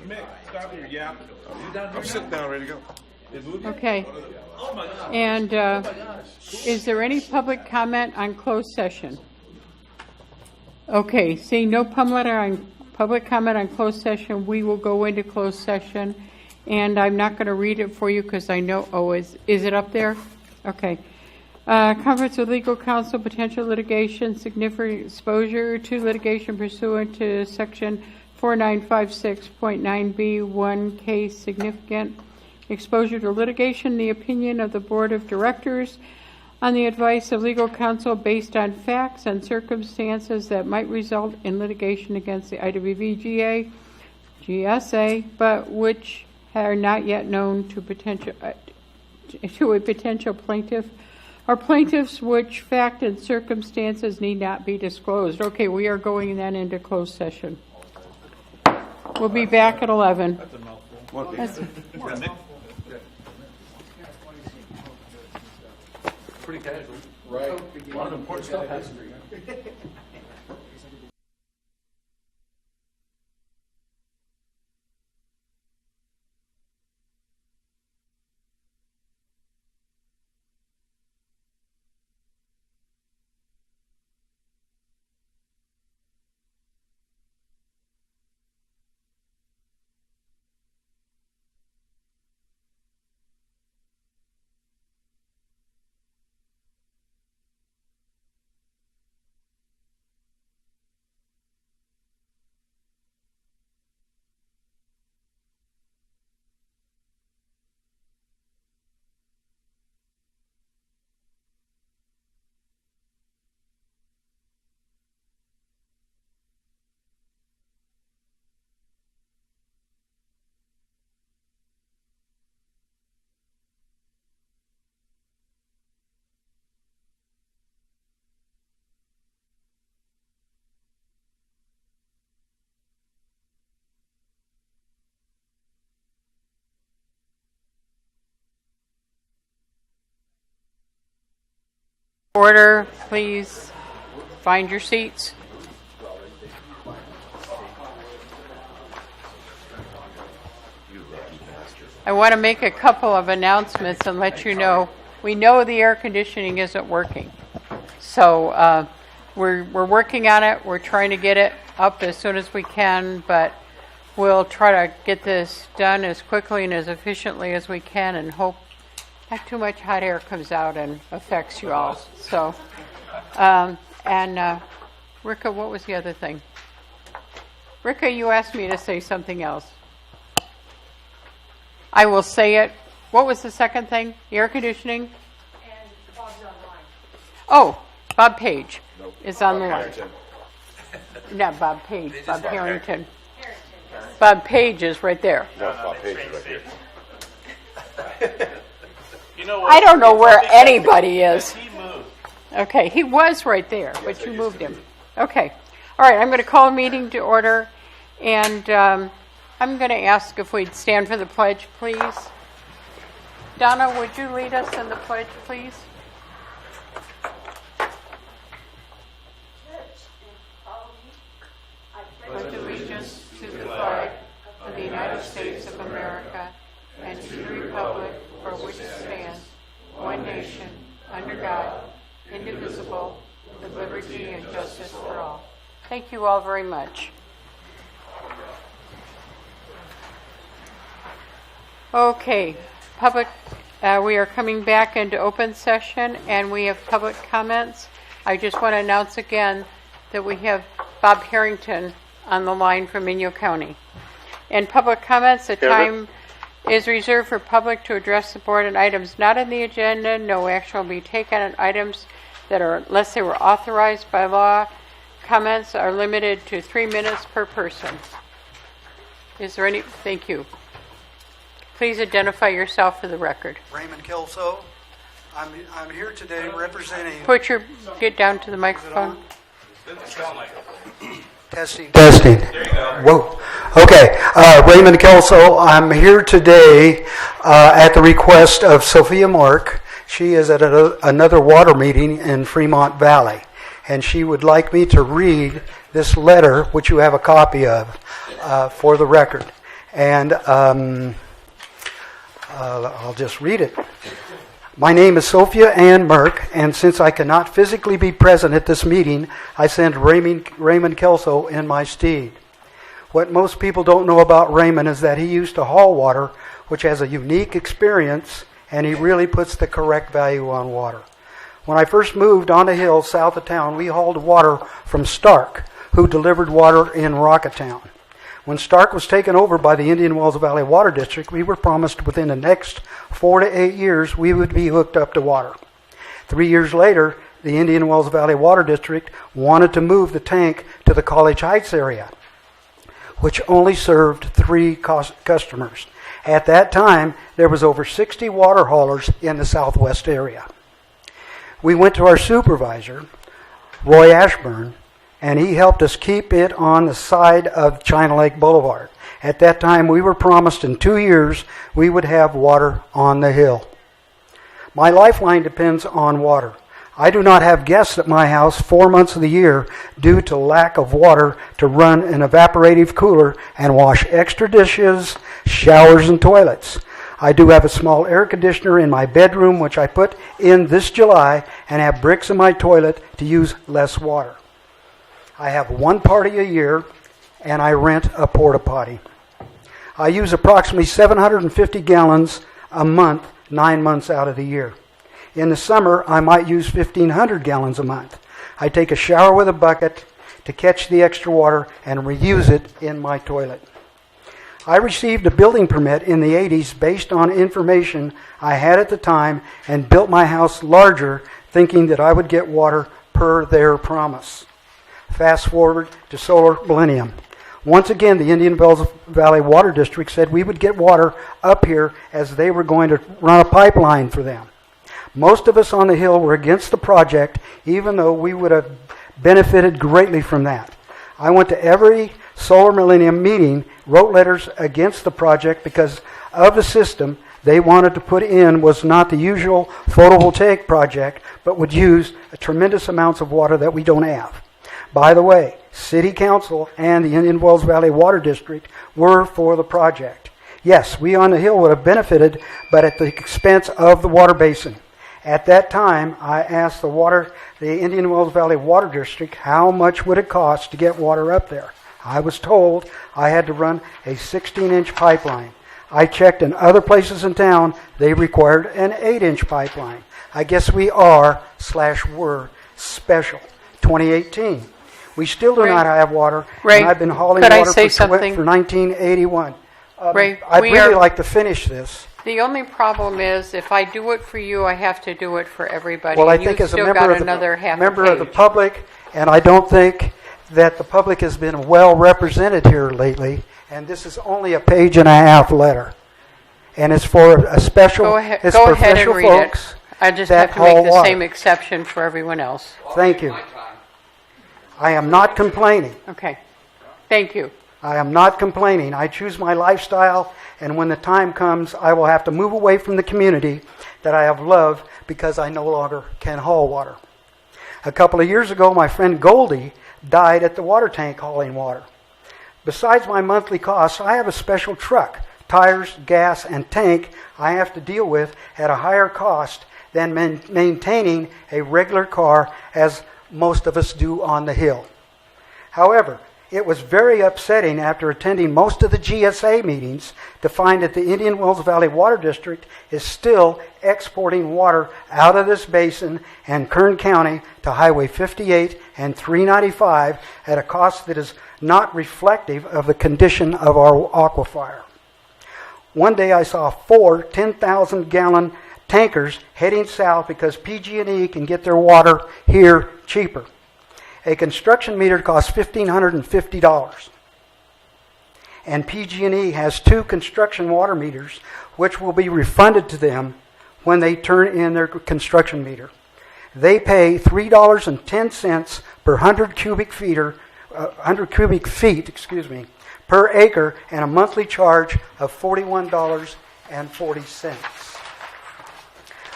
Mick, stop your yapping. I'm sitting down, ready to go. Okay. And is there any public comment on closed session? Okay, seeing no public comment on closed session, we will go into closed session. And I'm not going to read it for you because I know, is it up there? Okay. Conference with legal counsel, potential litigation, significant exposure to litigation pursuant to section 4956.9B, one case significant exposure to litigation, the opinion of the board of directors on the advice of legal counsel based on facts and circumstances that might result in litigation against the IWV GSA, but which are not yet known to a potential plaintiff, or plaintiffs which fact and circumstances need not be disclosed. Okay, we are going then into closed session. We'll be back at 11. That's a mouthful. Pretty casual. Right. A lot of important stuff has to be. Order, please find your seats. I want to make a couple of announcements and let you know. We know the air conditioning isn't working. So we're working on it. We're trying to get it up as soon as we can, but we'll try to get this done as quickly and as efficiently as we can and hope not too much hot air comes out and affects you all. So, Rika, what was the other thing? Rika, you asked me to say something else. I will say it. What was the second thing? The air conditioning? And Bob's online. Oh, Bob Page is on the line. Not Bob Page, Bob Harrington. Bob Page is right there. No, Bob Page is right here. I don't know where anybody is. Okay, he was right there, but you moved him. Okay. All right, I'm going to call a meeting to order, and I'm going to ask if we'd stand for the pledge, please. Donna, would you lead us in the pledge, please? I pledge allegiance to the flag of the United States of America and to the republic for which it stands, one nation, under God, indivisible, with liberty and justice for all. Thank you all very much. Okay, public, we are coming back into open session and we have public comments. I just want to announce again that we have Bob Harrington on the line from Inyo County. And public comments, the time is reserved for public to address the board on items not on the agenda. No action will be taken on items that are, unless they were authorized by law. Comments are limited to 3 minutes per person. Is there any? Thank you. Please identify yourself for the record. Raymond Kelso. I'm here today representing. Get down to the microphone. Testing. There you go. Whoa. Okay. Raymond Kelso. I'm here today at the request of Sophia Mark. She is at another water meeting in Fremont Valley, and she would like me to read this letter, which you have a copy of, for the record. And I'll just read it. My name is Sophia Ann Merck, and since I cannot physically be present at this meeting, I send Raymond Kelso in my stead. What most people don't know about Raymond is that he used to haul water, which has a unique experience, and he really puts the correct value on water. When I first moved on the hill south of town, we hauled water from Stark, who delivered water in Rocketown. When Stark was taken over by the Indian Wells Valley Water District, we were promised within the next 4 to 8 years we would be hooked up to water. 3 years later, the Indian Wells Valley Water District wanted to move the tank to the College Heights area, which only served 3 customers. At that time, there was over 60 water haulers in the southwest area. We went to our supervisor, Roy Ashburn, and he helped us keep it on the side of China Lake Boulevard. At that time, we were promised in 2 years we would have water on the hill. My lifeline depends on water. I do not have guests at my house 4 months of the year due to lack of water to run an evaporative cooler and wash extra dishes, showers, and toilets. I do have a small air conditioner in my bedroom, which I put in this July, and have bricks in my toilet to use less water. I have one party a year, and I rent a porta potty. I use approximately 750 gallons a month, 9 months out of the year. In the summer, I might use 1,500 gallons a month. I take a shower with a bucket to catch the extra water and reuse it in my toilet. I received a building permit in the 80s based on information I had at the time and built my house larger, thinking that I would get water per their promise. Fast forward to solar millennium. Once again, the Indian Wells Valley Water District said we would get water up here as they were going to run a pipeline for them. Most of us on the hill were against the project, even though we would have benefited greatly from that. I went to every solar millennium meeting, wrote letters against the project because of the system they wanted to put in was not the usual photovoltaic project, but would use tremendous amounts of water that we don't have. By the way, City Council and the Indian Wells Valley Water District were for the project. Yes, we on the hill would have benefited, but at the expense of the water basin. At that time, I asked the Indian Wells Valley Water District how much would it cost to get water up there. I was told I had to run a 16-inch pipeline. I checked in other places in town, they required an 8-inch pipeline. I guess we were special. 2018. We still do not have water, Ray, and I've been hauling could I water say for something? 1981. Ray, I'd really like to finish this. The only problem is if I do it for you, I have to do it for everybody. Well, I and think you've as a still member got of another half member a of the page. public, and I don't think that the public has been well represented here lately, and this is only a page and a half letter. And it's for a special, Go ahead, it's go for ahead and special read folks it. I just that have to make haul the water. same exception for everyone else. Thank you. I am not complaining. Okay. Thank you. I am not complaining. I choose my lifestyle, and when the time comes, I will have to move away from the community that I have loved because I no longer can haul water. A couple of years ago, my friend Goldie died at the water tank hauling water. Besides my monthly costs, I have a special truck, tires, gas, and tank I have to deal with at a higher cost than maintaining a regular car as most of us do on the hill. However, it was very upsetting after attending most of the GSA meetings to find that the Indian Wells Valley Water District is still exporting water out of this basin and Kern County to Highway 58 and 395 at a cost that is not reflective of the condition of our aquifer. One day I saw 4 10,000-gallon tankers heading south because PG&E can get their water here cheaper. A construction meter costs $1,550. And PG&E has 2 construction water meters, which will be refunded to them when they turn in their construction meter. They pay $3.10 per 100 cubic feet per acre, and a monthly charge of $41.40.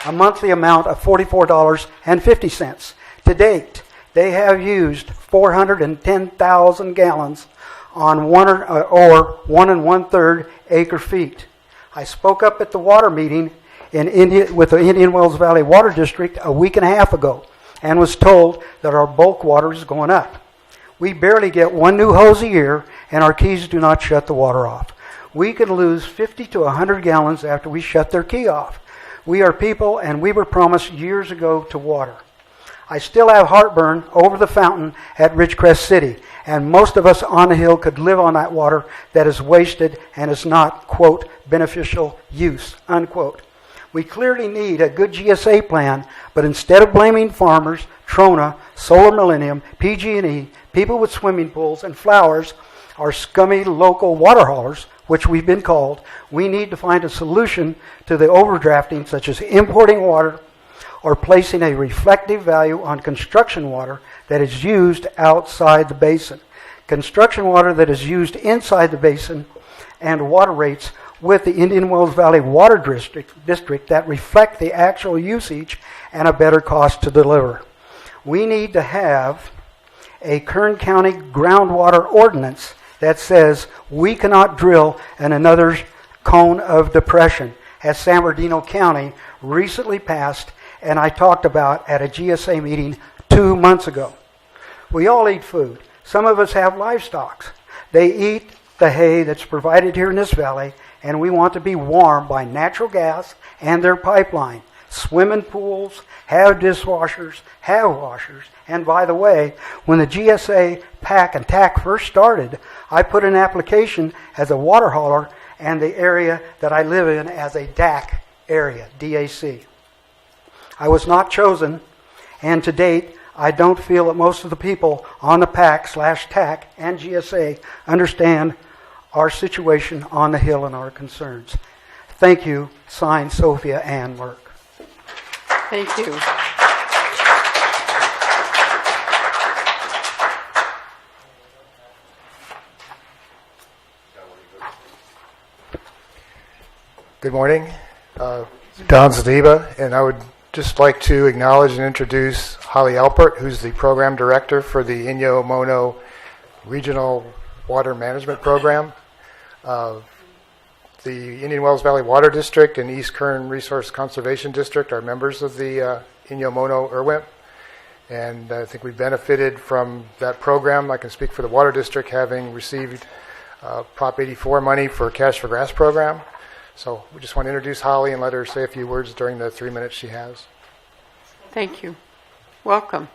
A monthly amount of $44.50. To date, they have used 410,000 gallons on 1 1/3 acre feet. I spoke up at the water meeting with the Indian Wells Valley Water District a week and a half ago and was told that our bulk water is going up. We barely get one new hose a year, and our keys do not shut the water off. We could lose 50 to 100 gallons after we shut their key off. We are people, and we were promised years ago to water. I still have heartburn over the fountain at Ridgecrest City, and most of us on the hill could live on that water that is wasted and is not, quote, beneficial use, unquote. We clearly need a good GSA plan, but instead of blaming farmers, Trona, Solar Millennium, PG&E, people with swimming pools and flowers, our scummy local water haulers, which we've been called, we need to find a solution to the overdrafting, such as importing water or placing a reflective value on construction water that is used outside the basin. Construction water that is used inside the basin and water rates with the Indian Wells Valley Water District that reflect the actual usage and a better cost to deliver. We need to have a Kern County groundwater ordinance that says we cannot drill in another cone of depression, as San Bernardino County recently passed and I talked about at a GSA meeting 2 months ago. We all eat food. Some of us have livestock. They eat the hay that's provided here in this valley, and we want to be warmed by natural gas and their pipeline. Swimming pools, have dishwashers, have washers. And by the way, when the GSA PAC and TAC first started, I put an application as a water hauler and the area that I live in as a DAC area, DAC. I was not chosen, and to date, I don't feel that most of the people on the PAC/TAC and GSA understand our situation on the Hill and our concerns. Thank you. Signed, Sophia Ann Merck. Thank you. Good morning. Don Zadiba, and I would just like to acknowledge and introduce Holly Alpert, who's the program director for the Inyo Mono Regional Water Management Program. The Indian Wells Valley Water District and East Kern Resource Conservation District are members of the Inyo Mono IRWIMP, and I think we benefited from that program. I can speak for the Water District, having received Prop 84 money for Cash for Grass program. So we just want to introduce Holly and let her say a few words during the 3 minutes she has. Thank you. Welcome.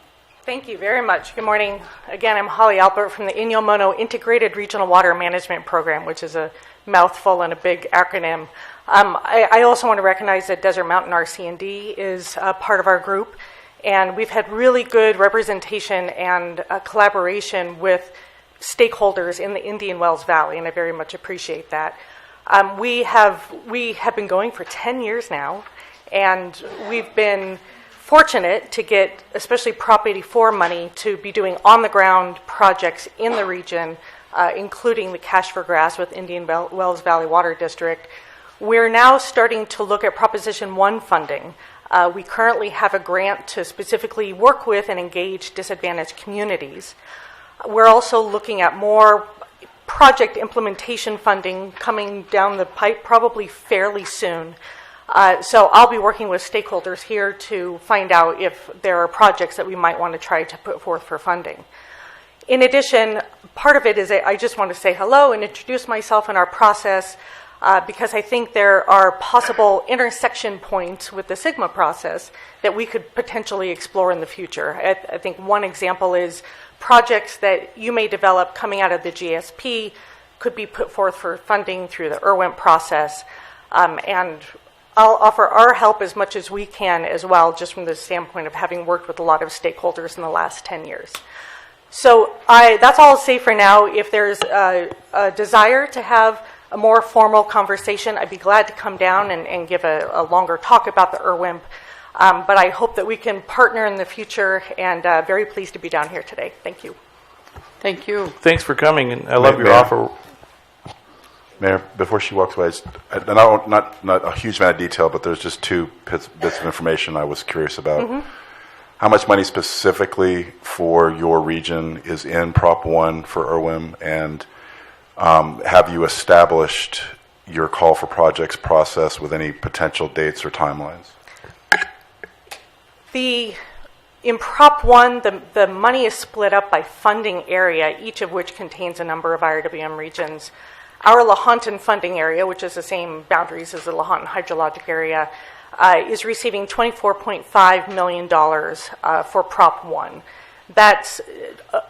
Thank you very much. Good morning. Again, I'm Holly Alpert from the Inyo Mono Integrated Regional Water Management Program, which is a mouthful and a big acronym. I also want to recognize that Desert Mountain RC&D is a part of our group, and we've had really good representation and collaboration with stakeholders in the Indian Wells Valley, and I very much appreciate that. We have been going for 10 years now, and we've been fortunate to get especially Prop 84 money to be doing on-the-ground projects in the region, including the Cash for Grass with Indian Wells Valley Water District. We're now starting to look at Proposition 1 funding. We currently have a grant to specifically work with and engage disadvantaged communities. We're also looking at more project implementation funding coming down the pipe probably fairly soon. So I'll be working with stakeholders here to find out if there are projects that we might want to try to put forth for funding. In addition, part of it is I just want to say hello and introduce myself in our process because I think there are possible intersection points with the SIGMA process that we could potentially explore in the future. I think one example is projects that you may develop coming out of the GSP could be put forth for funding through the IRWIMP process. And I'll offer our help as much as we can as well, just from the standpoint of having worked with a lot of stakeholders in the last 10 years. So that's all I'll say for now. If there's a desire to have a more formal conversation, I'd be glad to come down and give a longer talk about the IRWIMP. But I hope that we can partner in the future, and very pleased to be down here today. Thank you. Thank you. Thanks for coming, and I love your Mayor. offer. Mayor, before she walks away, not a huge amount of detail, but there's just two bits of information I was curious about. Mm-hmm. How much money specifically for your region is in Prop 1 for IRWIM, and have you established your call for projects process with any potential dates or timelines? In Prop 1, the money is split up by funding area, each of which contains a number of IRWM regions. Our Lahontan funding area, which is the same boundaries as the Lahontan hydrologic area, is receiving $24.5 million for Prop 1. That's,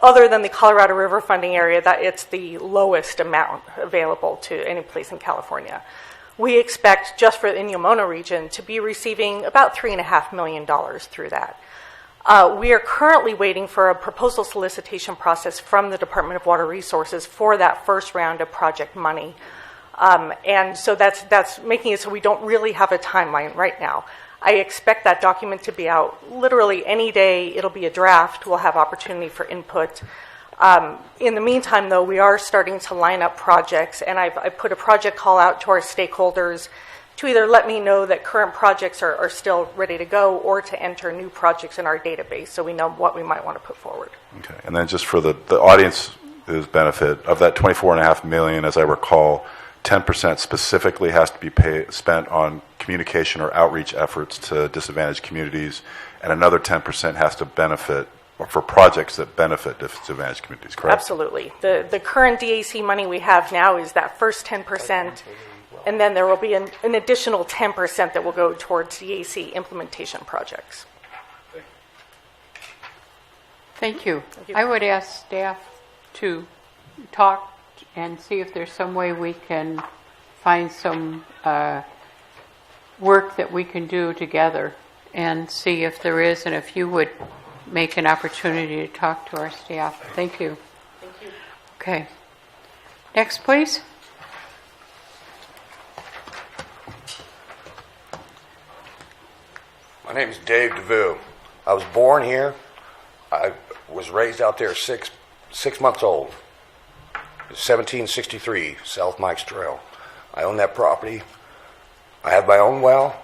other than the Colorado River funding area, that it's the lowest amount available to any place in California. We expect, just for the Inyo Mono region, to be receiving about $3.5 million through that. We are currently waiting for a proposal solicitation process from the Department of Water Resources for that first round of project money. And so that's making it so we don't really have a timeline right now. I expect that document to be out literally any day. It'll be a draft. We'll have opportunity for input. In the meantime, though, we are starting to line up projects, and I put a project call out to our stakeholders to either let me know that current projects are still ready to go or to enter new projects in our database so we know what we might want to put forward. Okay. And then just for the audience's benefit, of that $24.5 million, as I recall, 10% specifically has to be spent on communication or outreach efforts to disadvantaged communities, and another 10% has to benefit or for projects that benefit disadvantaged communities, correct? Absolutely. The current DAC money we have now is that first 10%, and then there will be an additional 10% that will go towards DAC implementation projects. Thank you. Thank you. I would ask staff to talk and see if there's some way we can find some work that we can do together and see if there is, and if you would make an opportunity to talk to our staff. Thank you. Thank you. Okay. Next, please. My name is Dave DeVue. I was born here. I was raised out there six months old. 1763, South Mike's Trail. I own that property. I have my own well.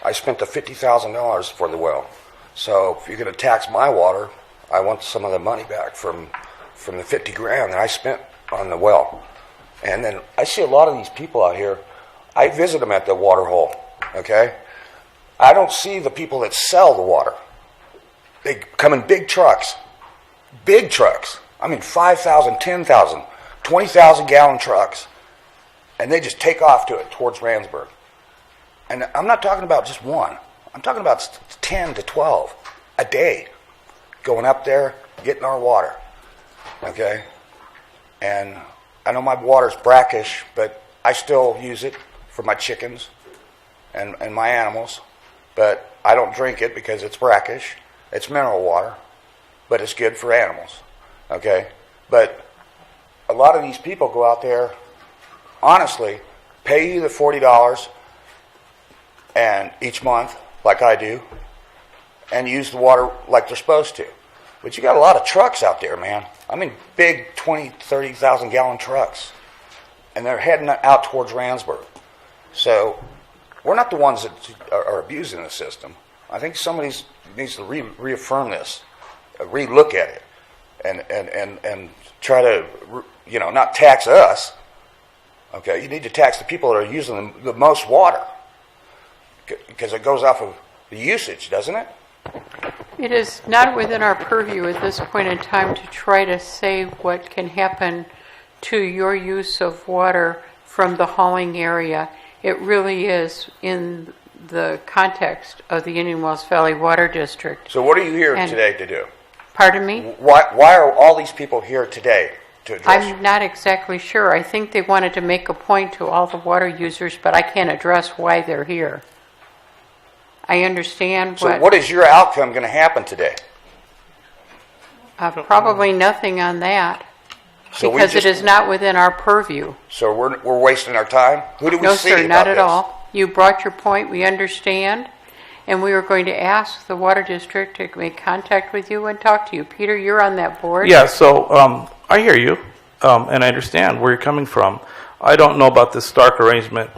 I spent the $50,000 for the well. So if you're going to tax my water, I want some of the money back from the $50,000 that I spent on the well. And then I see a lot of these people out here. I visit them at the water hole, okay? I don't see the people that sell the water. They come in big trucks. Big trucks. I mean 5,000, 10,000, 20,000 gallon trucks. And they just take off to it towards Randsburg. And I'm not talking about just one. I'm talking about 10 to 12 a day going up there, getting our water. Okay? And I know my water's brackish, but I still use it for my chickens and my animals. But I don't drink it because it's brackish. It's mineral water, but it's good for animals. Okay? But a lot of these people go out there, honestly, pay you the $40 and each month, like I do, and use the water like they're supposed to. But you got a lot of trucks out there, man. I mean, big 20, 30,000 gallon trucks. And they're heading out towards Randsburg. So we're not the ones that are abusing the system. I think somebody needs to reaffirm this, relook at it, and try to, not tax us. Okay, you need to tax the people that are using the most water, because it goes off of the usage, doesn't it? It is not within our purview at this point in time to try to say what can happen to your use of water from the hauling area. It really is in the context of the Indian Wells Valley Water District. So what are you here today to do? Pardon me? Why are all these people here today to address? I'm not exactly sure. I think they wanted to make a point to all the water users, but I can't address why they're here. I understand So what is your outcome going to happen today? Probably nothing on that, So because it is not within our purview. So we're wasting our time? Who do we No, see sir, about not at this? all. You brought your point. We understand. And we are going to ask the Water District to make contact with you and talk to you. Peter, you're on that board. Yeah, so I hear you, and I understand where you're coming from. I don't know about this Stark arrangement,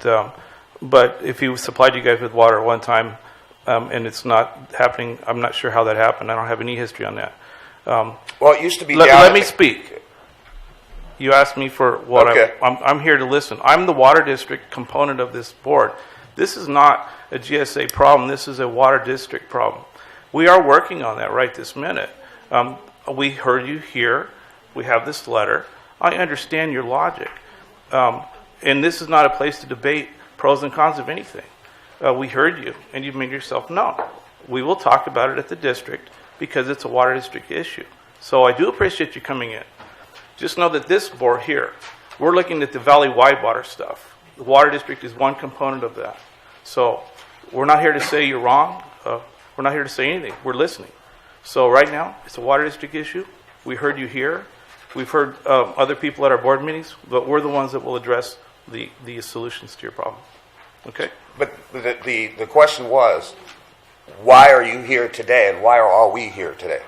but if he supplied you guys with water at one time and it's not happening, I'm not sure how that happened. I don't have any history on that. Well, it used to be Let me speak. You asked me for what Okay. I'm here to listen. I'm the water district component of this board. This is not a GSA problem. This is a water district problem. We are working on that right this minute. We heard you here. We have this letter. I understand your logic. And this is not a place to debate pros and cons of anything. We heard you, and you've made yourself known. We will talk about it at the district because it's a water district issue. So I do appreciate you coming in. Just know that this board here, we're looking at the valley-wide water stuff. The water district is one component of that. So we're not here to say you're wrong. We're not here to say anything. We're listening. So right now, it's a water district issue. We heard you here. We've heard other people at our board meetings, but we're the ones that will address the solutions to your problem. Okay? But the question was, why are you here today, and why are all we here today?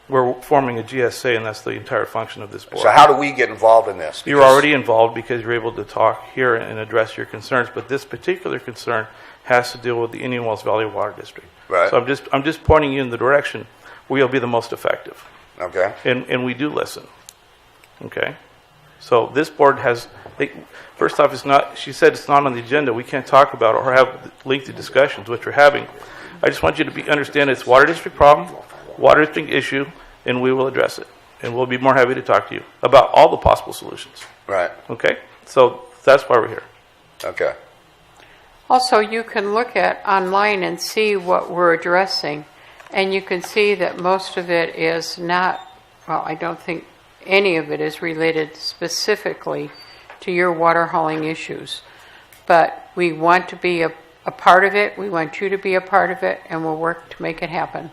We're forming a GSA, and that's the entire function of this board. So how do we get involved in this? You're already involved because you're able to talk here and address your concerns, but this particular concern has to deal with the Indian Wells Valley Water District. Right. So I'm just pointing you in the direction where you'll be the most effective. Okay. And we do listen. Okay? So this board has, first off, it's not, she said it's not on the agenda. We can't talk about it or have lengthy discussions, which we're having. I just want you to understand it's water district problem, water district issue, and we will address it. And we'll be more happy to talk to you about all the possible solutions. Right. Okay? So that's why we're here. Okay. Also, you can look at online and see what we're addressing, and you can see that most of it is not, well, I don't think any of it is related specifically to your water hauling issues. But we want to be a part of it, we want you to be a part of it, and we'll work to make it happen.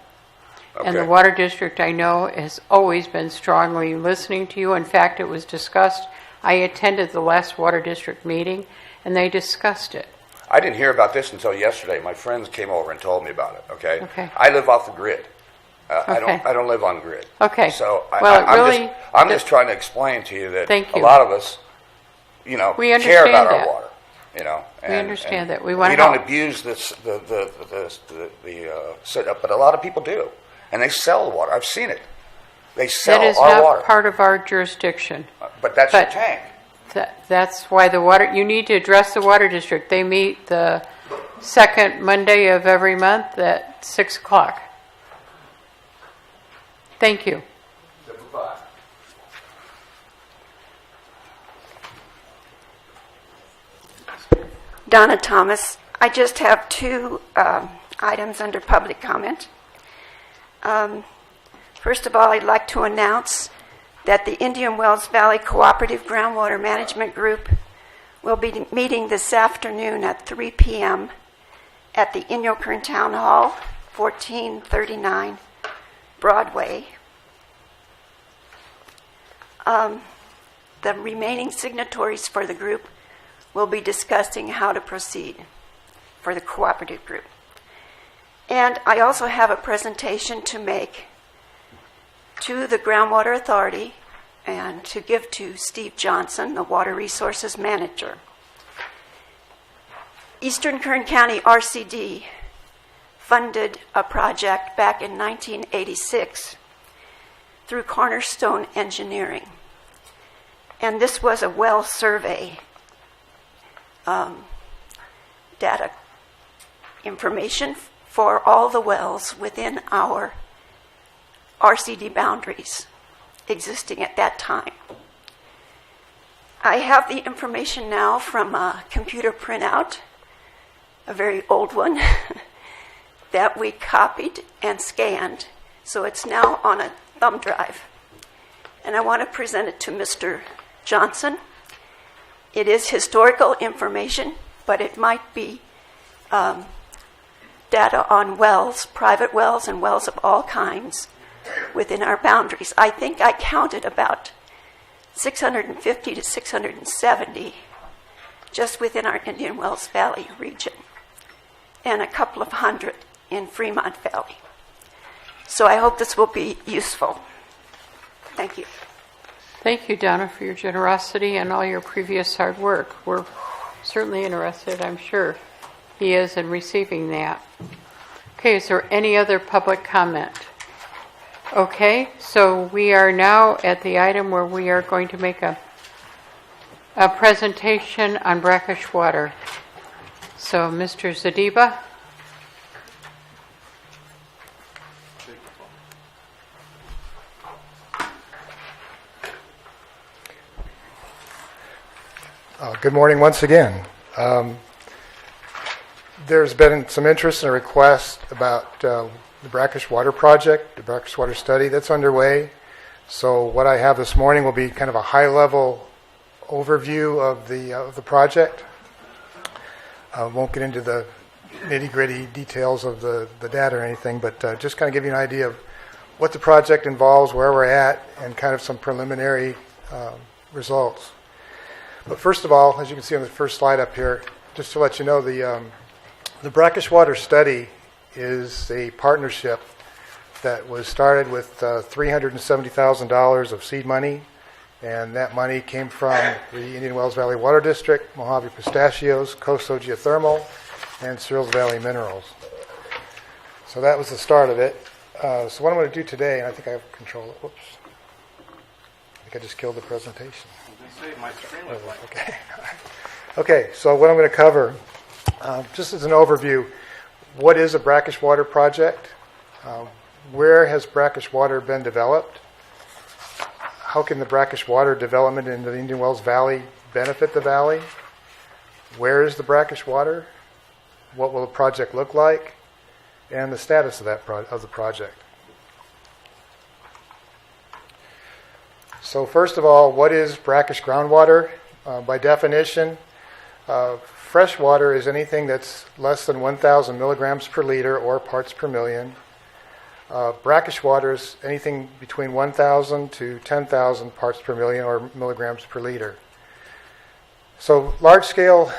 Okay. And the Water District, I know, has always been strongly listening to you. In fact, it was discussed. I attended the last Water District meeting, and they discussed it. I didn't hear about this until yesterday. My friends came over and told me about it. Okay. Okay. I live off the grid. Okay. I don't live on grid. Okay. So Well, I'm just trying to explain to you that Thank a you. lot of us, we care about that. our water. We understand that. We We want to don't help. abuse the setup, but a lot of people do, and they sell the water. I've seen it. They sell That is our not water, part of our jurisdiction. but that's your but- tank. That's why you need to address the Water District. They meet the second Monday of every month at 6 o'clock. Thank you. Donna Thomas. I just have two items under public comment. First of all, I'd like to announce that the Indian Wells Valley Cooperative Groundwater Management Group will be meeting this afternoon at 3 p.m. at the Inyo Kern Town Hall, 1439 Broadway. The remaining signatories for the group will be discussing how to proceed for the cooperative group. And I also have a presentation to make to the Groundwater Authority and to give to Steve Johnson, the Water Resources Manager. Eastern Kern County RCD funded a project back in 1986 through Cornerstone Engineering. And this was a well survey data information for all the wells within our RCD boundaries existing at that time. I have the information now from a computer printout, a very old one, that we copied and scanned, so it's now on a thumb drive. And I want to present it to Mr. Johnson. It is historical information, but it might be data on wells, private wells, and wells of all kinds within our boundaries. I think I counted about 650 to 670 just within our Indian Wells Valley region, and a couple of hundred in Fremont Valley. So I hope this will be useful. Thank you. Thank you, Donna, for your generosity and all your previous hard work. We're certainly interested, I'm sure he is, in receiving that. Okay, is there any other public comment? Okay, so we are now at the item where we are going to make a a presentation on brackish water. So, Mr. Zadiba? Good morning once again. There's been some interest and a request about the brackish water project, the brackish water study that's underway. So what I have this morning will be kind of a high-level overview of the project. I won't get into the nitty-gritty details of the data or anything, but just kind of give you an idea of what the project involves, where we're at, and kind of some preliminary results. But first of all, as you can see on the first slide up here, just to let you know, the brackish water study is a partnership that was started with $370,000 of seed money, and that money came from the Indian Wells Valley Water District, Mojave Pistachios, Coastal Geothermal, and Searles Valley Minerals. So that was the start of it. So what I'm going to do today, and I think I have control. Whoops. I think I just killed the presentation. Okay. Okay, so what I'm going to cover, just as an overview, what is a brackish water project? Where has brackish water been developed? How can the brackish water development in the Indian Wells Valley benefit the valley? Where is the brackish water? What will the project look like? And the status of the project. So first of all, what is brackish groundwater? By definition, fresh water is anything that's less than 1,000 milligrams per liter or parts per million. Brackish water is anything between 1,000 to 10,000 parts per million or milligrams per liter. So large-scale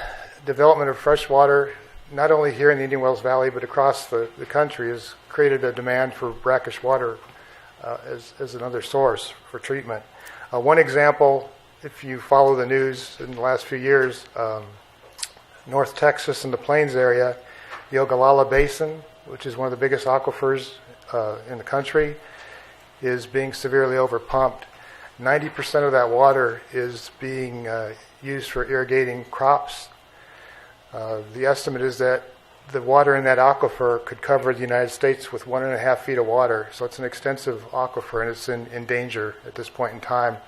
development of fresh water, not only here in the Indian Wells Valley but across the country, has created a demand for brackish water as another source for treatment. One example, if you follow the news in the last few years, North Texas and the Plains area, the Ogallala Basin, which is one of the biggest aquifers in the country, is being severely overpumped. 90% of that water is being used for irrigating crops. The estimate is that the water in that aquifer could cover the United States with 1.5 feet of water. So it's an extensive aquifer, and it's in danger at this point in time.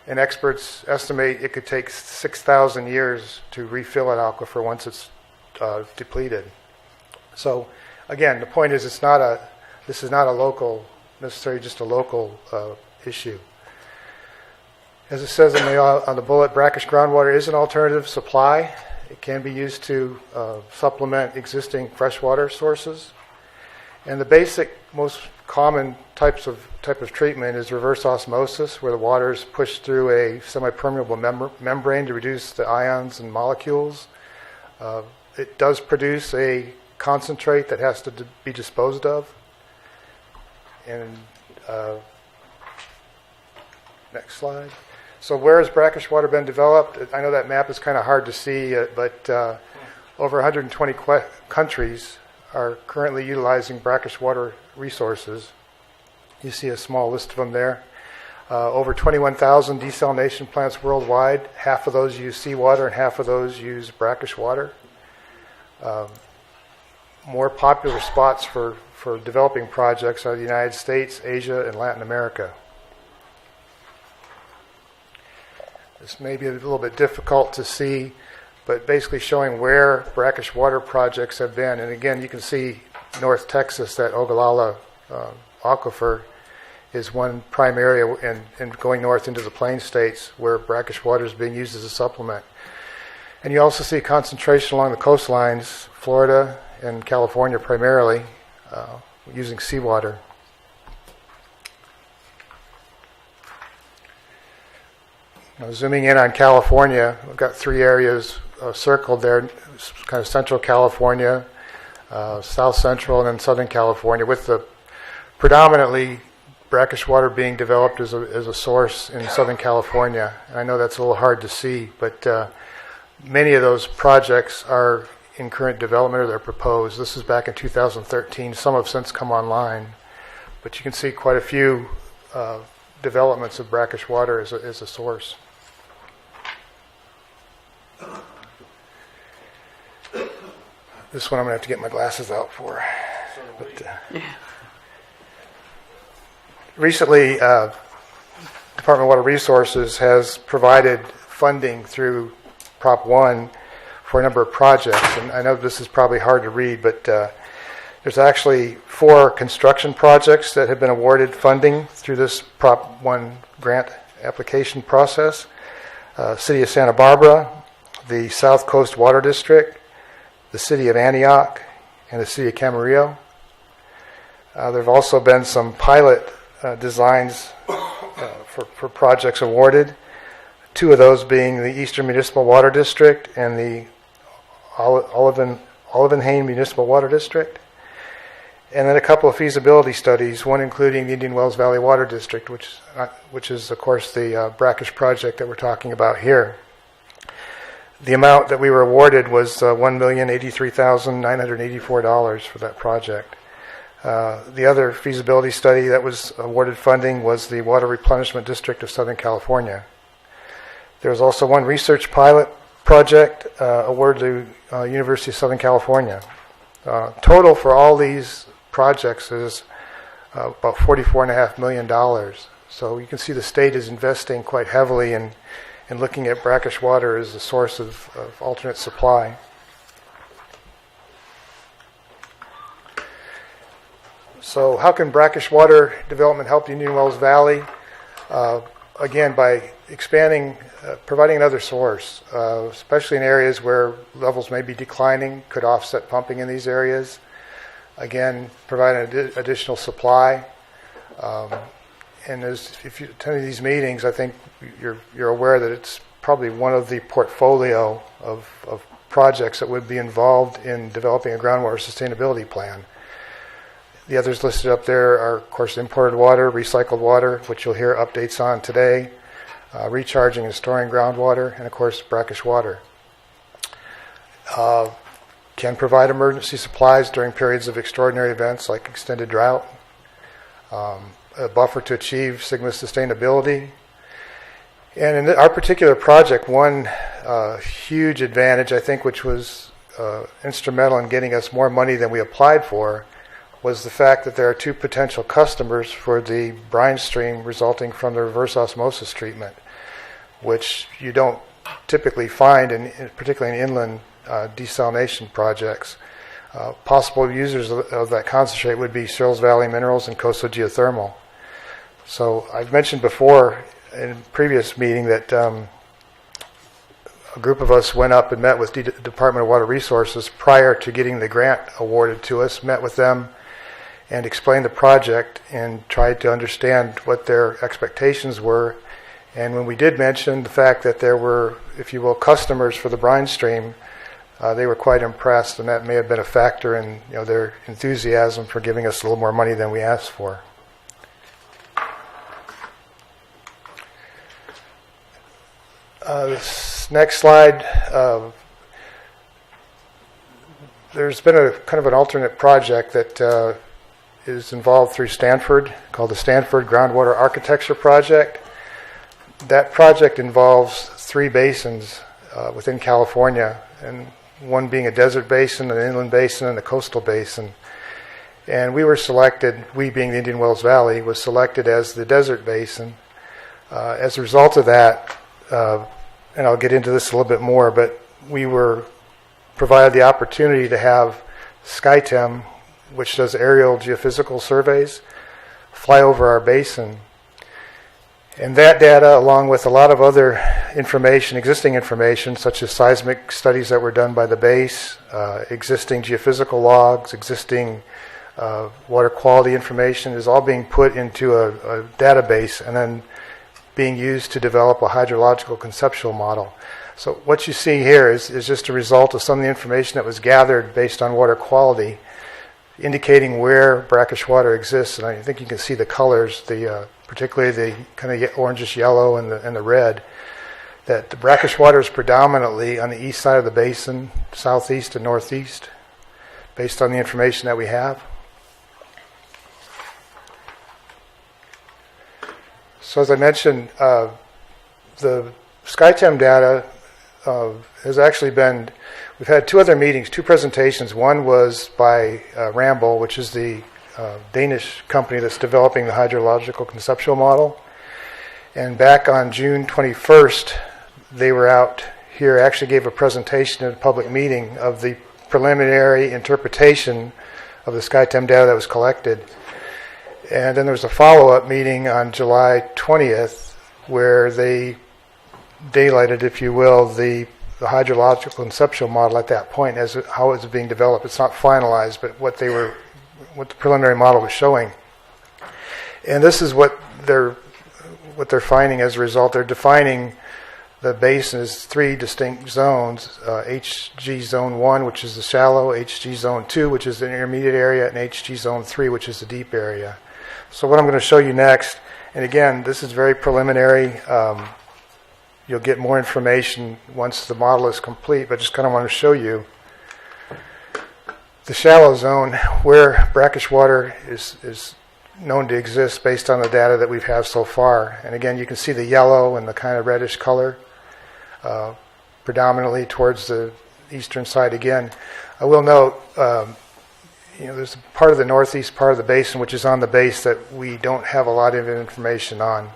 And experts estimate it could take 6,000 years to refill that aquifer once it's depleted. So again, the point is this is not a local, necessarily just a local issue. As it says on the bullet, brackish groundwater is an alternative supply. It can be used to supplement existing freshwater sources. And the basic, most common type of treatment is reverse osmosis, where the water is pushed through a semi-permeable membrane to reduce the ions and molecules. It does produce a concentrate that has to be disposed of. And next slide. So where has brackish water been developed? I know that map is kind of hard to see, but over 120 countries are currently utilizing brackish water resources. You see a small list of them there. Over 21,000 desalination plants worldwide. Half of those use seawater and half of those use brackish water. More popular spots for developing projects are the United States, Asia, and Latin America. This may be a little bit difficult to see, but basically showing where brackish water projects have been. And again, you can see North Texas, that Ogallala aquifer is one prime area, and going north into the Plain States where brackish water is being used as a supplement. And you also see concentration along the coastlines, Florida and California primarily, using seawater. Now, zooming in on California, we've got three areas circled there, kind of Central California, South Central, and then Southern California, with the predominantly brackish water being developed as a source in Southern California. And I know that's a little hard to see, but many of those projects are in current development or they're proposed. This is back in 2013. Some have since come online, but you can see quite a few developments of brackish water as a source. This one I'm going to have to get my glasses out for. But, recently, Department of Water Resources has provided funding through Prop 1 for a number of projects. And I know this is probably hard to read, but there's actually 4 construction projects that have been awarded funding through this Prop 1 grant application process. City of Santa Barbara, the South Coast Water District, the City of Antioch, and the City of Camarillo. There have also been some pilot designs for projects awarded, 2 of those being the Eastern Municipal Water District and the Olivenhain Municipal Water District. And then a couple of feasibility studies, one including the Indian Wells Valley Water District, which is, of course, the brackish project that we're talking about here. The amount that we were awarded was $1,083,984 for that project. The other feasibility study that was awarded funding was the Water Replenishment District of Southern California. There was also one research pilot project awarded to University of Southern California. Total for all these projects is about $44.5 million. So you can see the state is investing quite heavily in looking at brackish water as a source of alternate supply. So how can brackish water development help the Indian Wells Valley? Again, by expanding, providing another source, especially in areas where levels may be declining, could offset pumping in these areas. Again, provide an additional supply. And if you attend these meetings, I think you're aware that it's probably one of the portfolio of projects that would be involved in developing a groundwater sustainability plan. The others listed up there are, of course, imported water, recycled water, which you'll hear updates on today, recharging and storing groundwater, and, of course, brackish water. Can provide emergency supplies during periods of extraordinary events like extended drought, a buffer to achieve SGMA sustainability. And in our particular project, one huge advantage, I think, which was instrumental in getting us more money than we applied for, was the fact that there are 2 potential customers for the brine stream resulting from the reverse osmosis treatment, which you don't typically find, particularly in inland desalination projects. Possible users of that concentrate would be Searles Valley Minerals and Coastal Geothermal. So I've mentioned before in a previous meeting that a group of us went up and met with the Department of Water Resources prior to getting the grant awarded to us, met with them and explained the project and tried to understand what their expectations were. And when we did mention the fact that there were, if you will, customers for the brine stream, they were quite impressed, and that may have been a factor in their enthusiasm for giving us a little more money than we asked for. This next slide, there's been a kind of an alternate project that is involved through Stanford called the Stanford Groundwater Architecture Project. That project involves 3 basins within California, and one being a desert basin, an inland basin, and a coastal basin. And we were selected, we being the Indian Wells Valley, was selected as the desert basin. As a result of that, and I'll get into this a little bit more, but we were provided the opportunity to have SkyTem, which does aerial geophysical surveys, fly over our basin. And that data, along with a lot of other information, existing information, such as seismic studies that were done by the base, existing geophysical logs, existing water quality information, is all being put into a database and then being used to develop a hydrological conceptual model. So what you see here is just a result of some of the information that was gathered based on water quality, indicating where brackish water exists. And I think you can see the colors, particularly the kind of orangish yellow and the red, that the brackish water is predominantly on the east side of the basin, southeast and northeast, based on the information that we have. So as I mentioned, the SkyTem data has actually been, we've had two other meetings, two presentations. One was by Ramboll, which is the Danish company that's developing the hydrological conceptual model. And back on June 21st, they were out here, actually gave a presentation at a public meeting of the preliminary interpretation of the SkyTem data that was collected. And then there was a follow-up meeting on July 20th where they daylighted, if you will, the hydrological conceptual model at that point as how it was being developed. It's not finalized, but what the preliminary model was showing. And this is what they're finding as a result. They're defining the basin as three distinct zones, HG Zone 1, which is the shallow, HG Zone 2, which is the intermediate area, and HG Zone 3, which is the deep area. So what I'm going to show you next, and again, this is very preliminary. You'll get more information once the model is complete, but just kind of want to show you the shallow zone where brackish water is known to exist based on the data that we've had so far. And again, you can see the yellow and the kind of reddish color predominantly towards the eastern side again. I will note, there's a part of the northeast part of the basin which is on the base that we don't have a lot of information on.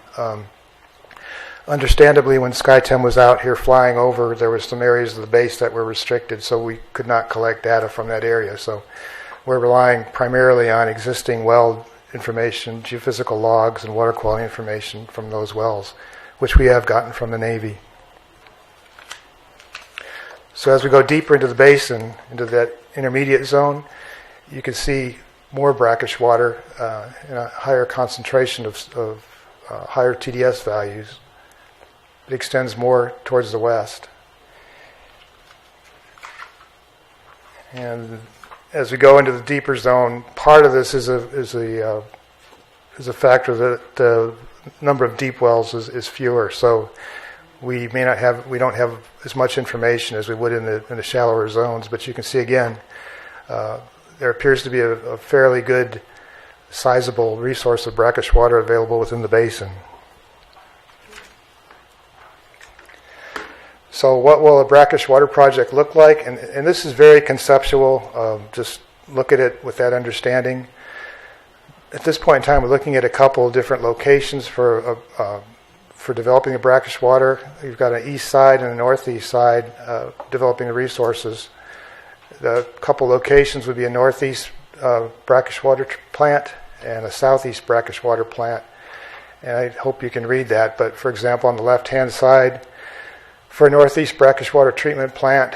Understandably, when SkyTem was out here flying over, there were some areas of the base that were restricted, so we could not collect data from that area. So we're relying primarily on existing well information, geophysical logs, and water quality information from those wells, which we have gotten from the Navy. So as we go deeper into the basin, into that intermediate zone, you can see more brackish water in a higher concentration of higher TDS values. It extends more towards the west. And as we go into the deeper zone, part of this is a factor that the number of deep wells is fewer. So we don't have as much information as we would in the shallower zones. But you can see again, there appears to be a fairly good, sizable resource of brackish water available within the basin. So what will a brackish water project look like? And this is very conceptual. Just look at it with that understanding. At this point in time, we're looking at a couple of different locations for developing the brackish water. You've got an east side and a northeast side developing the resources. The couple locations would be a northeast brackish water plant and a southeast brackish water plant. And I hope you can read that. But for example, on the left-hand side, for a northeast brackish water treatment plant,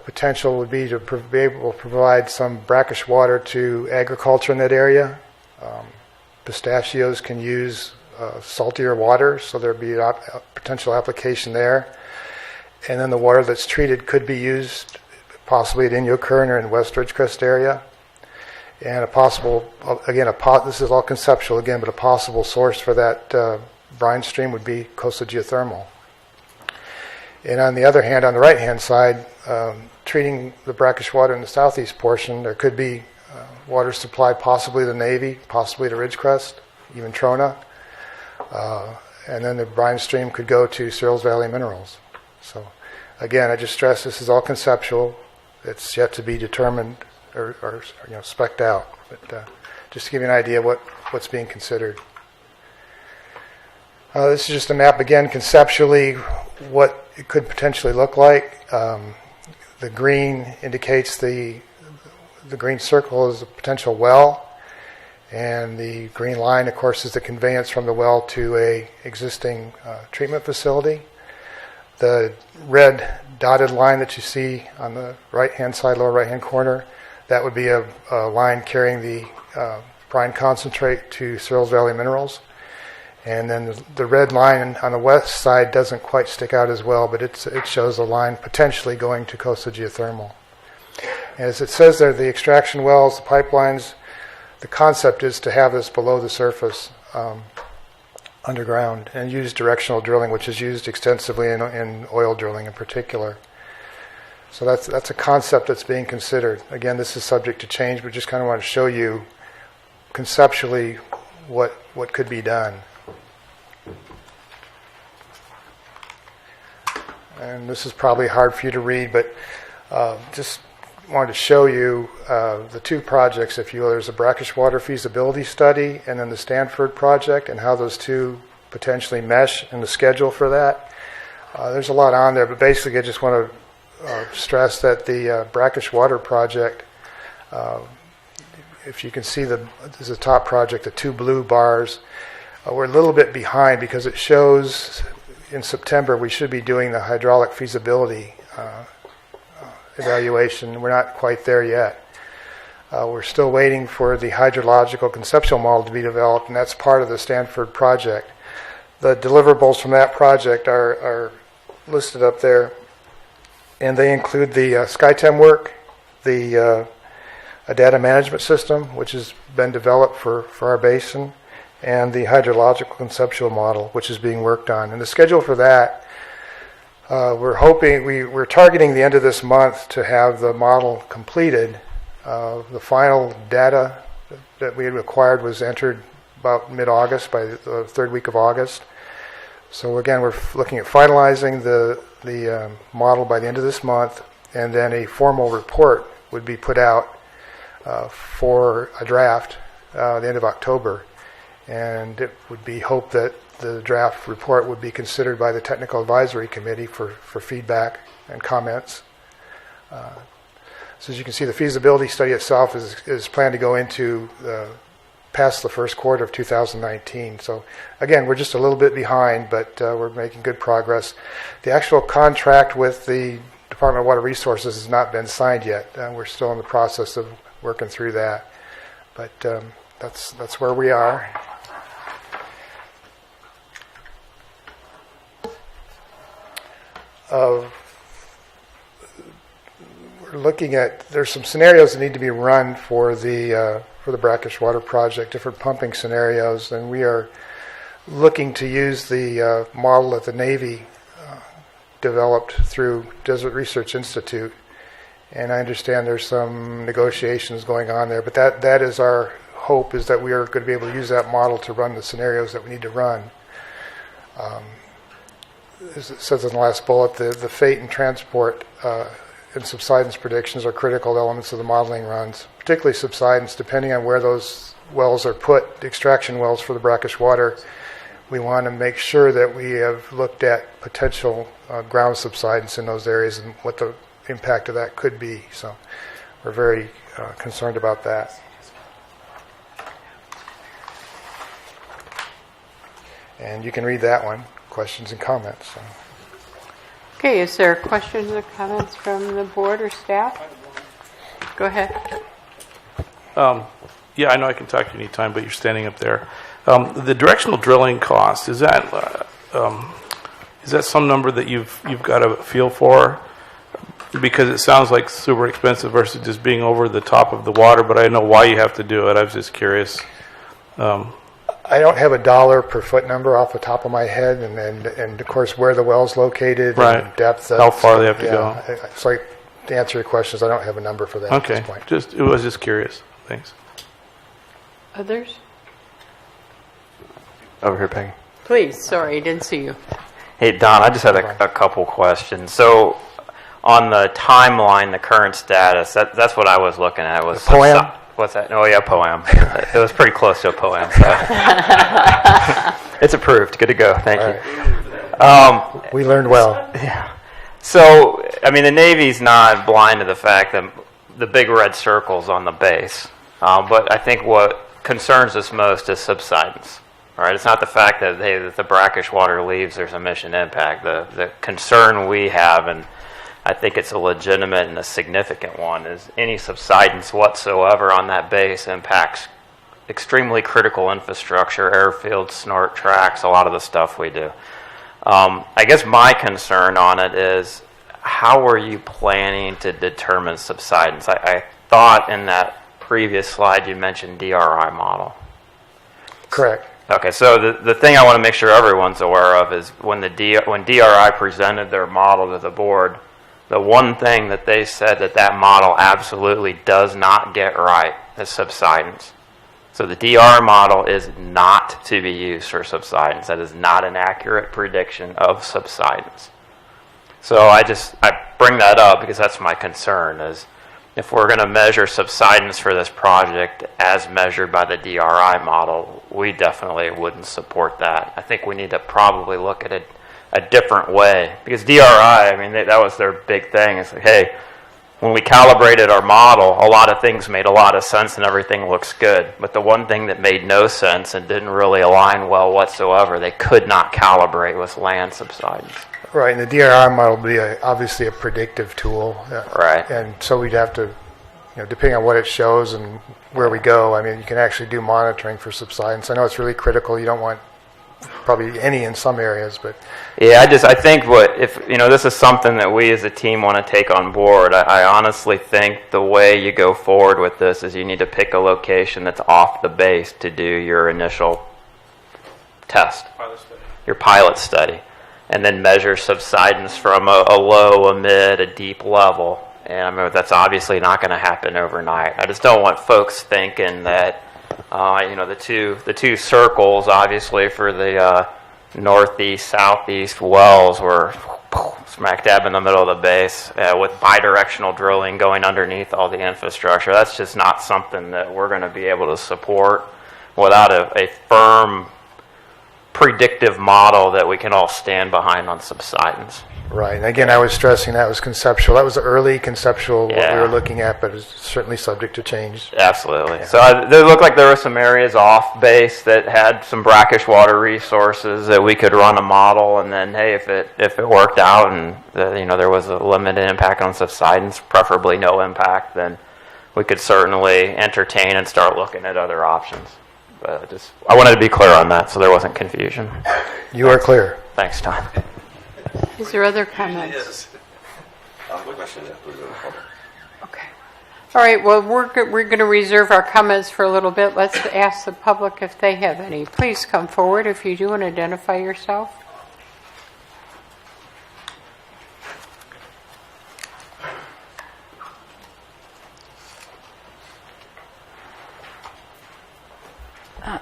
potential would be to be able to provide some brackish water to agriculture in that area. Pistachios can use saltier water, so there'd be a potential application there. And then the water that's treated could be used possibly at Inyo Kern or in West Ridgecrest area. And a possible, again, this is all conceptual again, but a possible source for that brine stream would be coastal geothermal. And on the other hand, on the right-hand side, treating the brackish water in the southeast portion, there could be water supply possibly to the Navy, possibly to Ridgecrest, even Trona. And then the brine stream could go to Searles Valley Minerals. So again, I just stress this is all conceptual. It's yet to be determined or spec'd out. But just to give you an idea of what's being considered. This is just a map, again, conceptually, what it could potentially look like. The green indicates the green circle is a potential well, and the green line, of course, is the conveyance from the well to a existing treatment facility. The red dotted line that you see on the right-hand side, lower right-hand corner, that would be a line carrying the brine concentrate to Searles Valley Minerals. And then the red line on the west side doesn't quite stick out as well, but it shows a line potentially going to coastal geothermal. As it says there, the extraction wells, the pipelines, the concept is to have this below the surface underground and use directional drilling, which is used extensively in oil drilling in particular. So that's a concept that's being considered. Again, this is subject to change, but just kind of want to show you conceptually what could be done. and this is probably hard for you to read, but just wanted to show you the two projects, if you will. There's a brackish water feasibility study and then the Stanford project and how those two potentially mesh in the schedule for that. There's a lot on there, but basically I just want to stress that the brackish water project, if you can see this is the top project, the two blue bars, we're a little bit behind because it shows in September we should be doing the hydraulic feasibility evaluation. We're not quite there yet. We're still waiting for the hydrological conceptual model to be developed, and that's part of the Stanford project. The deliverables from that project are listed up there, and they include the SkyTem work, a data management system, which has been developed for our basin, and the hydrological conceptual model, which is being worked on. And the schedule for that, we're targeting the end of this month to have the model completed. The final data that we had acquired was entered about mid-August, by the third week of August. So again, we're looking at finalizing the model by the end of this month, and then a formal report would be put out for a draft the end of October. And it would be hoped that the draft report would be considered by the Technical Advisory Committee for feedback and comments. So as you can see, the feasibility study itself is planned to go into past the first quarter of 2019. So again, we're just a little bit behind, but we're making good progress. The actual contract with the Department of Water Resources has not been signed yet. We're still in the process of working through that. But that's where we are. We're looking at, there's some scenarios that need to be run for the brackish water project, different pumping scenarios, and we are looking to use the model that the Navy developed through Desert Research Institute. And I understand there's some negotiations going on there, but that is our hope, is that we are going to be able to use that model to run the scenarios that we need to run. As it says in the last bullet, the fate and transport and subsidence predictions are critical elements of the modeling runs, particularly subsidence, depending on where those wells are put, the extraction wells for the brackish water. We want to make sure that we have looked at potential ground subsidence in those areas and what the impact of that could be. So we're very concerned about that. And you can read that one, questions and comments. So. Okay, is there questions or comments from the board or staff? Go ahead. Yeah, I know I can talk to you anytime, but you're standing up there. The directional drilling cost, is that some number that you've got a feel for? Because it sounds like super expensive versus just being over the top of the water, but I know why you have to do it. I was just curious. I don't have a dollar per foot number off the top of my head, and of course where the well's located, right. And depth. How far they have to go. So to answer your questions, I don't have a number for that at this point. It was just curious. Thanks. Others? Over here, Peggy. Please, sorry, I didn't see you. Hey, Don, I just had a couple questions. So on the timeline, the current status, that's what I was looking at. Was the POAM? What's that? Oh, yeah, POAM. It was pretty close to a POAM. So. It's approved. Good to go. Thank you. We learned well. Yeah. So, I mean, the Navy's not blind to the fact that the big red circle's on the base. But I think what concerns us most is subsidence. All right, it's not the fact that, hey, that the brackish water leaves, there's emission impact. The concern we have, and I think it's a legitimate and a significant one, is any subsidence whatsoever on that base impacts extremely critical infrastructure, airfields, snort tracks, a lot of the stuff we do. I guess my concern on it is, how are you planning to determine subsidence? I thought in that previous slide you mentioned DRI model. Correct. Okay, so the thing I want to make sure everyone's aware of is when DRI presented their model to the board, the one thing that they said that model absolutely does not get right is subsidence. So the DR model is not to be used for subsidence. That is not an accurate prediction of subsidence. So I bring that up because that's my concern is if we're going to measure subsidence for this project as measured by the DRI model, we definitely wouldn't support that. I think we need to probably look at it a different way because DRI, I mean, that was their big thing. It's like, hey, when we calibrated our model, a lot of things made a lot of sense and everything looks good. But the one thing that made no sense and didn't really align well whatsoever, they could not calibrate was land subsidence. Right, and the DRI model would be obviously a predictive tool. Right. And so we'd have to, depending on what it shows and where we go, I mean, you can actually do monitoring for subsidence. I know it's really critical. You don't want probably any in some areas, but... Yeah, I think this is something that we as a team want to take on board. I honestly think the way you go forward with this is you need to pick a location that's off the base to do your initial test, your pilot study, and then measure subsidence from a low, a mid, a deep level. And I mean, that's obviously not going to happen overnight. I just don't want folks thinking that, the two circles, obviously, for the northeast, southeast wells were smack dab in the middle of the base with bidirectional drilling going underneath all the infrastructure. That's just not something that we're going to be able to support without a firm predictive model that we can all stand behind on subsidence. Right, and again, I was stressing that was conceptual. That was the early conceptual what we were looking at, but it's certainly subject to change. Absolutely. Yeah. So there looked like there were some areas off base that had some brackish water resources that we could run a model, and then hey, if it worked out and there was a limited impact on subsidence, preferably no impact, then we could certainly entertain and start looking at other options. But I wanted to be clear on that, so there wasn't confusion. You are clear. Thanks, Tom. Is there other comments? Okay. All right, well, we're going to reserve our comments for a little bit. Let's ask the public if they have any. Please come forward if you do and identify yourself.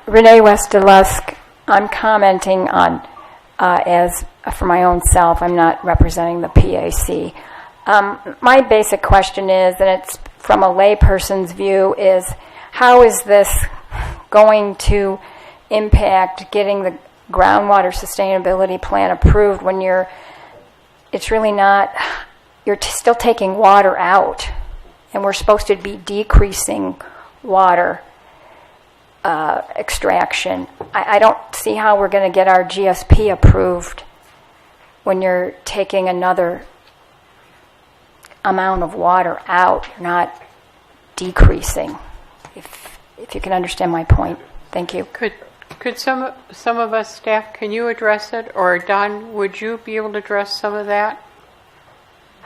Renee West-Delusk. I'm commenting on, as for my own self, I'm not representing the PAC. My basic question is, and it's from a layperson's view, is how is this going to impact getting the groundwater sustainability plan approved when it's really not, you're still taking water out, and we're supposed to be decreasing water extraction. I don't see how we're going to get our GSP approved when you're taking another amount of water out, you're not decreasing. If you can understand my point. Thank you. Could some of us staff, can you address it? Or Don, would you be able to address some of that?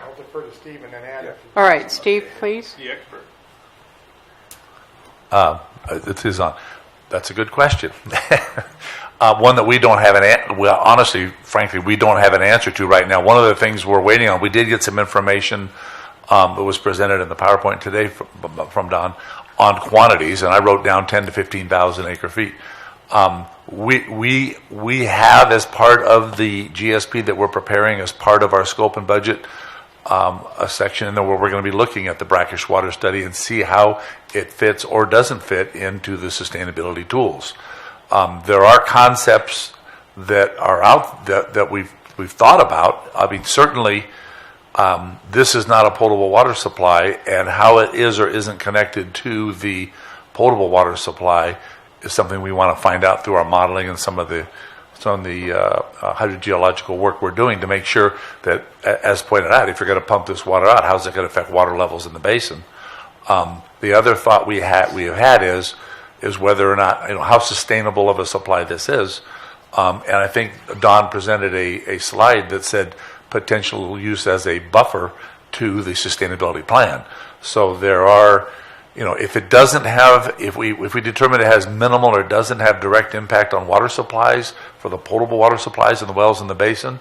I'll defer to Steve and then add. All right, Steve, please. The expert. It is on. That's a good question. One that we don't have honestly, frankly, we don't have an answer to right now. One of the things we're waiting on, we did get some information that was presented in the PowerPoint today from Don on quantities, and I wrote down 10 to 15,000 acre feet. We have, as part of the GSP that we're preparing as part of our scope and budget, a section in there where we're going to be looking at the brackish water study and see how it fits or doesn't fit into the sustainability tools. There are concepts that are out that we've thought about. I mean, certainly this is not a potable water supply, and how it is or isn't connected to the potable water supply is something we want to find out through our modeling and some of the hydrogeological work we're doing to make sure that, as pointed out, if you're going to pump this water out, how's it going to affect water levels in the basin? The other thought we have had is whether or not, how sustainable of a supply this is. And I think Don presented a slide that said potential use as a buffer to the sustainability plan. So there are, if it doesn't have, if we determine it has minimal or doesn't have direct impact on water supplies for the potable water supplies in the wells in the basin,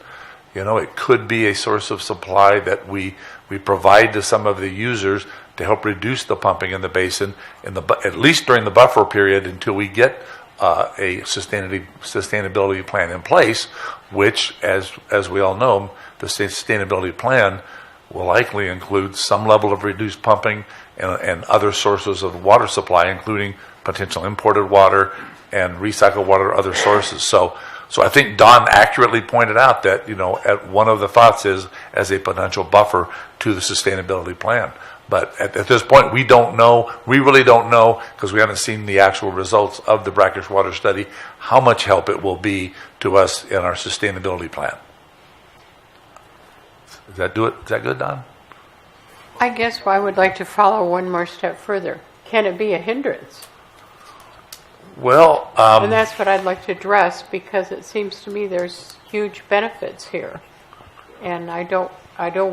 it could be a source of supply that we provide to some of the users to help reduce the pumping in the basin, at least during the buffer period until we get a sustainability plan in place, which, as we all know, the sustainability plan will likely include some level of reduced pumping and other sources of water supply, including potential imported water and recycled water, other sources. So I think Don accurately pointed out that, one of the thoughts is as a potential buffer to the sustainability plan. But at this point, we don't know. We really don't know, because we haven't seen the actual results of the brackish water study, how much help it will be to us in our sustainability plan. Does that do it? Is that good, Don? I guess I would like to follow one more step further. Can it be a hindrance? Well, and that's what I'd like to address, because it seems to me there's huge benefits here, and I don't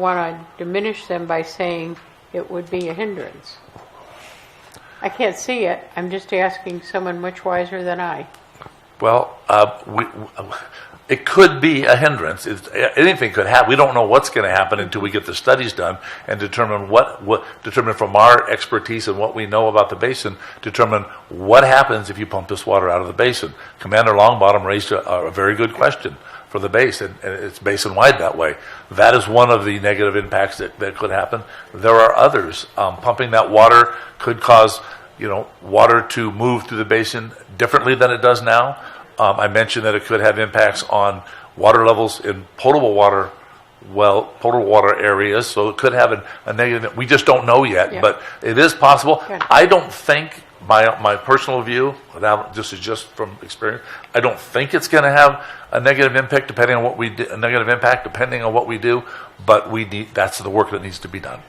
want to diminish them by saying it would be a hindrance. I can't see it. I'm just asking someone much wiser than I. Well, it could be a hindrance. Anything could happen. We don't know what's going to happen until we get the studies done and determine determine from our expertise and what we know about the basin, determine what happens if you pump this water out of the basin. Commander Longbottom raised a very good question for the basin, and it's basin-wide that way. That is one of the negative impacts that could happen. There are others. Pumping that water could cause water to move through the basin differently than it does now. I mentioned that it could have impacts on water levels in potable water areas, so it could have a negative. We just don't know yet, but it is possible. Good. I don't think, my personal view, this is just from experience, I don't think it's going to have a negative impact depending on what we do. But that's the work that needs to be done.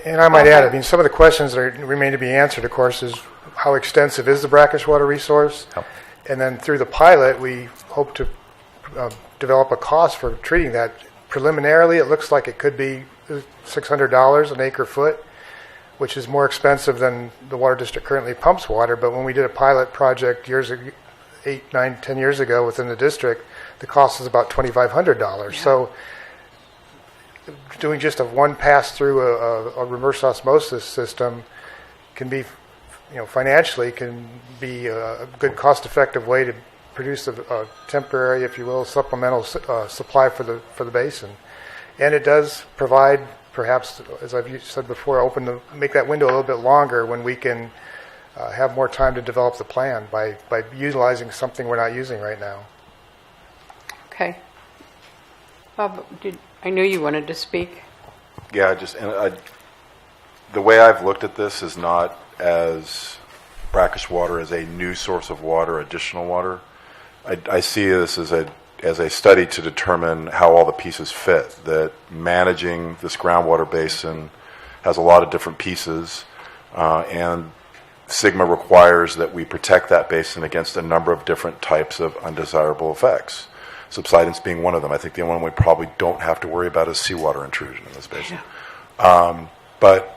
And I might add, some of the questions that remain to be answered, of course, is how extensive is the brackish water resource? Yep. And then through the pilot, we hope to develop a cost for treating that. Preliminarily, it looks like it could be $600 an acre foot, which is more expensive than the water district currently pumps water. But when we did a pilot project 8, 9, 10 years ago within the district, the cost was about $2,500. Yeah. So doing just one pass through a reverse osmosis system can be, financially can be a good cost-effective way to produce a temporary, if you will, supplemental supply for the basin. And it does provide, perhaps, as I've said before, make that window a little bit longer when we can have more time to develop the plan by utilizing something we're not using right now. Okay. Bob, I knew you wanted to speak. Yeah, the way I've looked at this is not as brackish water as a new source of water, additional water. I see this as a study to determine how all the pieces fit, that managing this groundwater basin has a lot of different pieces, and Sigma requires that we protect that basin against a number of different types of undesirable effects. Subsidence being one of them. I think the only one we probably don't have to worry about is seawater intrusion in this basin. But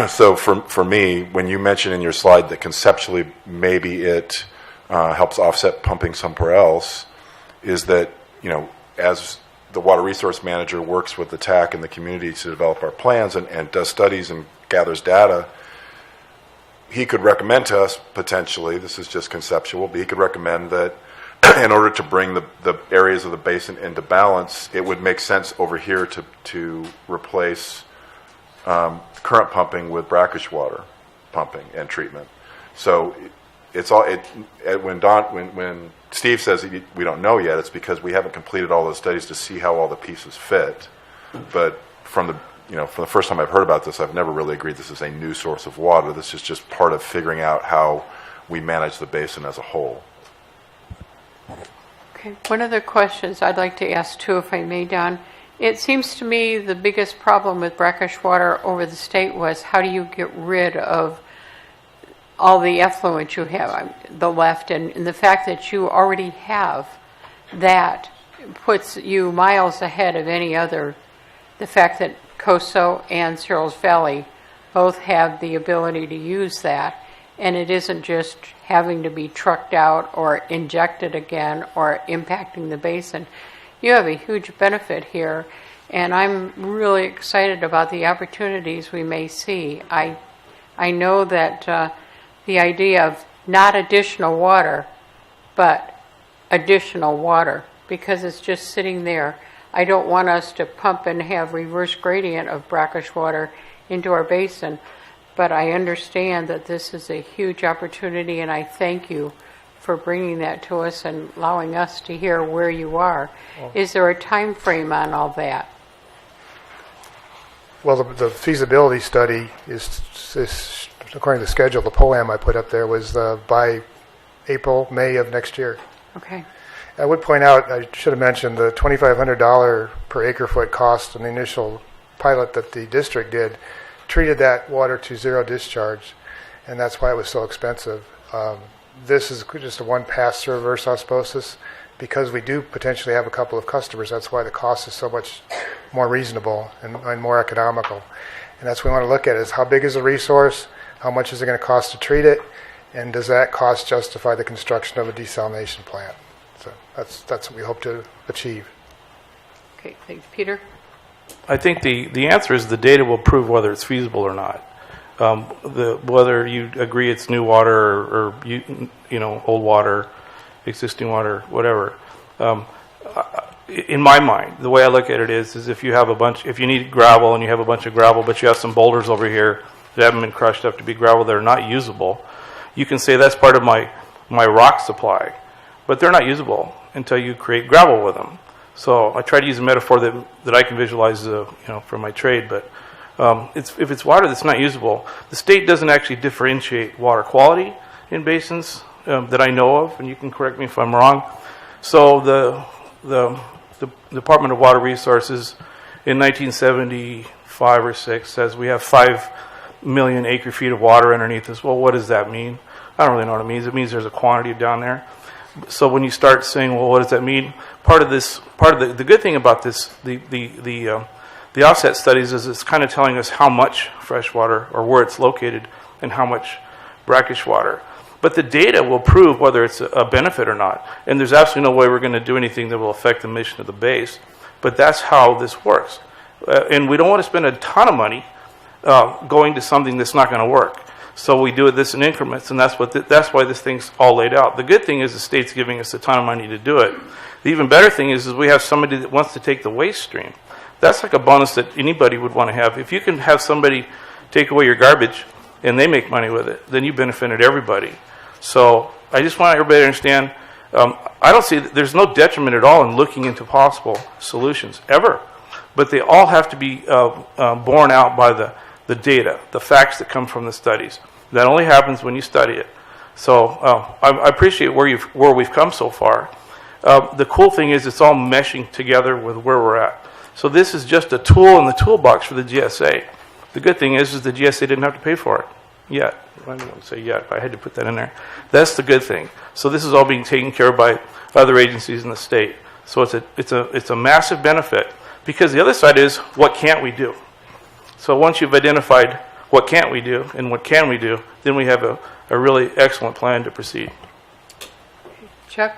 so for me, when you mention in your slide that conceptually maybe it helps offset pumping somewhere else, is that, as the water resource manager works with the TAC and the community to develop our plans and does studies and gathers data, he could recommend to us potentially, this is just conceptual, but he could recommend that in order to bring the areas of the basin into balance, it would make sense over here to replace current pumping with brackish water pumping and treatment. So it's all when Steve says we don't know yet, it's because we haven't completed all those studies to see how all the pieces fit. But from the first time I've heard about this, I've never really agreed this is a new source of water. This is just part of figuring out how we manage the basin as a whole. Okay. One of the questions I'd like to ask too, if I may, Don. It seems to me the biggest problem with brackish water over the state was how do you get rid of all the effluent you have, the left, and the fact that you already have that puts you miles ahead of any other. The fact that COSO and Searles Valley both have the ability to use that, and it isn't just having to be trucked out or injected again or impacting the basin. You have a huge benefit here, and I'm really excited about the opportunities we may see. I know that the idea of not additional water, but additional water, because it's just sitting there. I don't want us to pump and have reverse gradient of brackish water into our basin, but I understand that this is a huge opportunity, and I thank you for bringing that to us and allowing us to hear where you are. Is there a time frame on all that? Well, the feasibility study is according to the schedule. The POAM I put up there was by April, May of next year. Okay. I would point out, I should have mentioned the $2,500 per acre foot cost in the initial pilot that the district did treated that water to zero discharge, and that's why it was so expensive. This is just a one pass through reverse osmosis. Because we do potentially have a couple of customers, that's why the cost is so much more reasonable and more economical. And that's what we want to look at is how big is the resource, how much is it going to cost to treat it, and does that cost justify the construction of a desalination plant? So that's what we hope to achieve. Okay, thanks. Peter? I think the answer is the data will prove whether it's feasible or not. Whether you agree it's new water or old water, existing water, whatever. In my mind, the way I look at it is if you need gravel and you have a bunch of gravel, but you have some boulders over here that haven't been crushed up to be gravel that are not usable, you can say that's part of my rock supply, but they're not usable until you create gravel with them. So I try to use a metaphor that I can visualize, from my trade, but if it's water that's not usable, the state doesn't actually differentiate water quality in basins that I know of, and you can correct me if I'm wrong. So the Department of Water Resources in 1975 or 6 says we have 5 million acre feet of water underneath us. Well, what does that mean? I don't really know what it means. It means there's a quantity down there. So when you start saying, well, what does that mean? Part of the good thing about this, the offset studies is it's kind of telling us how much fresh water or where it's located and how much brackish water. But the data will prove whether it's a benefit or not. And there's absolutely no way we're going to do anything that will affect the mission of the base. But that's how this works. And we don't want to spend a ton of money going to something that's not going to work. So we do this in increments, and that's why this thing's all laid out. The good thing is the state's giving us a ton of money to do it. The even better thing is we have somebody that wants to take the waste stream. That's like a bonus that anybody would want to have. If you can have somebody take away your garbage and they make money with it, then you benefited everybody. So I just want everybody to understand, I don't see, there's no detriment at all in looking into possible solutions, ever. But they all have to be borne out by the data, the facts that come from the studies. That only happens when you study it. So I appreciate where we've come so far. The cool thing is it's all meshing together with where we're at. So this is just a tool in the toolbox for the GSA. The good thing is the GSA didn't have to pay for it yet. I don't say yet, but I had to put that in there. That's the good thing. So this is all being taken care of by other agencies in the state. So it's a massive benefit, because the other side is, what can't we do? So once you've identified what can't we do and what can we do, then we have a really excellent plan to proceed. Chuck?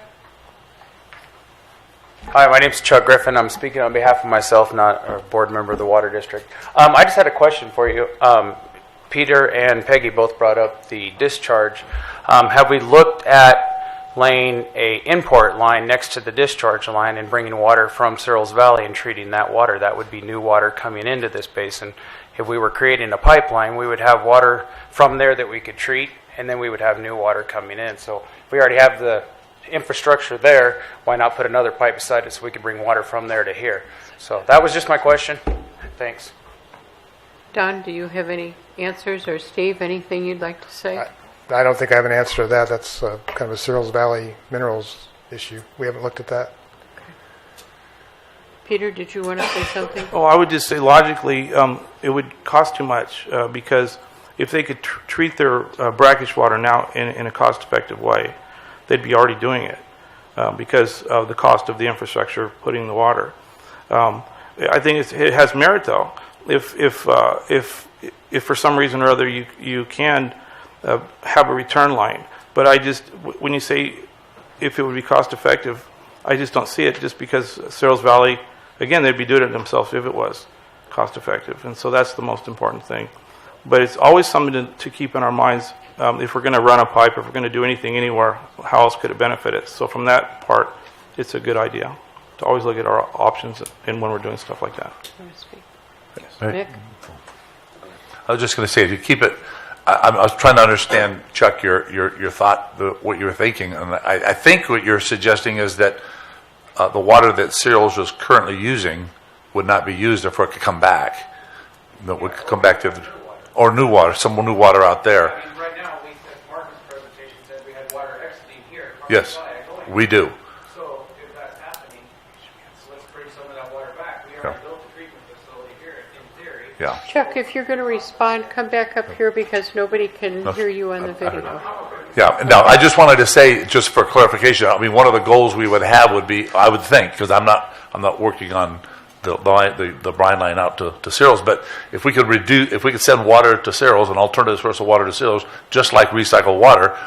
Hi, my name's Chuck Griffin. I'm speaking on behalf of myself, not a board member of the Water District. I just had a question for you. Peter and Peggy both brought up the discharge. Have we looked at laying a import line next to the discharge line and bringing water from Searles Valley and treating that water? That would be new water coming into this basin. If we were creating a pipeline, we would have water from there that we could treat, and then we would have new water coming in. So if we already have the infrastructure there, why not put another pipe beside it so we could bring water from there to here? So that was just my question. Thanks. Don, do you have any answers, or Steve, anything you'd like to say? I don't think I have an answer to that. That's kind of a Searles Valley minerals issue. We haven't looked at that. Peter, did you want to say something? Oh, I would just say logically it would cost too much because if they could treat their brackish water now in a cost-effective way, they'd be already doing it because of the cost of the infrastructure putting the water. I think it has merit, though. If for some reason or other you can have a return line, but when you say if it would be cost-effective, I just don't see it, just because Searles Valley, again, they'd be doing it themselves if it was cost-effective, and so that's the most important thing. But it's always something to keep in our minds. If we're going to run a pipe, if we're going to do anything anywhere, how else could it benefit it? So from that part, it's a good idea to always look at our options and when we're doing stuff like that. Nick? I was just going to say, if you keep it, I was trying to understand, Chuck, your thought, what you were thinking, and I think what you're suggesting is that the water that Cereals was currently using would not be used if it could come back. That would come back to, or new water, some new water out there. I mean, right now, Marcus' presentation said we had water exiting here. Yes, we do. So if that's happening, let's bring some of that water back. We already built a treatment facility here, in theory. Yeah. Chuck, if you're going to respond, come back up here because nobody can hear you on the video. Yeah. Now, I just wanted to say, just for clarification, I mean, one of the goals we would have would be, I would think, because I'm not working on the brine line out to Cereals, but if we could send water to Cereals, an alternative source of water to Cereals, just like recycled water,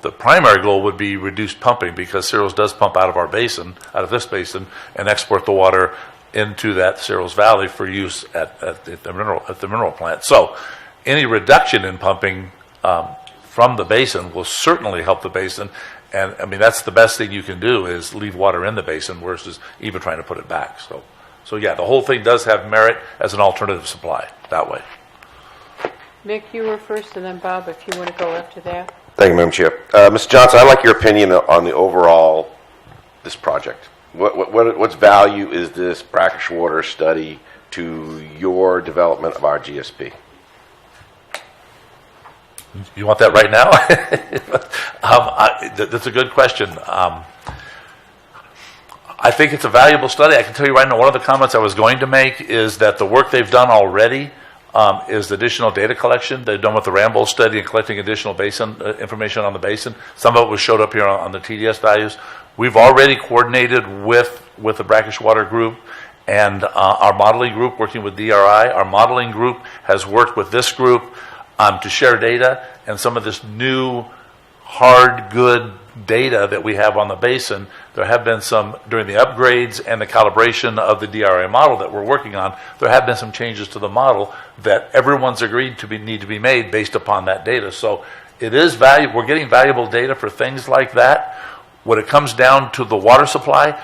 the primary goal would be reduced pumping, because Cereals does pump out of our basin, out of this basin, and export the water into that Cereals Valley for use at the mineral plant. So any reduction in pumping from the basin will certainly help the basin. And I mean, that's the best thing you can do, is leave water in the basin versus even trying to put it back. So yeah, the whole thing does have merit as an alternative supply that way. Mick, you were first, and then Bob, if you want to go after that. Thank you, Madam Chair. Mr. Johnson, I'd like your opinion on the overall, this what's value is this brackish water study to your development of our GSP? You want that right now? That's a good question. I think it's a valuable study. I can tell you right now, one of the comments I was going to make is that the work they've done already is additional data collection. They've done with the Rambo study and collecting additional basin information on the basin. Some of it was showed up here on the TDS values. We've already coordinated with the brackish water group and our modeling group working with DRI. Our modeling group has worked with this group to share data, and some of this new hard, good data that we have on the basin. There have been some, during the upgrades and the calibration of the DRA model that we're working on, there have been some changes to the model that everyone's agreed to need to be made based upon that data. So it is valuable. We're getting valuable data for things like that. When it comes down to the water supply,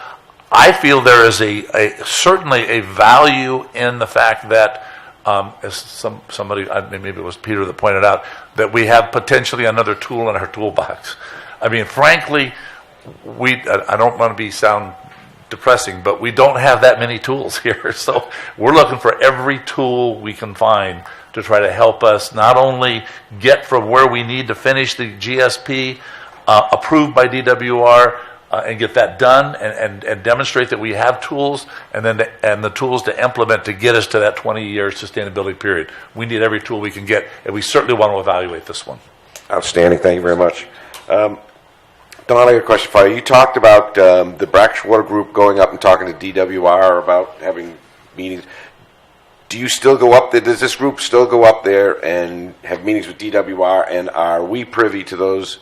I feel there is certainly a value in the fact that as somebody, maybe it was Peter that pointed out, that we have potentially another tool in our toolbox. I mean, frankly, I don't want to sound depressing, but we don't have that many tools here. So we're looking for every tool we can find to try to help us not only get from where we need to finish the GSP approved by DWR, and get that done and demonstrate that we have tools and the tools to implement to get us to that 20-year sustainability period. We need every tool we can get, and we certainly want to evaluate this one. Outstanding. Thank you very much. Don, I got a question for you. You talked about the brackish water group going up and talking to DWR about having meetings. Do you still go up there? Does this group still go up there and have meetings with DWR, and are we privy to those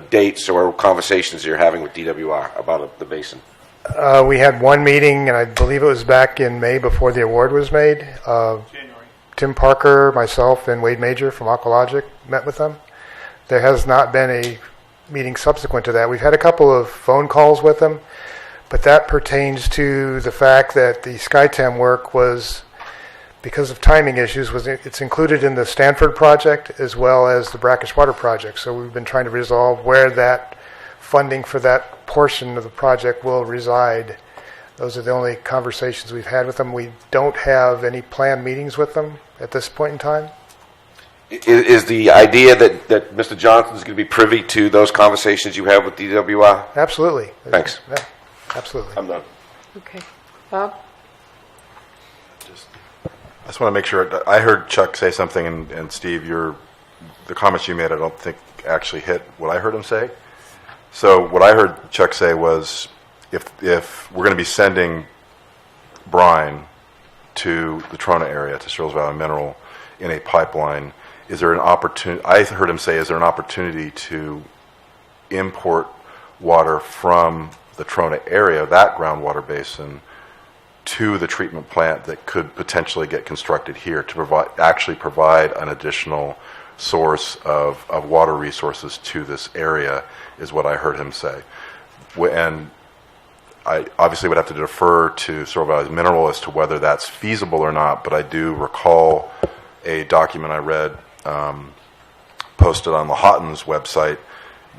dates or conversations you're having with DWR about the basin? We had one meeting, and I believe it was back in May before the award was made. January. Tim Parker, myself, and Wade Major from Aqualogic met with them. There has not been a meeting subsequent to that. We've had a couple of phone calls with them, but that pertains to the fact that the SkyTem work was, because of timing issues, it's included in the Stanford project as well as the brackish water project. So we've been trying to resolve where that funding for that portion of the project will reside. Those are the only conversations we've had with them. We don't have any planned meetings with them at this point in time. Is the idea that Mr. Johnson is going to be privy to those conversations you have with DWR? Absolutely. Thanks. Yeah, absolutely. I'm done. Okay. Bob? I just want to make sure. I heard Chuck say something, and Steve, the comments you made, I don't think actually hit what I heard him say. So what I heard Chuck say was, if we're going to be sending brine to the Trona area, to Searles Valley Mineral, in a pipeline, is there an opportunity? I heard him say, is there an opportunity to import water from the Trona area, that groundwater basin, to the treatment plant that could potentially get constructed here to provide an additional source of water resources to this area, is what I heard him say. And I obviously would have to defer to Supervisor Mineral as to whether that's feasible or not, but I do recall a document I read posted on Lahotten's website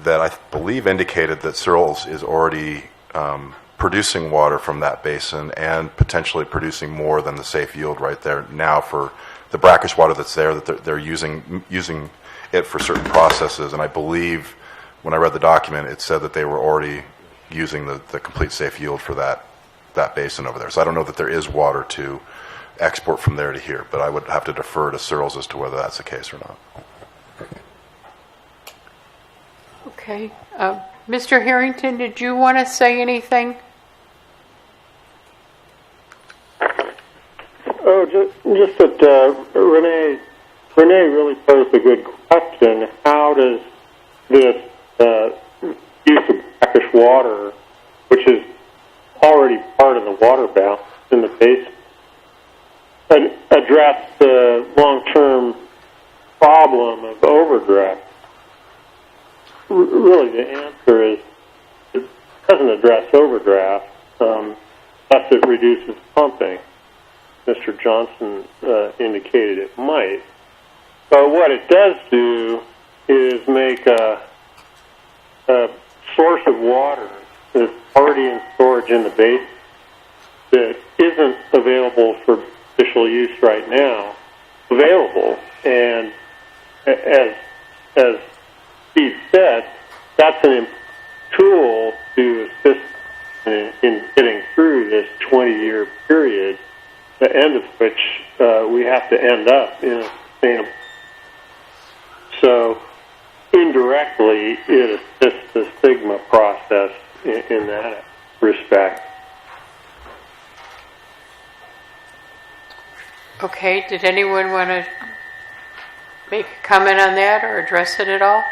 that I believe indicated that Searles is already producing water from that basin and potentially producing more than the safe yield right there now for the brackish water that's there, that they're using it for certain processes. And I believe when I read the document, it said that they were already using the complete safe yield for that basin over there. So I don't know that there is water to export from there to here, but I would have to defer to Searles as to whether that's the case or not. Okay. Mr. Harrington, did you want to say anything? Oh, just that Renee really posed a good question. How does this use of brackish water, which is already part of the water balance in the basin, address the long-term problem of overdraft? Really, the answer is it doesn't address overdraft unless it reduces pumping. Mr. Johnson indicated it might. But what it does do is make a source of water that's already in storage in the basin that isn't available for official use right now available. And as Steve said, that's an tool to assist in getting through this 20-year period, the end of which we have to end up in a sustainable. So indirectly, it assists the stigma process in that respect. Okay, did anyone want to make a comment on that or address it at all?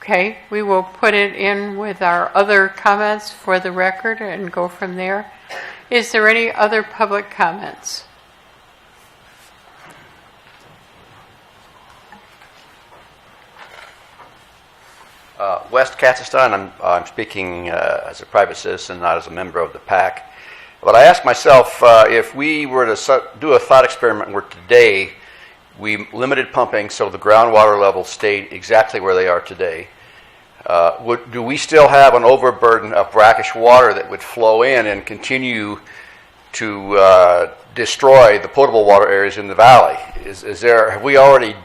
Okay, we will put it in with our other comments for the record and go from there. Is there any other public comments? West Kazakhstan, I'm speaking as a private citizen, not as a member of the PAC. But I ask myself, if we were to do a thought experiment where today we limited pumping so the groundwater levels stayed exactly where they are today, do we still have an overburden of brackish water that would flow in and continue to destroy the potable water areas in the valley? Is that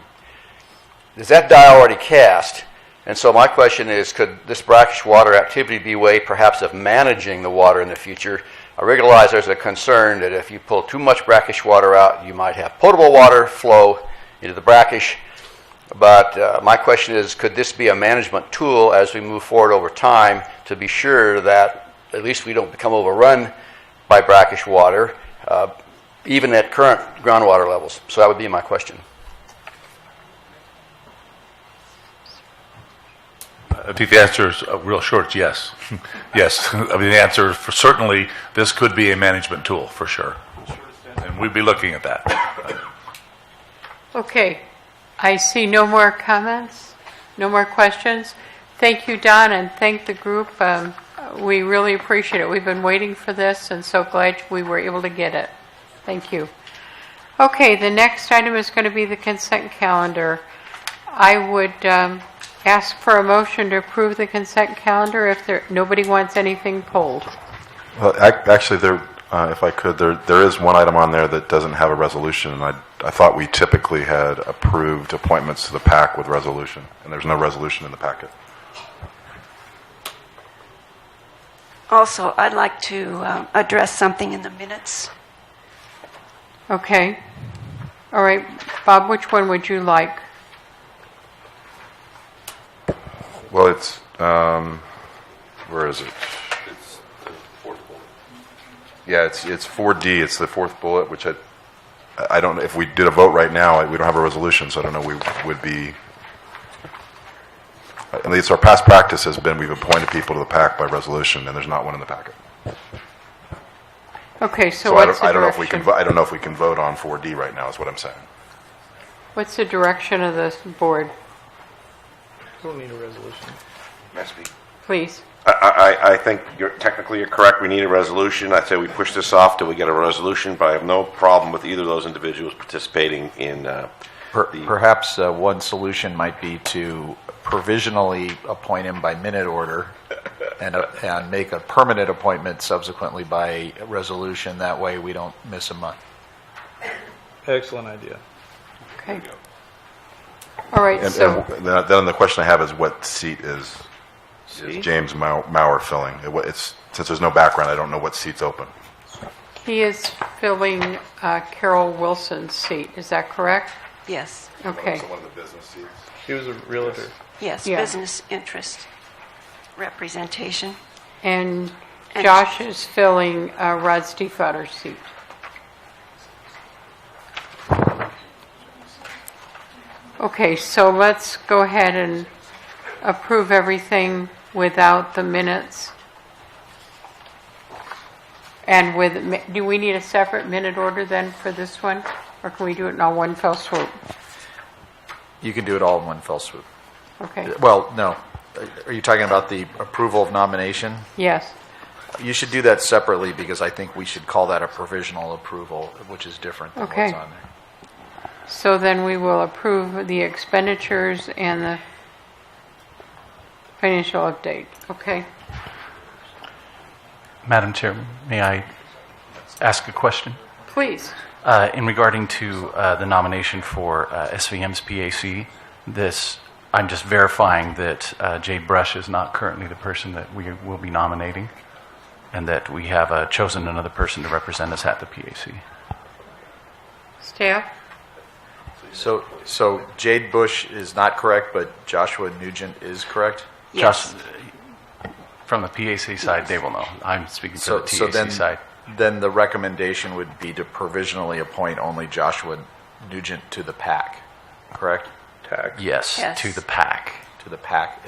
die already cast? And so my question is, could this brackish water activity be a way perhaps of managing the water in the future? I realize there's a concern that if you pull too much brackish water out, you might have potable water flow into the brackish. But my question is, could this be a management tool as we move forward over time to be sure that at least we don't become overrun by brackish water, even at current groundwater levels? So that would be my question. I think the answer is real short. It's yes. Yes. I mean, the answer for certainly this could be a management tool for sure. And we'd be looking at that. Okay. I see no more comments, no more questions. Thank you, Don, and thank the group. We really appreciate it. We've been waiting for this and so glad we were able to get it. Thank you. Okay, the next item is going to be the consent calendar. I would ask for a motion to approve the consent calendar if nobody wants anything pulled. Well, actually, if I could, there is one item on there that doesn't have a resolution, and I thought we typically had approved appointments to the PAC with resolution, and there's no resolution in the packet. Also, I'd like to address something in the minutes. Okay. All right. Bob, which one would you like? Well, it's, where is it? It's the fourth bullet. Yeah, it's 4D. It's the fourth bullet, which I don't know if we did a vote right now, we don't have a resolution, so I don't know, we would be, at least our past practice has been we've appointed people to the PAC by resolution, and there's not one in the packet. Okay, so So what's the I don't know if we direction? can, I don't know if we can vote on 4D right now, is what I'm saying. What's the direction of this board? We'll need a resolution. Must be. Please. I think technically you're correct. We need a resolution. I say we push this off till we get a resolution, but I have no problem with either of those individuals participating in Perhaps one solution might be to provisionally appoint him by minute order and make a permanent appointment subsequently by resolution. That way we don't miss a month. Excellent idea. Okay. All right, And so then the question I have is what seat is James Maurer filling? It's, since there's no background, I don't know what seat's open. he is filling Carol Wilson's seat. Is that correct? Yes. Okay. So one of the business seats? He was a realtor. Yes, Yeah. business interest representation. And Josh is filling Rod Stiefvater's seat. Okay, so let's go ahead and approve everything without the minutes. And with, do we need a separate minute order then for this one? Or can we do it in all one fell swoop? You can do it all in one fell swoop. Okay, Well, no. Are you talking about the approval of nomination? yes. You should do that separately because I think we should call that a provisional approval, which is different than Okay. what's on there. So then we will approve the expenditures and the financial update, okay? Madam Chair, may I ask a question? Please. In regarding to the nomination for SVM's PAC, I'm just verifying that Jade Brush is not currently the person that we will be nominating, and that we have chosen another person to represent us at the PAC. Staff? So Jade Bush is not correct, but Joshua Nugent is correct? Just from the PAC side, they will know. I'm speaking for the TAC side. Then the recommendation would be to provisionally appoint only Joshua Nugent to the PAC, correct? Yes, Yes. to the PAC. To the PAC.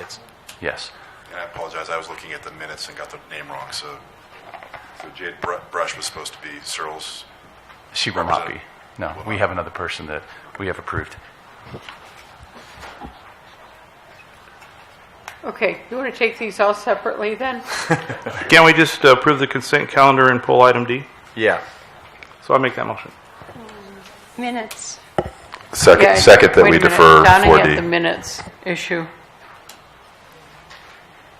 Yes. And I apologize, I was looking at the minutes and got the name wrong, so Jade Brush was supposed to be Searle's. She will not be. No, we have another person that we have approved. Okay, you want to take these all separately then? Can't we just approve the consent calendar and pull item D? Yeah. So I make that motion. Minutes. Second Yeah, that wait we a minute. defer Donna had the 4D. minutes issue.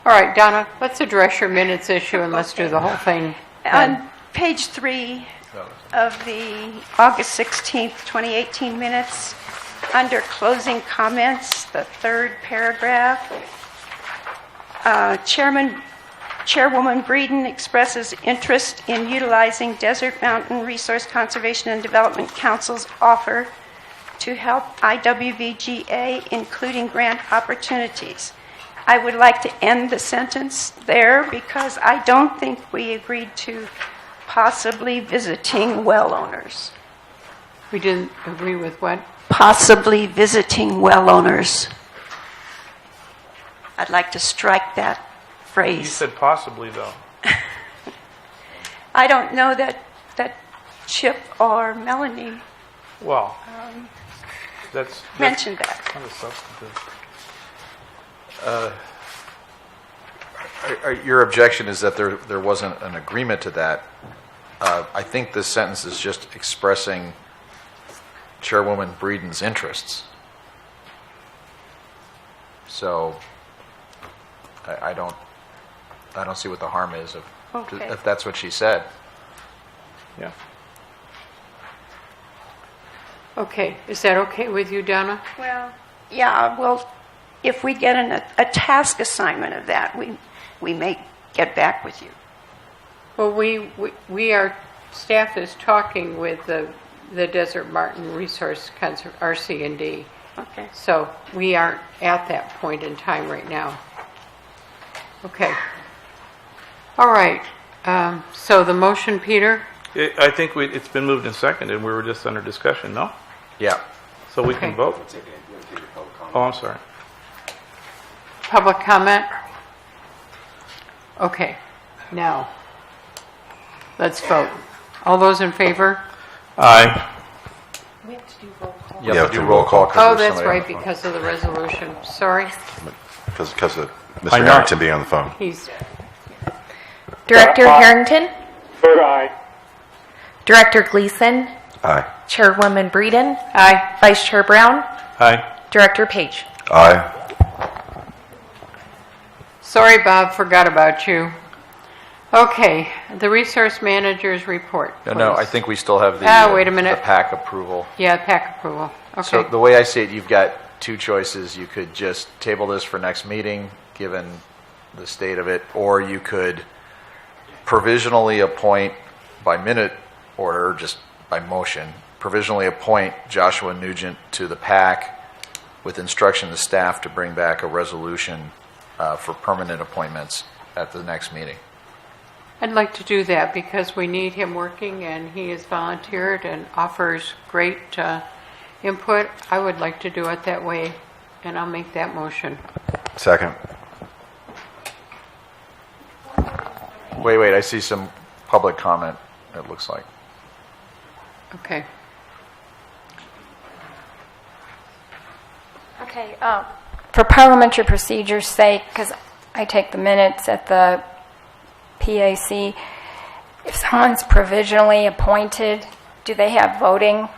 All right, Donna, let's address your minutes issue and let's do the whole thing. On page 3 of the August 16th, 2018 minutes, under closing comments, the third paragraph, Chairwoman Breeden expresses interest in utilizing Desert Mountain Resource Conservation and Development Council's offer to help IWVGA, including grant opportunities. I would like to end the sentence there because I don't think we agreed to possibly visiting well owners. We didn't agree with what? Possibly visiting well owners. I'd like to strike that You phrase. said possibly, though. I don't know that Chip or Melanie Well, that's mentioned that. not a substantive. Your objection is that there wasn't an agreement to that. I think this sentence is just expressing Chairwoman Breeden's interests. So I don't see what the harm is if that's what she said. Yeah. Okay, is that okay with you, Donna? Well, yeah, well, if we get a task assignment of that, we may get back with you. Well, we our staff is talking with the Desert Mountain Resource RC&D. Okay. So we aren't at that point in time right now. Okay. All right. So the motion, Peter? I think it's been moved and seconded, and we were just under discussion, no? Yeah. So we can Okay. vote. Oh, I'm sorry. Public comment? Okay. Now, let's vote. All those in favor? Aye. We have to do roll call. You have to do roll call. 'cause Oh, there's that's somebody on right, the phone. because of the resolution. Sorry. Because of I Mr. know. Harrington being on the phone. He's, Director Harrington, Vote aye. Director Gleason, Aye. Chairwoman Breeden, aye. Vice Chair Brown, Aye. Director Page. Aye. Sorry, Bob, forgot about you. Okay, the resource manager's report, please. No, I think we still have the, wait a minute. the PAC approval. Yeah, PAC approval. So Okay. the way I see it, you've got two choices. You could just table this for next meeting, given the state of it, or you could provisionally appoint by minute order, just by motion, provisionally appoint Joshua Nugent to the PAC with instruction to staff to bring back a resolution for permanent appointments at the next meeting. I'd like to do that because we need him working and he has volunteered and offers great input. I would like to do it that way, and I'll make that motion. Second. Wait, I see some public comment, it looks like. Okay. Okay, for parliamentary procedure's sake, because I take the minutes at the PAC, if someone's provisionally appointed, do they have voting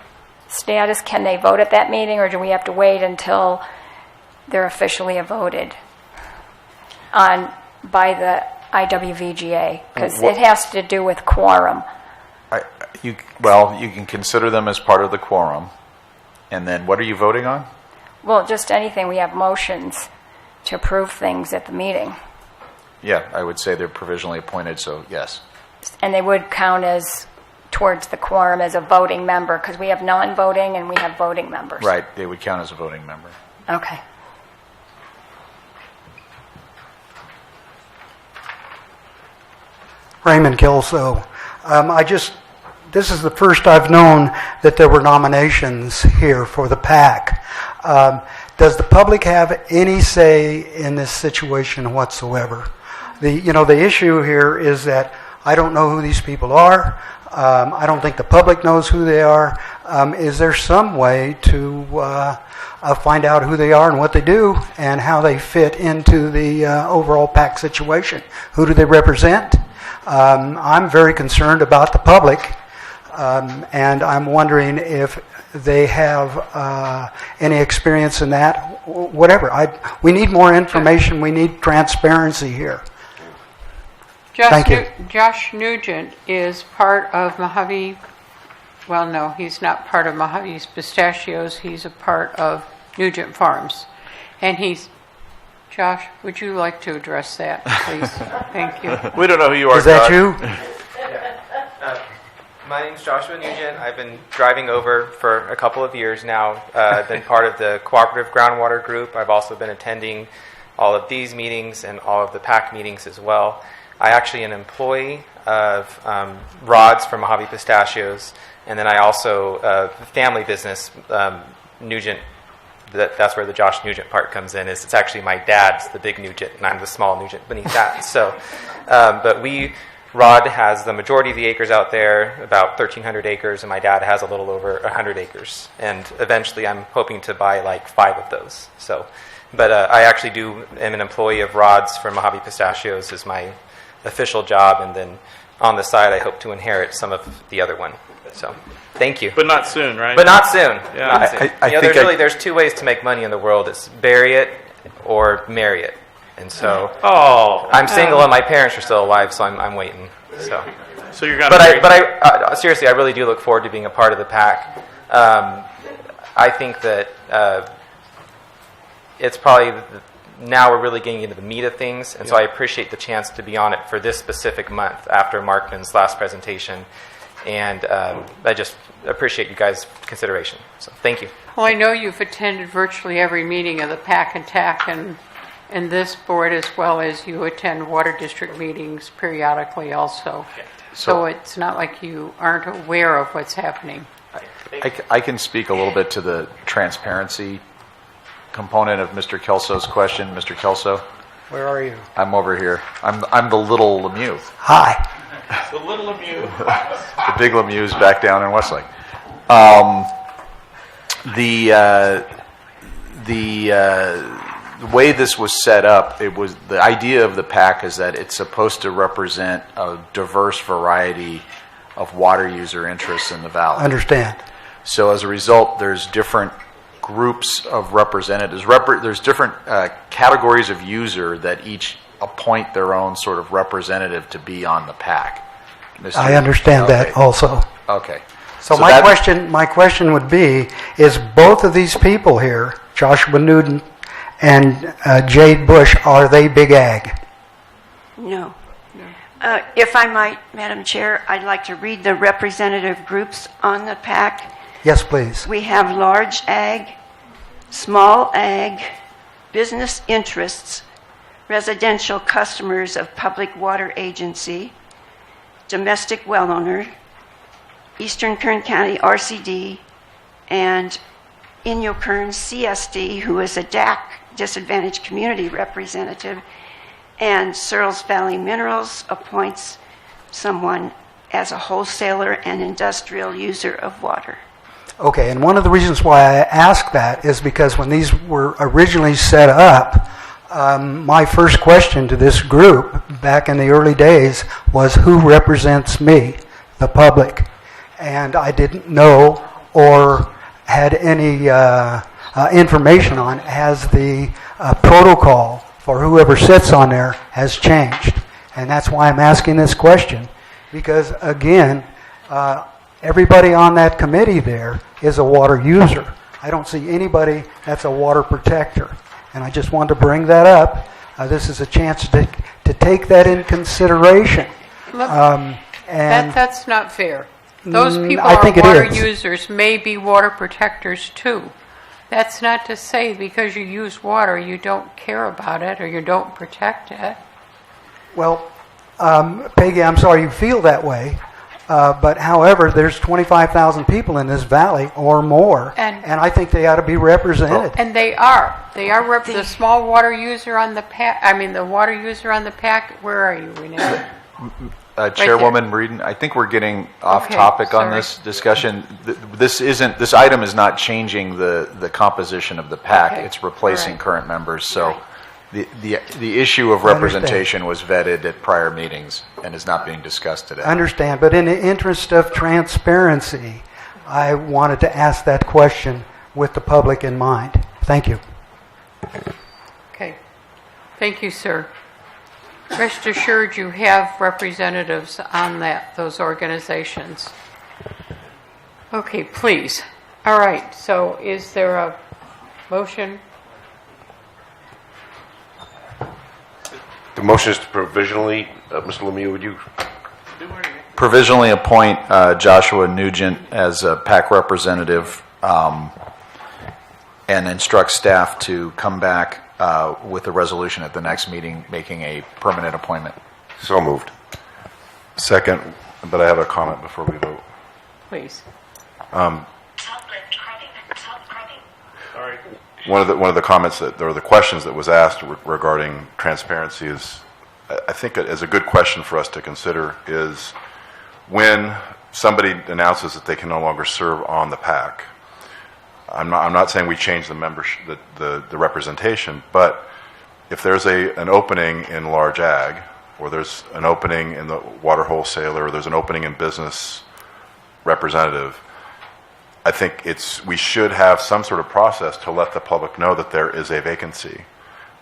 status? Can they vote at that meeting, or do we have to wait until they're officially voted on by the IWVGA? Because it has to do with quorum. You can consider them as part of the quorum. And then what are you voting on? Well, just anything. We have motions to approve things at the meeting. Yeah, I would say they're provisionally appointed, so yes. And they would count as towards the quorum as a voting member, because we have non-voting and we have voting members. Right, they would count as a voting member. Okay. Raymond Kelso. This is the first I've known that there were nominations here for the PAC. Does the public have any say in this situation whatsoever? The issue here is that I don't know who these people are. I don't think the public knows who they are. Is there some way to find out who they are and what they do and how they fit into the overall PAC situation? Who do they represent? I'm very concerned about the public, and I'm wondering if they have any experience in that. Whatever. We need more information. We need transparency here. Thank you. Josh Nugent is part of Mojave. Well, no, he's not part of Mojave's Pistachios. He's a part of Nugent Farms. And Josh, would you like to address that, please? Thank you. We don't know who you are, Is that Josh. you? My name's Joshua Nugent. I've been driving over for a couple of years now. I've been part of the Cooperative Groundwater Group. I've also been attending all of these meetings and all of the PAC meetings as well. I actually am an employee of Rods from Mojave Pistachios, and then I also, family business, Nugent, that's where the Josh Nugent part comes in. It's actually my dad's the big Nugent, and I'm the small Nugent beneath that. So, but Rod has the majority of the acres out there, about 1,300 acres, and my dad has a little over 100 acres. And eventually I'm hoping to buy like 5 of those. So, but I actually am an employee of Rods from Mojave Pistachios as my official job, and then on the side I hope to inherit some of the other one. So thank you. But not soon, right? But not soon. Yeah. Not soon. There's 2 ways to make money in the world. It's bury it or marry it. And so I'm single and my parents are still alive, so I'm waiting. So you're gonna. But I seriously, I really do look forward to being a part of the PAC. I think that it's probably now we're really getting into the meat of things, and so I appreciate the chance to be on it for this specific month after Markman's last presentation, and I just appreciate you guys' consideration. So thank you. Well, I know you've attended virtually every meeting of the PAC and TAC and this board, as well as you attend water district meetings periodically also. So it's not like you aren't aware of what's happening. I can speak a little bit to the transparency component of Mr. Kelso's question. Mr. Kelso? Where are you? I'm over here. I'm the little Lemieux. Hi. The little Lemieux. The big Lemieux back down in Westlake. The way this was set up, it was the idea of the PAC is that it's supposed to represent a diverse variety of water user interests in the valley. Understand. So as a result, there's different groups of representatives. There's different categories of user that each appoint their own sort of representative to be on the PAC. I understand that also. Okay. So my question would be, is both of these people here, Joshua Newton and Jade Bush, are they big ag? No. If I might, Madam Chair, I'd like to read the representative groups on the PAC. Yes, please. We have large ag, small ag, business interests, residential customers of Public Water Agency, domestic well owner, Eastern Kern County RCD, and Inyo Kern CSD, who is a DAC, Disadvantaged Community Representative, and Searles Valley Minerals appoints someone as a wholesaler and industrial user of water. Okay, and one of the reasons why I ask that is because when these were originally set up, my first question to this group back in the early days was, who represents me, the public? And I didn't know or had any information on as the protocol for whoever sits on there has changed. And that's why I'm asking this question. Because, again, everybody on that committee there is a water user. I don't see anybody that's a water protector. And I just wanted to bring that up. This is a chance to take that in consideration. That's not fair. Those people I are think it water is. users, may be water protectors too. That's not to say because you use water you don't care about it or you don't protect it. Well, Peggy, I'm sorry you feel that way. But however, there's 25,000 people in this valley or more, and I think they ought to be represented. And they are. They are the small water user on the PAC. I mean, the water user on the PAC. Where are you, Renee? Chairwoman Breeden, I think we're getting off topic on this discussion. This item is not changing the composition of the PAC. Okay. It's replacing current members. So the issue of representation was vetted at prior meetings and is not being discussed today. I understand, but in the interest of transparency, I wanted to ask that question with the public in mind. Thank you. Okay. Thank you, sir. Rest assured you have representatives on those organizations. Okay, please. All right, so is there a motion? The motion is to provisionally, Mr. Lemieux, would you? Provisionally appoint Joshua Nugent as a PAC representative and instruct staff to come back with a resolution at the next meeting making a permanent appointment. So moved. Second, but I have a comment before we vote. Please. One of the comments or the questions that was asked regarding transparency is, I think, is a good question for us to consider is when somebody announces that they can no longer serve on the PAC. I'm not saying we change the membership, the representation, but if there's an opening in large ag, or there's an opening in the water wholesaler, or there's an opening in business representative, I think we should have some sort of process to let the public know that there is a vacancy,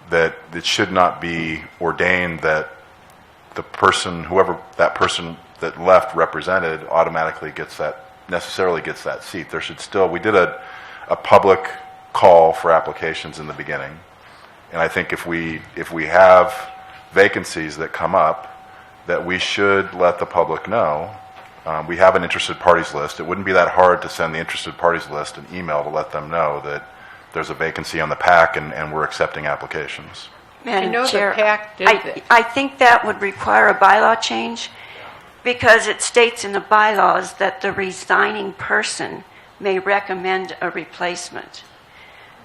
that it should not be ordained that the person, whoever that person that left represented, automatically necessarily gets that seat. There should still, we did a public call for applications in the beginning, and I think if we have vacancies that come up, that we should let the public know. We have an interested parties list. It wouldn't be that hard to send the interested parties list an email to let them know that there's a vacancy on the PAC and we're accepting applications. Madam Chair, I think that would require a bylaw change because it states in the bylaws that the resigning person may recommend a replacement.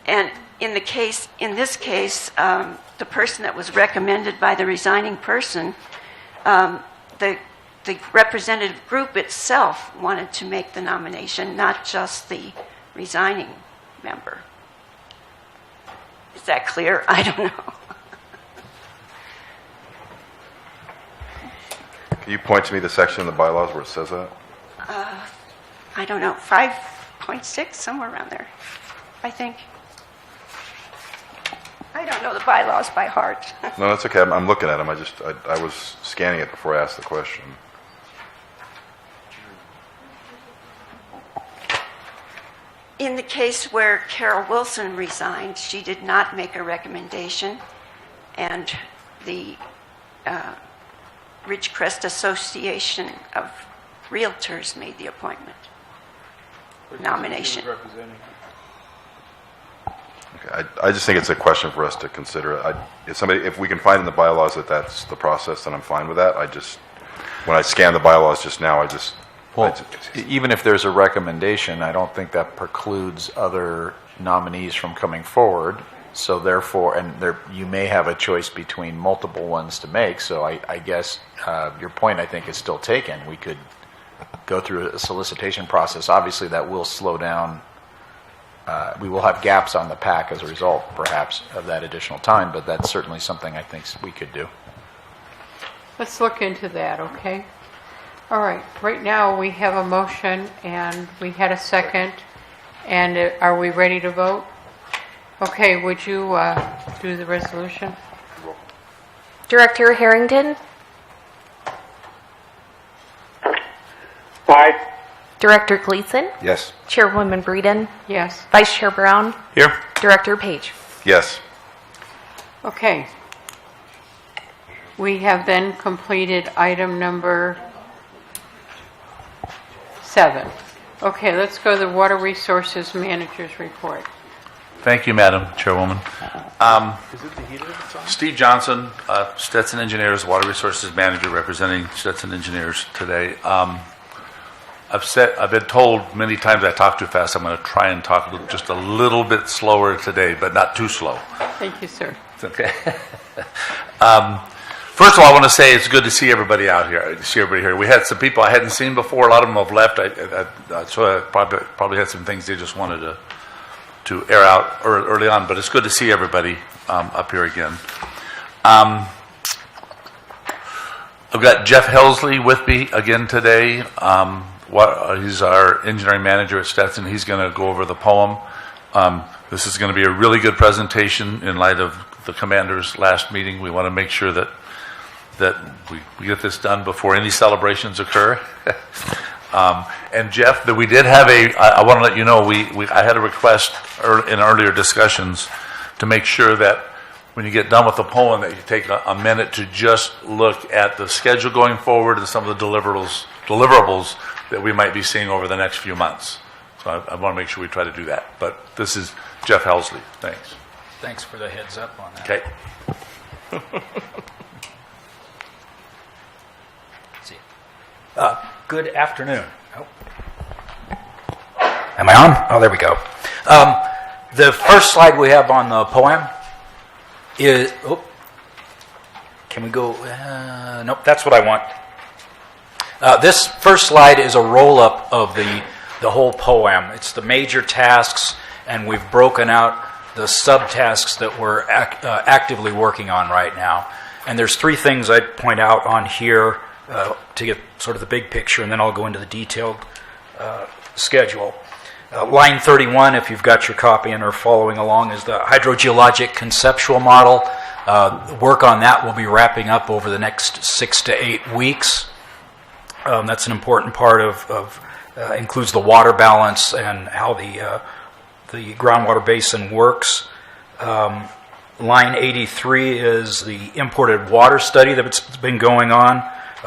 And in this case, the person that was recommended by the resigning person, the the representative group itself wanted to make the nomination, not just the resigning member. Is that clear? I don't know. Can you point to me the section in the bylaws where it says that? I don't know, 5.6, somewhere around there, I think. I don't know the bylaws by heart. No, that's okay. I'm looking at them. I was scanning it before I asked the question. In the case where Carol Wilson resigned, she did not make a recommendation, and the Ridgecrest Association of Realtors made the appointment. Nomination. Okay, I just think it's a question for us to consider. If we can find in the bylaws that that's the process, then I'm fine with that. When I scanned the bylaws just now, even if there's a recommendation, I don't think that precludes other nominees from coming forward. So therefore, you may have a choice between multiple ones to make. So I guess your point, I think, is still taken. We could go through a solicitation process. Obviously, that will slow down. We will have gaps on the pack as a result, perhaps, of that additional time. But that's certainly something I think we could do. Let's look into that, okay? All right. Right now, we have a motion, and we had a second. And are we ready to vote? Okay, would you do the resolution? Director Harrington? Aye. Director Gleason? Yes. Chairwoman Breeden? Yes. Vice Chair Brown? Here. Director Page? Yes. Okay. We have then completed item number 7. Okay, let's go to the Water Resources Manager's report. Thank you, Madam Chairwoman. Steve Johnson, Stetson Engineers, Water Resources Manager, representing Stetson Engineers today. I've been told many times I talk too fast. I'm going to try and talk just a little bit slower today, but not too slow. Thank you, sir. It's okay. First of all, I want to say it's good to see everybody out here. We had some people I hadn't seen before. A lot of them have left. So I probably had some things they just wanted to air out early on. But it's good to see everybody up here again. I've got Jeff Helsley with me again today. He's our engineering manager at Stetson. He's going to go over the poem. This is going to be a really good presentation in light of the commander's last meeting. We want to make sure that we get this done before any celebrations occur. And Jeff, that we did have I want to let you know, I had a request in earlier discussions to make sure that when you get done with the poem that you take a minute to just look at the schedule going forward and some of the deliverables that we might be seeing over the next few months. So I want to make sure we try to do that. But this is Jeff Helsley. Thanks. Thanks for the heads up on that. Okay. Good afternoon. Am I on? Oh, there we go. The first slide we have on the poem is... can we go... nope, that's what I want. This first slide is a roll-up of the whole poem. It's the major tasks, and we've broken out the subtasks that we're actively working on right now. And there's 3 things I'd point out on here to get sort of the big picture, and then I'll go into the detailed schedule. Line 31, if you've got your copy and are following along, is the hydrogeologic conceptual model. Work on that will be wrapping up over the next 6 to 8 weeks. That's an important part of includes the water balance and how the groundwater basin works. Line 83 is the imported water study that's been going on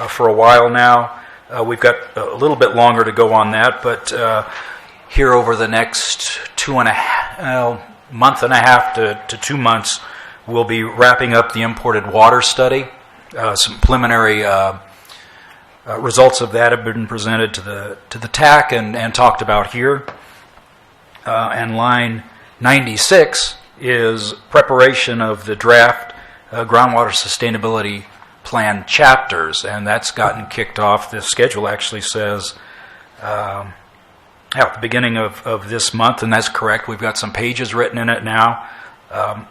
for a while now. We've got a little bit longer to go on that, but here over the next month and a half to 2 months, we'll be wrapping up the imported water study. Some preliminary results of that have been presented to the TAC and talked about here. And line 96 is preparation of the draft groundwater sustainability plan chapters, and that's gotten kicked off. The schedule actually says at the beginning of this month, and that's correct. We've got some pages written in it now,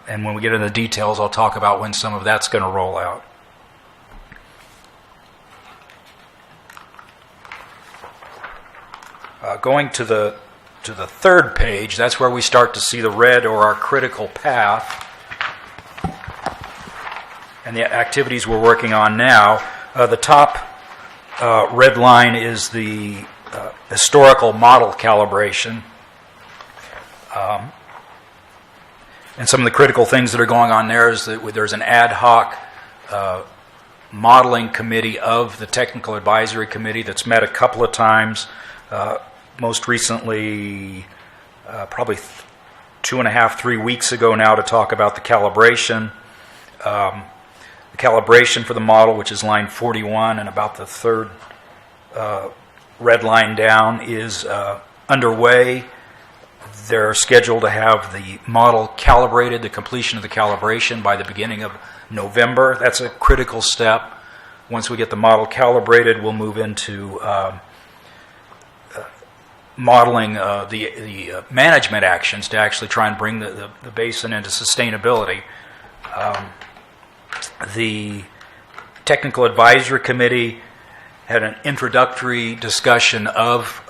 and when we get into the details, I'll talk about when some of that's going to roll out. Going to the third page, that's where we start to see the red, or our critical path, and the activities we're working on now. The top red line is the historical model calibration. And some of the critical things that are going on there is that there's an ad hoc modeling committee of the Technical Advisory Committee that's met a couple of times. Most recently, probably 2.5, 3 weeks ago now, to talk about the calibration. The calibration for the model, which is line 41, and about the third red line down, is underway. They're scheduled to have the model calibrated, the completion of the calibration, by the beginning of November. That's a critical step. Once we get the model calibrated, we'll move into modeling the management actions to actually try and bring the basin into sustainability. The Technical Advisory Committee had an introductory discussion of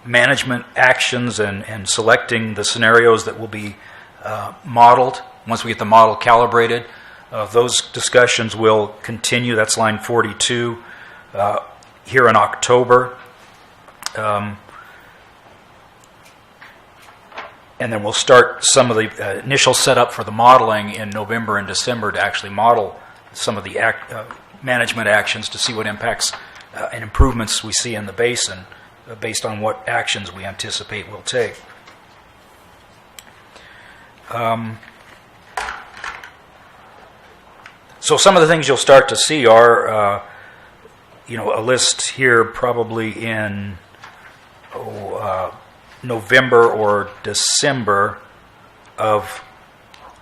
management actions and selecting the scenarios that will be modeled. Once we get the model calibrated, those discussions will continue. That's line 42 here in October. And then we'll start some of the initial setup for the modeling in November and December to actually model some of the management actions to see what impacts and improvements we see in the basin based on what actions we anticipate we'll take. So some of the things you'll start to see are, a list here probably in November or December of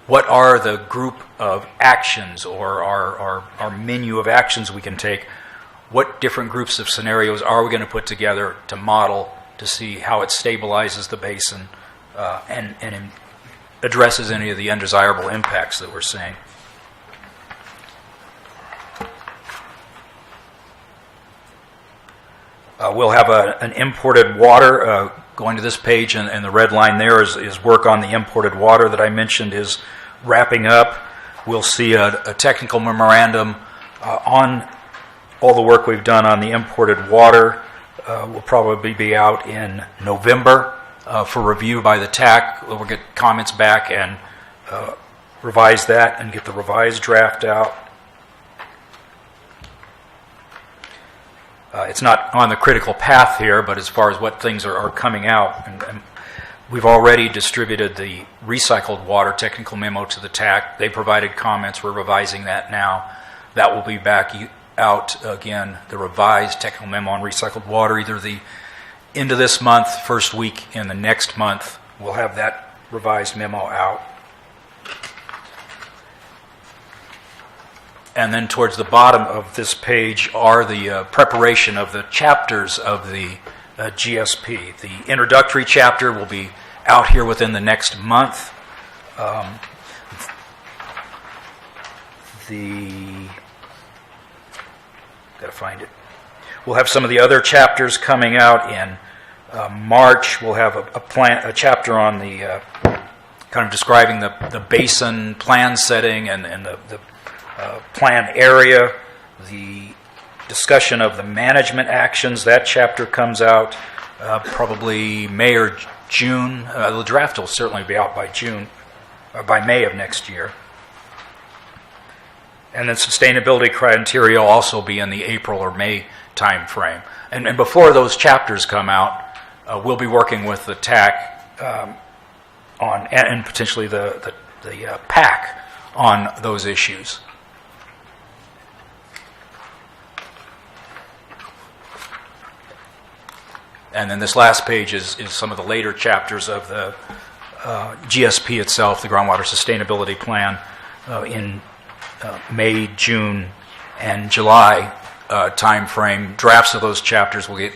what are the group of actions or our menu of actions we can take. What different groups of scenarios are we going to put together to model to see how it stabilizes the basin and addresses any of the undesirable impacts that we're seeing. We'll have an imported water. Going to this page, and the red line there is work on the imported water that I mentioned is wrapping up. We'll see a technical memorandum on all the work we've done on the imported water. Will probably be out in November for review by the TAC. We'll get comments back and revise that and get the revised draft out. It's not on the critical path here, but as far as what things are coming out, and we've already distributed the recycled water technical memo to the TAC. They provided comments. We're revising that now. That will be back out again, the revised technical memo on recycled water, either the end of this month, first week in the next month. We'll have that revised memo out. And then towards the bottom of this page are the preparation of the chapters of the GSP. The introductory chapter will be out here within the next month. Got to find it. We'll have some of the other chapters coming out in March. We'll have a chapter on the kind of describing the basin plan setting and the plan area, the discussion of the management actions. That chapter comes out probably May or June. The draft will certainly be out by June, or by May of next year. And then sustainability criteria will also be in the April or May time frame. And before those chapters come out, we'll be working with the TAC on, and potentially the PAC on those issues. And then this last page is some of the later chapters of the GSP itself, the Groundwater Sustainability Plan, in May, June and July time frame. Drafts of those chapters will get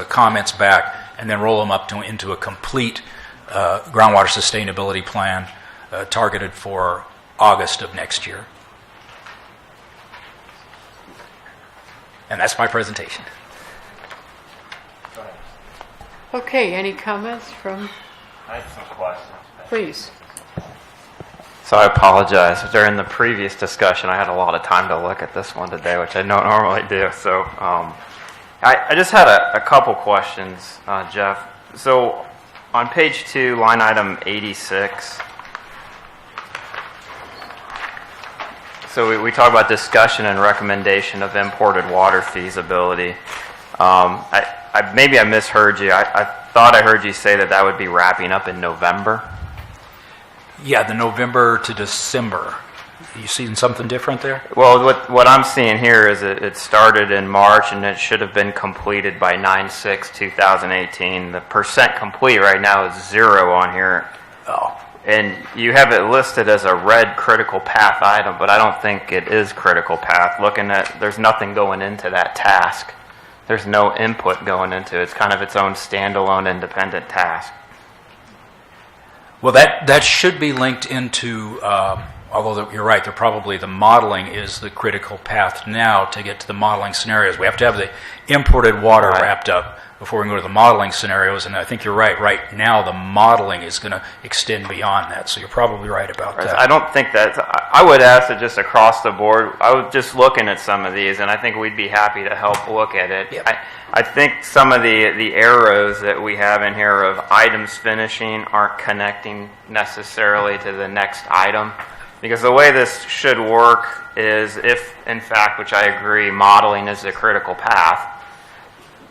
comments back, and then roll them up into a complete groundwater sustainability plan targeted for August of next year. And that's my presentation. Okay, any comments from? I have some questions. Please. So I apologize. During the previous discussion, I had a lot of time to look at this one today, which I don't normally do. So I just had a couple questions, Jeff. So on page 2, line item 86, so we talk about discussion and recommendation of imported water feasibility. Maybe I misheard you. I thought I heard you say that would be wrapping up in November. Yeah, the November to December. You seeing something different there? Well, what I'm seeing here is it started in March and it should have been completed by 9/6/2018. The percent complete right now is 0 on here. Oh. And you have it listed as a red critical path item, but I don't think it is critical path. Looking at, there's nothing going into that task. There's no input going into it. It's kind of its own standalone independent task. Well, that should be linked into, although you're right, the modeling is the critical path now to get to the modeling scenarios. We have to have the imported water wrapped up before we can go to the modeling scenarios, and I think you're right. Right now, the modeling is going to extend beyond that, so you're probably right about that. I don't think that, I would ask it just across the board. I was just looking at some of these, and I think we'd be happy to help look at it. Yep. I think some of the arrows that we have in here of items finishing aren't connecting necessarily to the next item. Because the way this should work is if, in fact, which I agree, modeling is the critical path,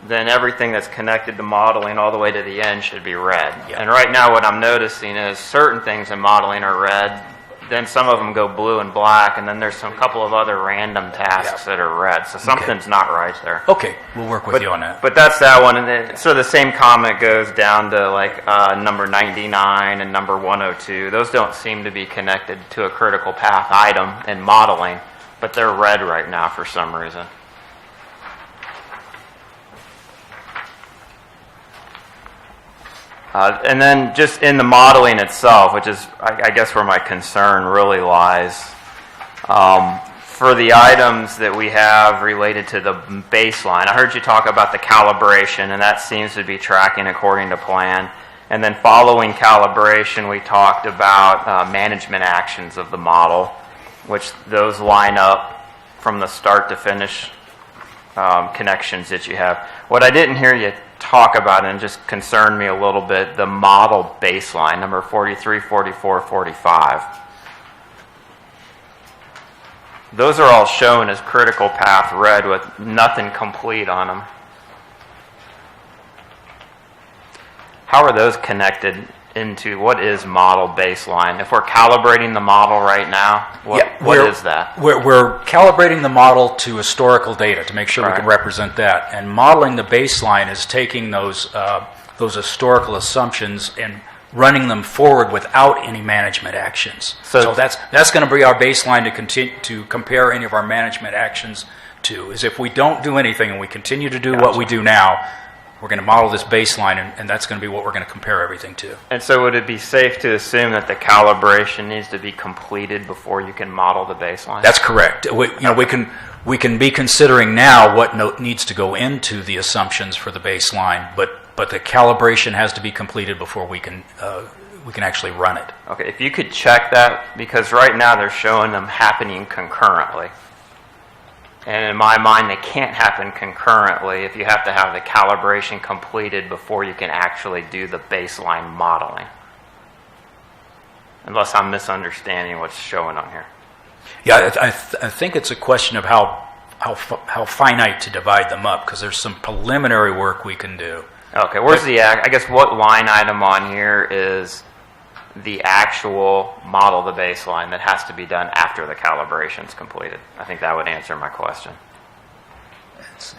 then everything that's connected to modeling all the way to the end should be red. Yeah. And right now what I'm noticing is certain things in modeling are red, then some of them go blue and black, and then there's some couple of other random tasks that are red. So something's not right there. Okay, we'll work with you on that. But that's that one. And then, so the same comment goes down to like number 99 and number 102. Those don't seem to be connected to a critical path item in modeling, but they're red right now for some reason. And then just in the modeling itself, which is, I guess, where my concern really lies, for the items that we have related to the baseline, I heard you talk about the calibration, and that seems to be tracking according to plan. And then following calibration, we talked about management actions of the model, which those line up from the start to finish connections that you have. What I didn't hear you talk about, and just concerned me a little bit, the model baseline, number 43, 44, 45. Those are all shown as critical path red with nothing complete on them. How are those connected into what is model baseline? If we're calibrating the model right now, what is that? We're calibrating the model to historical data to make sure we can represent that. And modeling the baseline is taking those historical assumptions and running them forward without any management actions. So that's going to be our baseline to continue to compare any of our management actions to. Is if we don't do anything and we continue to do what we do now, we're going to model this baseline, and that's going to be what we're going to compare everything to. And so would it be safe to assume that the calibration needs to be completed before you can model the baseline? That's correct. We can be considering now what needs to go into the assumptions for the baseline, but the calibration has to be completed before we can actually run it. Okay, if you could check that, because right now they're showing them happening concurrently. And in my mind, they can't happen concurrently if you have to have the calibration completed before you can actually do the baseline modeling. Unless I'm misunderstanding what's showing on here. Yeah, I think it's a question of how finite to divide them up, because there's some preliminary work we can do. Okay, where's I guess what line item on here is the actual model the baseline that has to be done after the calibration's completed? I think that would answer my question. Let's see.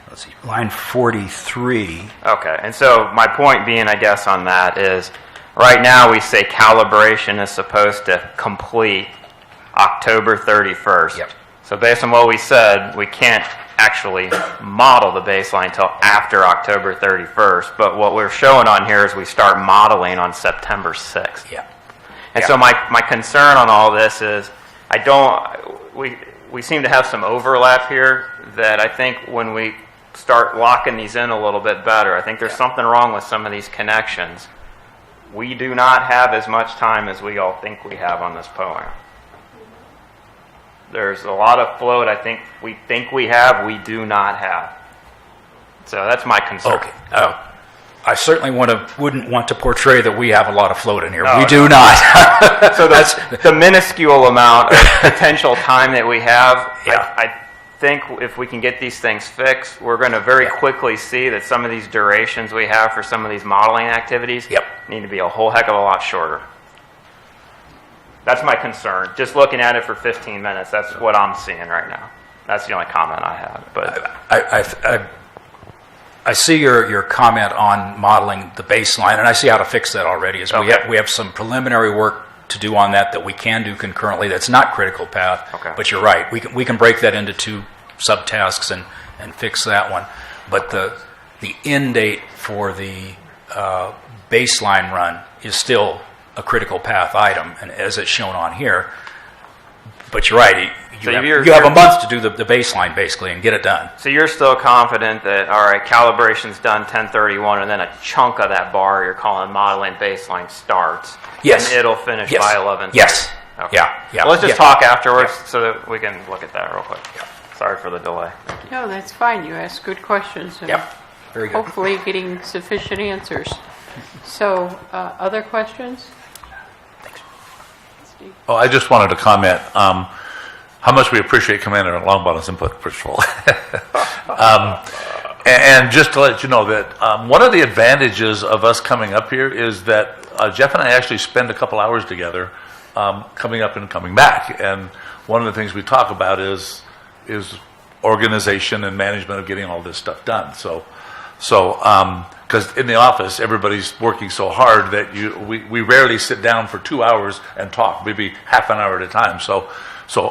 Let's see, line 43. Okay, and so my point being, I guess, on that is Right now, we say calibration is supposed to complete October 31st. Yep. So based on what we said, we can't actually model the baseline until after October 31st. But what we're showing on here is we start modeling on September 6th. Yeah. And so my concern on all this is we seem to have some overlap here that I think when we start locking these in a little bit better, I think there's something wrong with some of these connections. We do not have as much time as we all think we have on this poem. There's a lot of float I think we have, we do not have. So that's my concern. Okay. I certainly wouldn't want to portray that we have a lot of float in here. No, we do not. So that's the minuscule amount of potential time that we have. I think if we can get these things fixed, we're going to very quickly see that some of these durations we have for some of these modeling activities need to be a whole heck of a lot shorter. That's my concern. Just looking at it for 15 minutes, that's what I'm seeing right now. That's the only comment I have. But I see your comment on modeling the baseline, and I see how to fix that already. We have some preliminary work to do on that we can do concurrently. That's not critical path. Okay. But you're right. We can break that into 2 subtasks and fix that one. But the end date for the baseline run is still a critical path item, and as it's shown on here. But you're right. You have a month to do the baseline, basically, and get it done. So you're still confident that, all right, calibration's done 10/31, and then a chunk of that bar you're calling modeling baseline starts. Yes. And it'll finish Yes. by 11. Yes. Okay. Yeah. Well, let's just talk afterwards so that we can look at that real quick. Sorry for the delay. No, that's fine. You asked good questions. And Very good. hopefully getting sufficient answers. So, other questions? Oh, I just wanted to comment how much we appreciate Commander Longbottom's input, first of all. And just to let you know that one of the advantages of us coming up here is that Jeff and I actually spend a couple hours together coming up and coming back. And one of the things we talk about is organization and management of getting all this stuff done. So because in the office, everybody's working so hard that we rarely sit down for 2 hours and talk, maybe half an hour at a time. So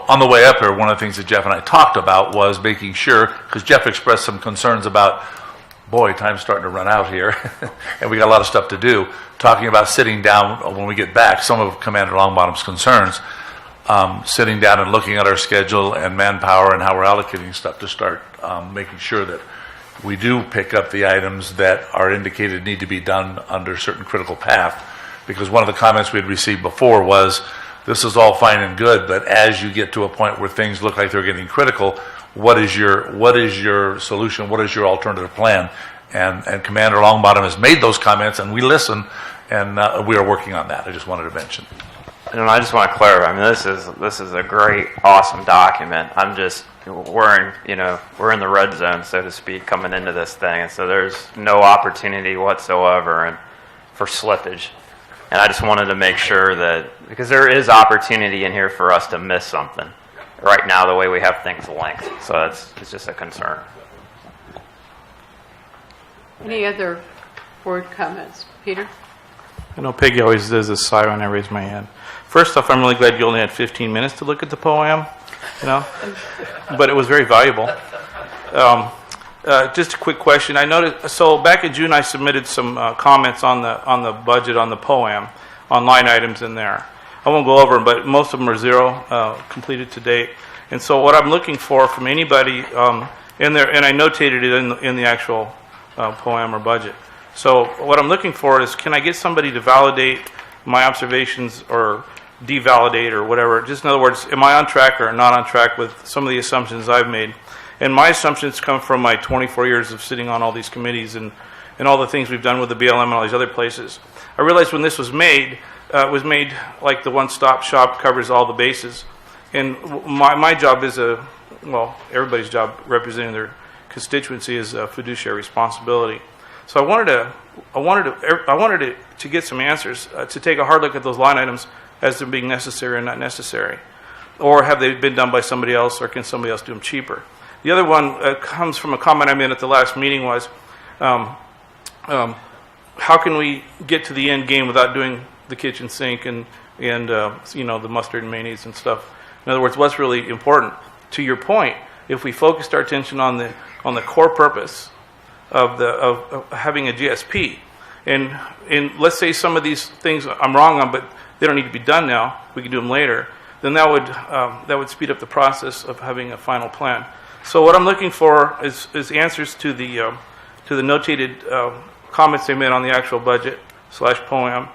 on the way up here, one of the things that Jeff and I talked about was making sure, because Jeff expressed some concerns about, boy, time's starting to run out here, and we got a lot of stuff to do, talking about sitting down when we get back, some of Commander Longbottom's concerns, sitting down and looking at our schedule and manpower and how we're allocating stuff to start making sure that we do pick up the items that are indicated need to be done under certain critical path. Because one of the comments we had received before was, this is all fine and good, but as you get to a point where things look like they're getting critical, what is your solution? What is your alternative plan? And Commander Longbottom has made those comments, and we listen, and we are working on that. I just wanted to mention. And I just want to clarify. I mean, this is a great, awesome document. We're in the red zone, so to speak, coming into this thing, and so there's no opportunity whatsoever for slippage. And I just wanted to make sure that, because there is opportunity in here for us to miss something right now, the way we have things linked. So it's just a concern. Any other board comments? Peter? I know Peggy always does this sigh when I raise my hand. First off, I'm really glad you only had 15 minutes to look at the poem, but it was very valuable. Just a quick question. I noticed, so back in June I submitted some comments on the budget on the poem, on line items in there. I won't go over them, but most of them are zero completed to date. And so what I'm looking for from anybody in there, and I notated it in the actual poem or budget. So what I'm looking for is, can I get somebody to validate my observations or devalidate or whatever? Just in other words, am I on track or not on track with some of the assumptions I've made? And my assumptions come from my 24 years of sitting on all these committees and all the things we've done with the BLM and all these other places. I realized when this was made, it was made like the one-stop shop covers all the bases. And my job is everybody's job representing their constituency is a fiduciary responsibility. So I wanted to get some answers, to take a hard look at those line items as they're being necessary or not necessary. Or have they been done by somebody else, or can somebody else do them cheaper? The other one comes from a comment I made at the last meeting was, how can we get to the end game without doing the kitchen sink and the mustard and mayonnaise and stuff? In other words, what's really important? To your point, if we focused our attention on the core purpose of having a GSP, and let's say some of these things I'm wrong on, but they don't need to be done now, we can do them later, then that would speed up the process of having a final plan. So what I'm looking for is answers to the notated comments they made on the actual budget / poem.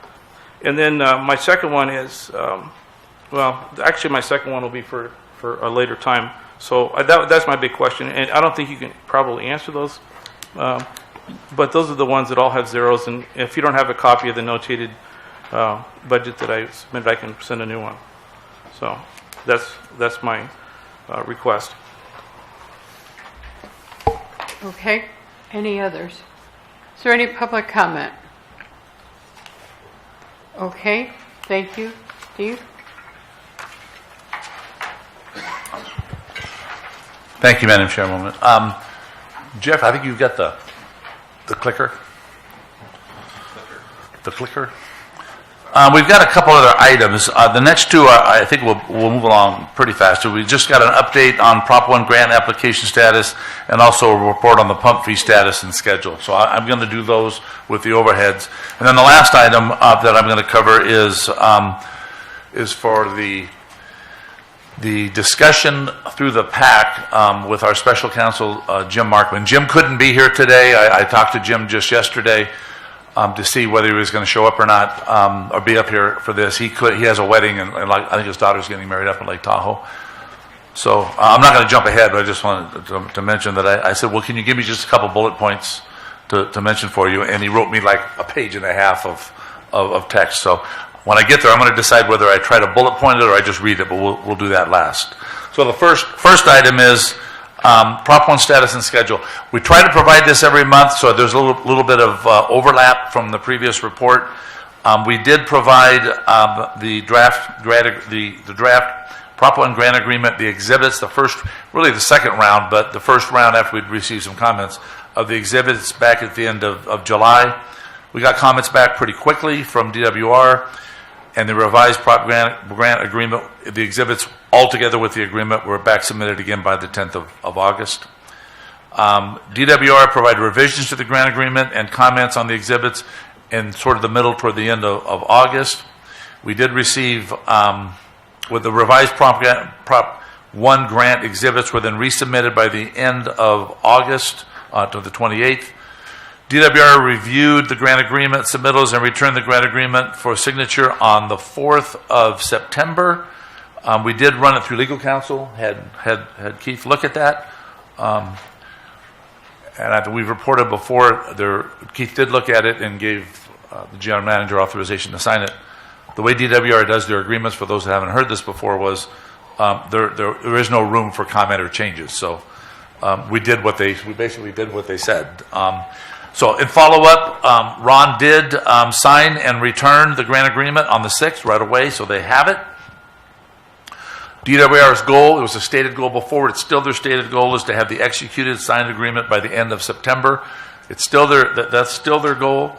And then my second one is, actually my second one will be for a later time. So that's my big question, and I don't think you can probably answer those, but those are the ones that all have zeros, and if you don't have a copy of the notated budget that I submitted, I can send a new one. So that's my request. Okay. Any others? Is there any public comment? Okay. Thank you. Steve? Thank you, Madam Chairwoman. Jeff, I think you've got the clicker. The clicker. We've got a couple other items. The next two, I think we'll move along pretty fast. We just got an update on Prop 1 grant application status and also a report on the pump fee status and schedule. So I'm going to do those with the overheads. And then the last item that I'm going to cover is for the discussion through the PAC with our special counsel, Jim Markman. Jim couldn't be here today. I talked to Jim just yesterday to see whether he was going to show up or not, or be up here for this. He has a wedding, and I think his daughter's getting married up in Lake Tahoe. So I'm not going to jump ahead, but I just wanted to mention that I said, well, can you give me just a couple bullet points to mention for you? And he wrote me like a page and a half of text. So when I get there, I'm going to decide whether I try to bullet point it or I just read it, but we'll do that last. So the first item is Prop 1 status and schedule. We try to provide this every month, so there's a little bit of overlap from the previous report. We did provide the draft Prop 1 grant agreement, the exhibits, the second round, but the first round after we'd received some comments of the exhibits back at the end of July. We got comments back pretty quickly from DWR, and the revised Prop grant agreement, the exhibits all together with the agreement were back submitted again by the 10th of August. DWR provided revisions to the grant agreement and comments on the exhibits in sort of the middle toward the end of August. We did receive, with the revised Prop 1 grant exhibits were then resubmitted by the end of August to the 28th. DWR reviewed the grant agreement submittals and returned the grant agreement for signature on the 4th of September. We did run it through legal counsel, had Keith look at that. And we've reported before, Keith did look at it and gave the general manager authorization to sign it. The way DWR does their agreements, for those that haven't heard this before, was there is no room for comment or changes. So we basically did what they said. So in follow-up, Ron did sign and return the grant agreement on the 6th right away, so they have it. DWR's goal, it was a stated goal before, it's still their stated goal, is to have the executed signed agreement by the end of September. It's still that's still their goal.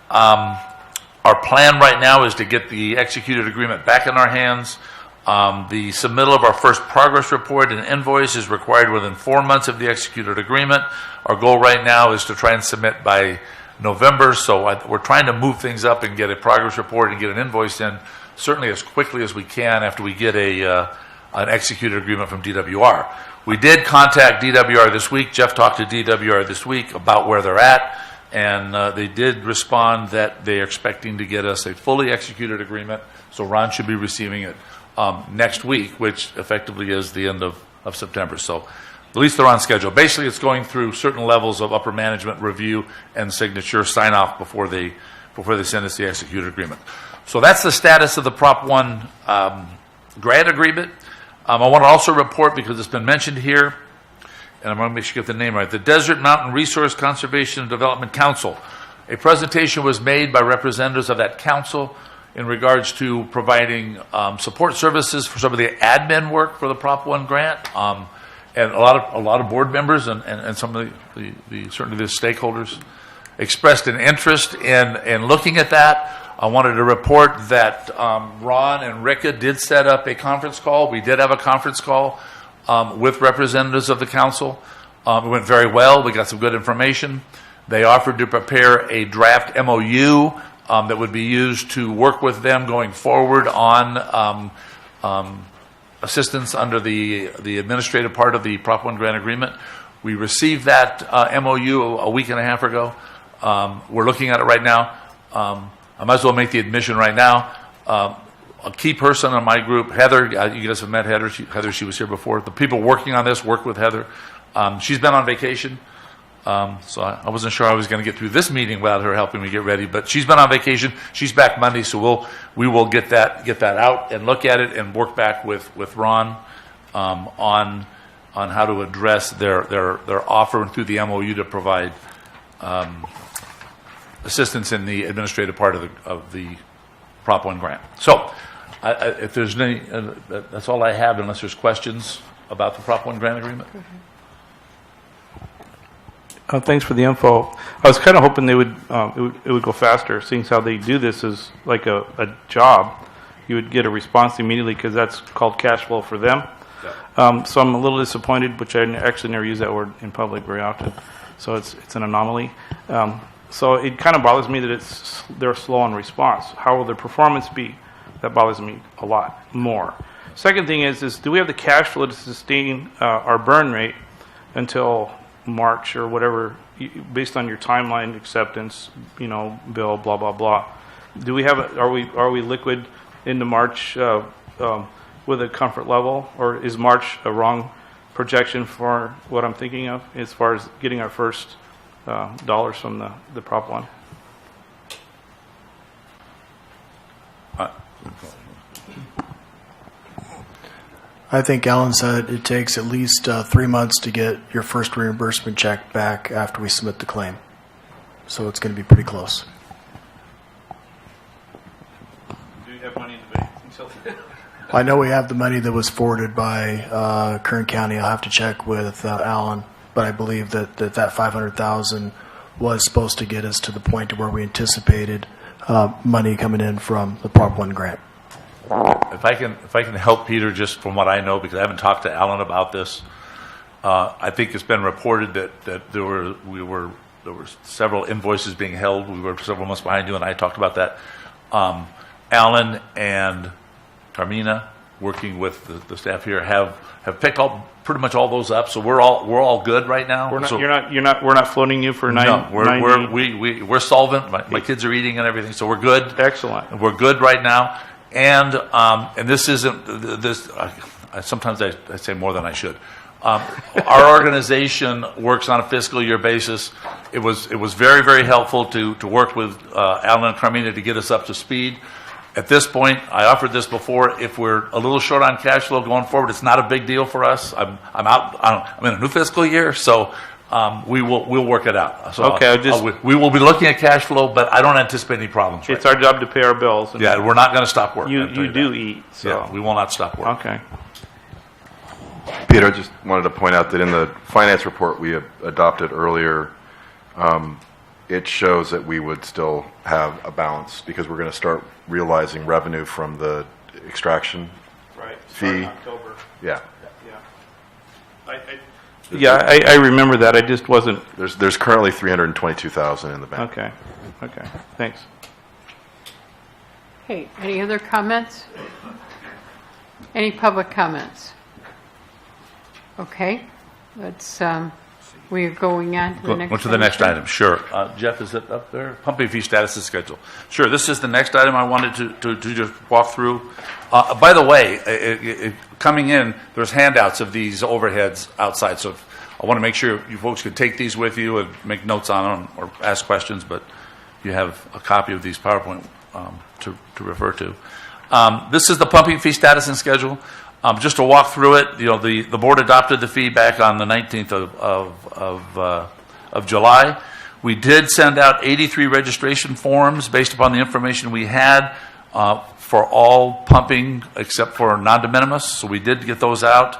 Our plan right now is to get the executed agreement back in our hands. The submittal of our first progress report and invoice is required within 4 months of the executed agreement. Our goal right now is to try and submit by November, so we're trying to move things up and get a progress report and get an invoice in certainly as quickly as we can after we get an executed agreement from DWR. We did contact DWR this week. Jeff talked to DWR this week about where they're at, and they did respond that they are expecting to get us a fully executed agreement, so Ron should be receiving it next week, which effectively is the end of September. So at least they're on schedule. Basically, it's going through certain levels of upper management review and signature sign-off before they send us the executed agreement. So that's the status of the Prop 1 grant agreement. I want to also report, because it's been mentioned here, and I'm going to make sure you get the name right, the Desert Mountain Resource Conservation and Development Council. A presentation was made by representatives of that council in regards to providing support services for some of the admin work for the Prop 1 grant, and a lot of board members and some of the certainly the stakeholders. expressed an interest in looking at that. I wanted to report that Ron and Rika did set up a conference call. We did have a conference call with representatives of the council. It went very well. We got some good information. They offered to prepare a draft MOU that would be used to work with them going forward on assistance under the administrative part of the Prop 1 grant agreement. We received that MOU a week and a half ago. We're looking at it right now. I might as well make the admission right now. A key person on my group, Heather, you guys have met Heather. She was here before. The people working on this work with Heather. She's been on vacation, so I wasn't sure I was going to get through this meeting without her helping me get ready. But she's been on vacation. She's back Monday, so we will get that out and look at it and work back with Ron on how to address their offer through the MOU to provide assistance in the administrative part of the Prop 1 grant. So, if there's any, that's all I have, unless there's questions about the Prop 1 grant agreement. Thanks for the info. I was kind of hoping they would it would go faster, seeing how they do this as like a job. You would get a response immediately because that's called cash flow for them. Yeah. So I'm a little disappointed, which I actually never use that word in public very often. So it's an anomaly. So it kind of bothers me that they're slow on response. How will their performance be? That bothers me a lot more. Second thing is do we have the cash flow to sustain our burn rate until March or whatever, based on your timeline, acceptance, bill, blah blah blah? Do we have? Are we liquid into March with a comfort level, or is March a wrong projection for what I'm thinking of as far as getting our first dollars from the Prop 1? I think Alan said it takes at least 3 months to get your first reimbursement check back after we submit the claim. So it's going to be pretty close. Do you have money in the bank? I know we have the money that was forwarded by Kern County. I'll have to check with Alan, but I believe that $500,000 was supposed to get us to the point to where we anticipated money coming in from the Prop 1 grant. If I can help Peter, just from what I know, because I haven't talked to Alan about this, I think it's been reported that there were several invoices being held. We were several months behind you, and I talked about that. Alan and Carmina, working with the staff here, have picked pretty much all those up. So we're all good right now. We're not floating you for 9. No, we're solvent. My kids are eating and everything, so we're good. Excellent. We're good right now. And this isn't this. Sometimes I say more than I should. Our organization works on a fiscal year basis. It was very, very helpful to work with Alan and Carmina to get us up to speed. At this point, I offered this before. If we're a little short on cash flow going forward, it's not a big deal for us. I'm in a new fiscal year, so we'll work it out. So okay, we will be looking at cash flow, but I don't anticipate any problems. It's our job to pay our bills. Yeah, we're not going to stop work. You do eat, so yeah, we will not stop work. Okay. Peter, I just wanted to point out that in the finance report we adopted earlier, it shows that we would still have a balance because we're going to start realizing revenue from the extraction fee. In October. Yeah. I remember that. I just wasn't. There's currently $322,000 in the bank. Okay. Thanks. Okay. Any other comments? Any public comments? Okay. Let's. We are going on to the next. Go to the next item. Sure. Jeff, is it up there? Pumping fee status and schedule. Sure. This is the next item I wanted to just walk through. By the way, coming in, there's handouts of these overheads outside. So I want to make sure you folks can take these with you and make notes on them or ask questions. But you have a copy of these PowerPoint to refer to. This is the pumping fee status and schedule. Just to walk through it, the board adopted the fee back on the 19th of July. We did send out 83 registration forms based upon the information we had for all pumping except for non-de minimis. So we did get those out.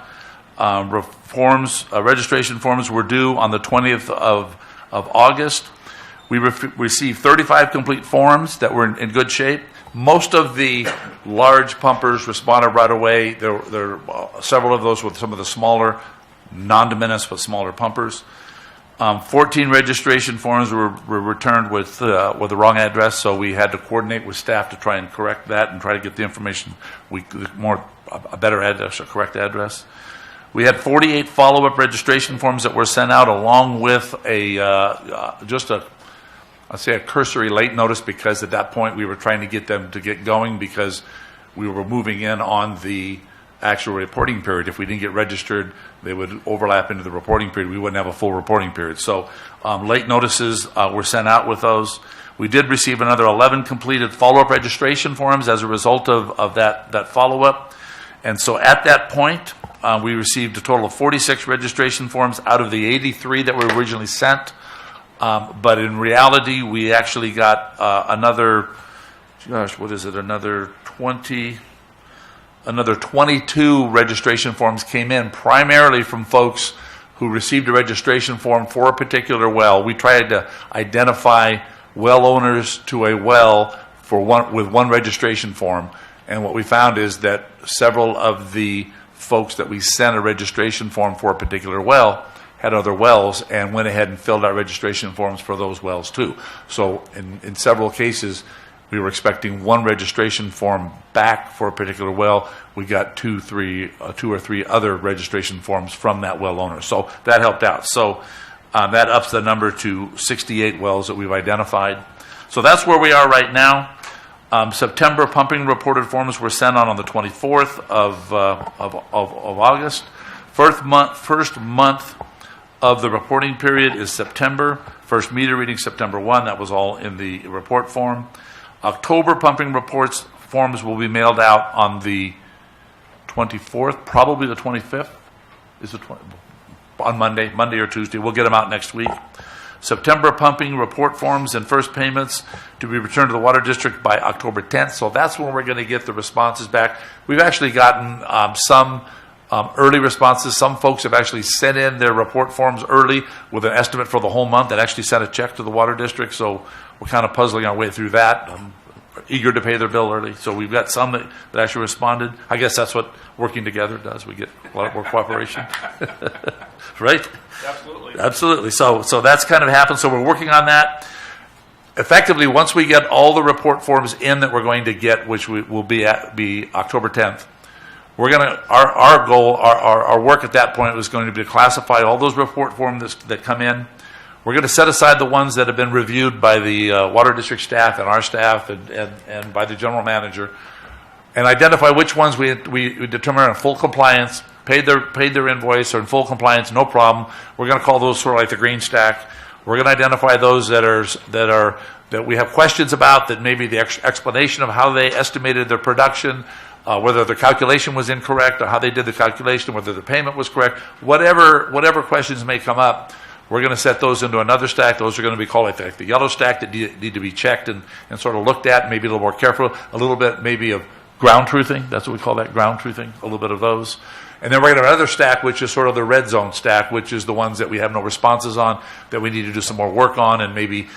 Registration forms were due on the 20th of August. We received 35 complete forms that were in good shape. Most of the large pumpers responded right away. There are several of those with some of the smaller, non-de-minimis but smaller pumpers. 14 registration forms were returned with the wrong address, so we had to coordinate with staff to try and correct that and try to get the information a better address, a correct address. We had 48 follow-up registration forms that were sent out, along with I'd say a cursory late notice, because at that point we were trying to get them to get going because we were moving in on the actual reporting period. If we didn't get registered, they would overlap into the reporting period. We wouldn't have a full reporting period. So late notices were sent out with those. We did receive another 11 completed follow-up registration forms as a result of that follow-up. And so at that point, we received a total of 46 registration forms out of the 83 that were originally sent. But in reality, we actually got another 22 registration forms came in, primarily from folks who received a registration form for a particular well. We tried to identify well owners to a well with one registration form. And what we found is that several of the folks that we sent a registration form for a particular well had other wells and went ahead and filled out registration forms for those wells too. So in several cases, we were expecting one registration form back for a particular well. We got two or three other registration forms from that well owner. So that helped out. So that ups the number to 68 wells that we've identified. So that's where we are right now. September pumping reported forms were sent on the 24th of August. First month of the reporting period is September. First meter reading September 1. That was all in the report form. October pumping forms will be mailed out on the 24th, probably the 25th. On Monday or Tuesday. We'll get them out next week. September pumping report forms and first payments to be returned to the Water District by October 10th. So that's when we're going to get the responses back. We've actually gotten some early responses. Some folks have actually sent in their report forms early with an estimate for the whole month and actually sent a check to the Water District. So we're kind of puzzling our way through that. Eager to pay their bill early. So we've got some that actually responded. I guess that's what working together does. We get a lot more cooperation. Right? Absolutely. So that's kind of happened. So we're working on that. Effectively, once we get all the report forms in that we're going to get, which will be October 10th, we're going to our goal, our work at that point was going to be to classify all those report forms that come in. We're going to set aside the ones that have been reviewed by the Water District staff and our staff and by the general manager, and identify which ones we determine are in full compliance, paid their invoice, or in full compliance, no problem. We're going to call those sort of like the green stack. We're going to identify those that we have questions about, that maybe the explanation of how they estimated their production, whether their calculation was incorrect, or how they did the calculation, whether the payment was correct, whatever questions may come up. We're going to set those into another stack. Those are going to be called like the yellow stack that need to be checked and sort of looked at, maybe a little more careful, a little bit maybe of ground truthing. That's what we call that, ground truthing, a little bit of those. And then we're going to have another stack, which is sort of the red zone stack, which is the ones that we have no responses on, that we need to do some more work on and maybe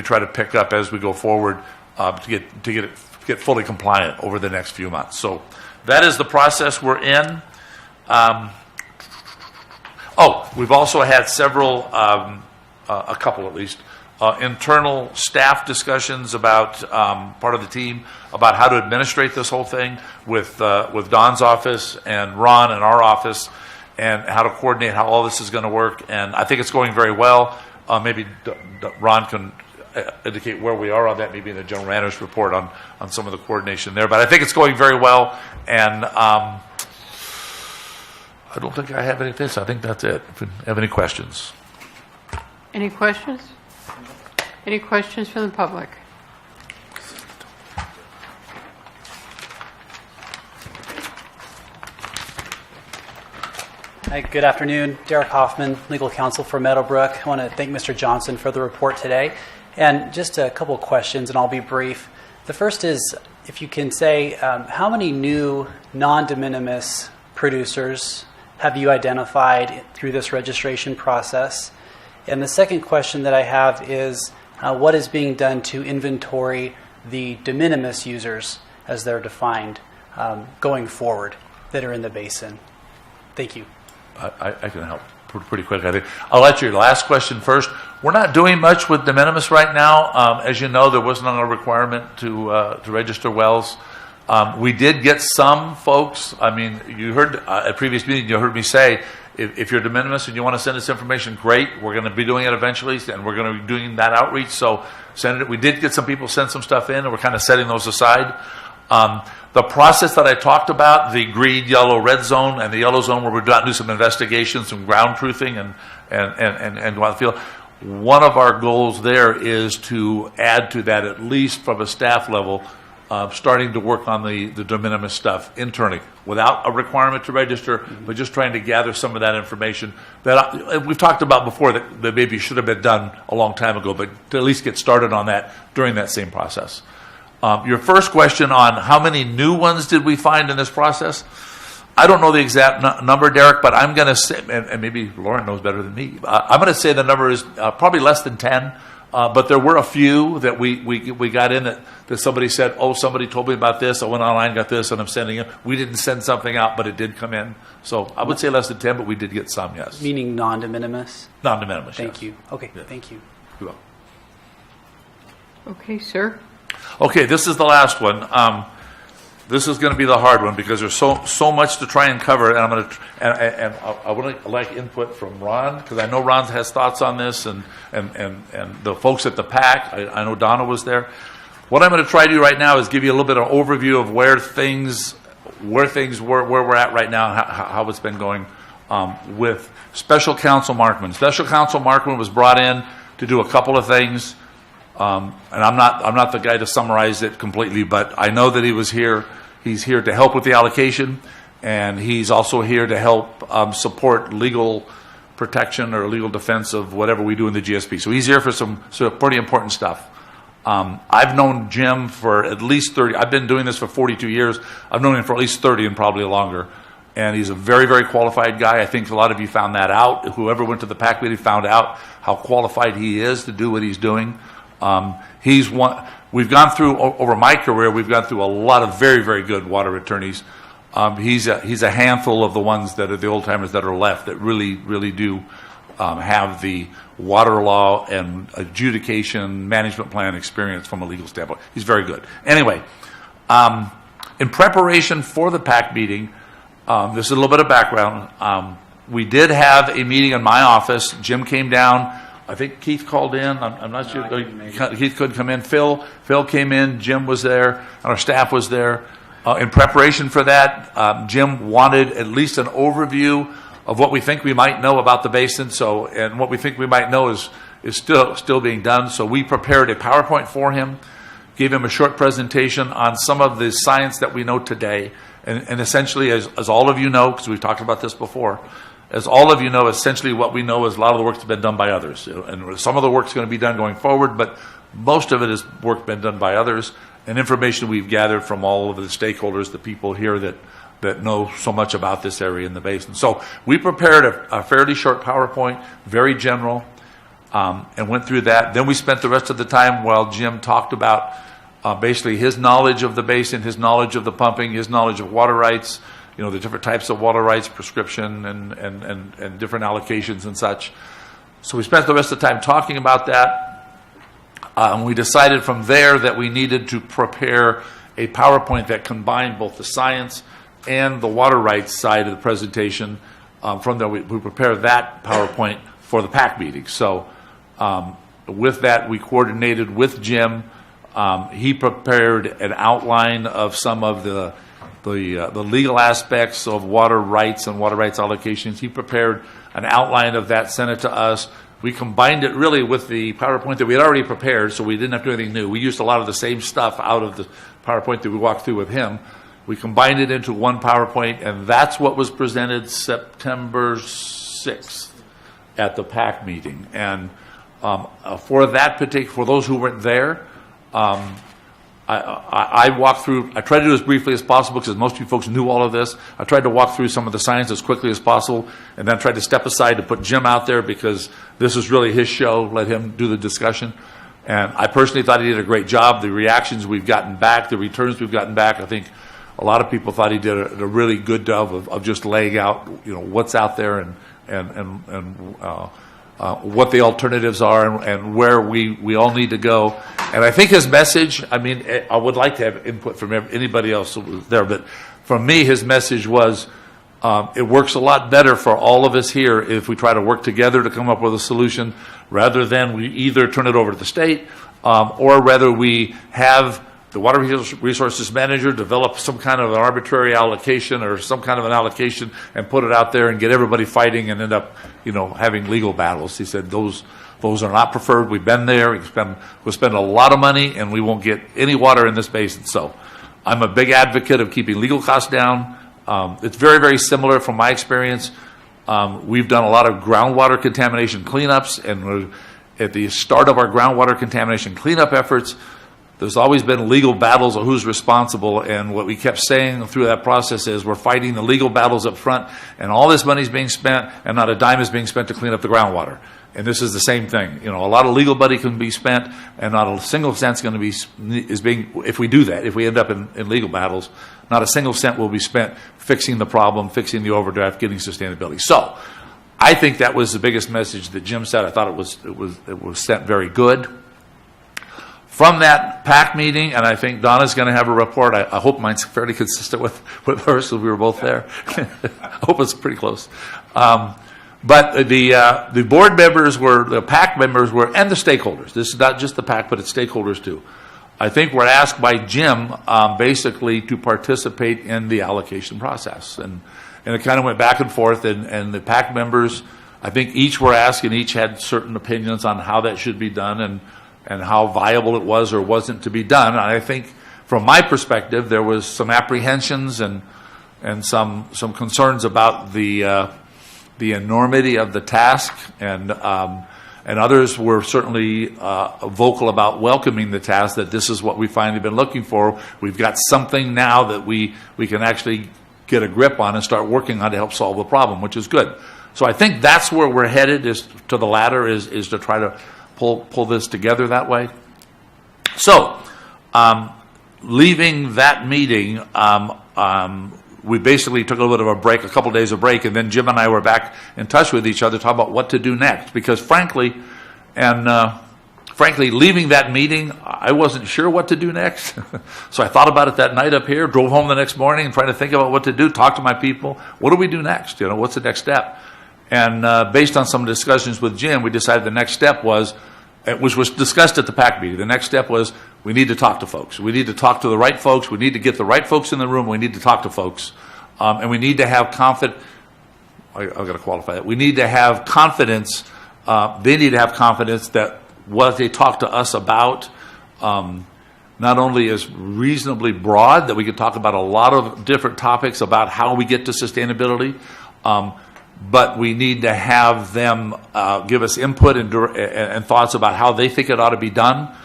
try to pick up as we go forward to get fully compliant over the next few months. So that is the process we're in. We've also had several, a couple at least, internal staff discussions about part of the team about how to administrate this whole thing with Don's office and Ron and our office, and how to coordinate how all this is going to work. And I think it's going very well. Maybe Ron can indicate where we are on that, maybe in the general manager's report on some of the coordination there. But I think it's going very well, and I don't think I have anything, so I think that's it. If you have any questions. Any questions? Any questions from the public? Hi, good afternoon. Derek Hoffman, legal counsel for Meadowbrook. I want to thank Mr. Johnson for the report today. And just a couple of questions, and I'll be brief. The first is, if you can say, how many new non-de minimis producers have you identified through this registration process? And the second question that I have is, what is being done to inventory the de minimis users, as they're defined, going forward, that are in the basin? Thank you. I can help pretty quick, I think. I'll let your last question first. We're not doing much with de minimis right now. As you know, there wasn't a requirement to register wells. We did get some folks. I mean, you heard at previous meeting, you heard me say, if you're de minimis and you want to send us information, great. We're going to be doing it eventually, and we're going to be doing that outreach. So send it. We did get some people send some stuff in, and we're kind of setting those aside. The process that I talked about, the green, yellow, red zone, and the yellow zone, where we're going to do some investigations, some ground truthing, and go out the field. One of our goals there is to add to that, at least from a staff level, starting to work on the de minimis stuff internally without a requirement to register, but just trying to gather some of that information that we've talked about before that maybe should have been done a long time ago, but to at least get started on that during that same process. Your first question on how many new ones did we find in this process? I don't know the exact number, Derek, but I'm going to say, and maybe Lauren knows better than me, I'm going to say the number is probably less than 10. But there were a few that we got in that somebody said, oh, somebody told me about this. I went online, got this, and I'm sending it. We didn't send something out, but it did come in. So I would say less than 10, but we did get some, yes. Meaning non-de minimis? Non-de minimis, Thank yes. you. Okay, Yeah. thank you. You're welcome. Okay, sir. Okay, this is the last one. This is going to be the hard one because there's so much to try and cover, and I'm going to I would like input from Ron, because I know Ron has thoughts on this, and the folks at the PAC. I know Donna was there. What I'm going to try to do right now is give you a little bit of overview of where we're at right now, and how it's been going with Special Counsel Markman. Special Counsel Markman was brought in to do a couple of things. And I'm not the guy to summarize it completely, but I know that he was here. He's here to help with the allocation, and he's also here to help support legal protection or legal defense of whatever we do in the GSP. So he's here for some pretty important stuff. I've known Jim for at least 30. I've been doing this for 42 years. I've known him for at least 30 and probably longer. And he's a very, very qualified guy. I think a lot of you found that out. Whoever went to the PAC meeting found out how qualified he is to do what he's doing. He's one. We've gone through over my career. We've gone through a lot of very, very good water attorneys. He's a handful of the ones that are the old timers that are left that really, really do have the water law and adjudication management plan experience from a legal standpoint. He's very good. Anyway, in preparation for the PAC meeting, this is a little bit of background. We did have a meeting in my office. Jim came down. I think Keith called in. I'm not sure. Keith couldn't come in. Phil came in. Jim was there, and our staff was there. In preparation for that, Jim wanted at least an overview of what we think we might know about the basin. And what we think we might know is still being done. So we prepared a PowerPoint for him, gave him a short presentation on some of the science that we know today. And essentially, as all of you know, because we've talked about this before, as all of you know, essentially what we know is a lot of the work's been done by others. And some of the work's going to be done going forward, but most of it is work been done by others, and information we've gathered from all of the stakeholders, the people here that know so much about this area in the basin. So we prepared a fairly short PowerPoint, very general, and went through that. Then we spent the rest of the time while Jim talked about basically his knowledge of the basin, his knowledge of the pumping, his knowledge of water rights, the different types of water rights, prescription, and different allocations and such. So we spent the rest of the time talking about that. And we decided from there that we needed to prepare a PowerPoint that combined both the science and the water rights side of the presentation. From there, we prepared that PowerPoint for the PAC meeting. So with that, we coordinated with Jim. He prepared an outline of some of the legal aspects of water rights and water rights allocations. He prepared an outline of that, sent it to us. We combined it really with the PowerPoint that we had already prepared, so we didn't have to do anything new. We used a lot of the same stuff out of the PowerPoint that we walked through with him. We combined it into one PowerPoint, and that's what was presented September 6th at the PAC meeting. And for those who weren't there, I walked through, I tried to do as briefly as possible because most of you folks knew all of this. I tried to walk through some of the science as quickly as possible, and then tried to step aside to put Jim out there because this is really his show, let him do the discussion. And I personally thought he did a great job. The reactions we've gotten back, the returns we've gotten back, I think a lot of people thought he did a really good job of just laying out, what's out there and what the alternatives are and where we all need to go. And I think his message, I would like to have input from anybody else who was there, but for me, his message was, it works a lot better for all of us here if we try to work together to come up with a solution rather than we either turn it over to the state or rather we have the Water Resources Manager develop some kind of an arbitrary allocation or some kind of an allocation and put it out there and get everybody fighting and end up, having legal battles. He said those are not preferred. We've been there. We'll spend a lot of money and we won't get any water in this basin. So I'm a big advocate of keeping legal costs down. It's very, very similar from my experience. We've done a lot of groundwater contamination cleanups, and at the start of our groundwater contamination cleanup efforts, there's always been legal battles of who's responsible, and what we kept saying through that process is we're fighting the legal battles up front, and all this money is being spent, and not a dime is being spent to clean up the groundwater. And this is the same thing. A lot of legal money can be spent, and not a single cent's going to be if we do that, if we end up in legal battles, not a single cent will be spent fixing the problem, fixing the overdraft, getting sustainability. So, I think that was the biggest message that Jim said. I thought it was sent very good. From that PAC meeting, and I think Donna's going to have a report. I hope mine's fairly consistent with hers, because we were both there. I hope it's pretty close. But the board members the PAC members and the stakeholders. This is not just the PAC, but it's stakeholders too. I think we're asked by Jim basically to participate in the allocation process. And it kind of went back and forth, and the PAC members, I think each were asked and each had certain opinions on how that should be done and how viable it was or wasn't to be done. And I think from my perspective, there was some apprehensions and some concerns about the enormity of the task, and others were certainly vocal about welcoming the task, that this is what we finally been looking for. We've got something now that we can actually get a grip on and start working on to help solve the problem, which is good. So I think that's where we're headed, is to the latter, is to try to pull this together that way. So, leaving that meeting, we basically took a little bit of a break, a couple days of break, and then Jim and I were back in touch with each other, talking about what to do next. Because frankly, leaving that meeting, I wasn't sure what to do next. So I thought about it that night up here, drove home the next morning and trying to think about what to do, talk to my people. What do we do next? What's the next step? And based on some discussions with Jim, we decided the next step was, which was discussed at the PAC meeting, the next step was we need to talk to folks. We need to talk to the right folks. We need to get the right folks in the room. We need to talk to folks. And we need to have confidence. I've got to qualify that. We need to have confidence. They need to have confidence that what they talk to us about not only is reasonably broad, that we can talk about a lot of different topics about how we get to sustainability, but we need to have them give us input and thoughts about how they think it ought to be done.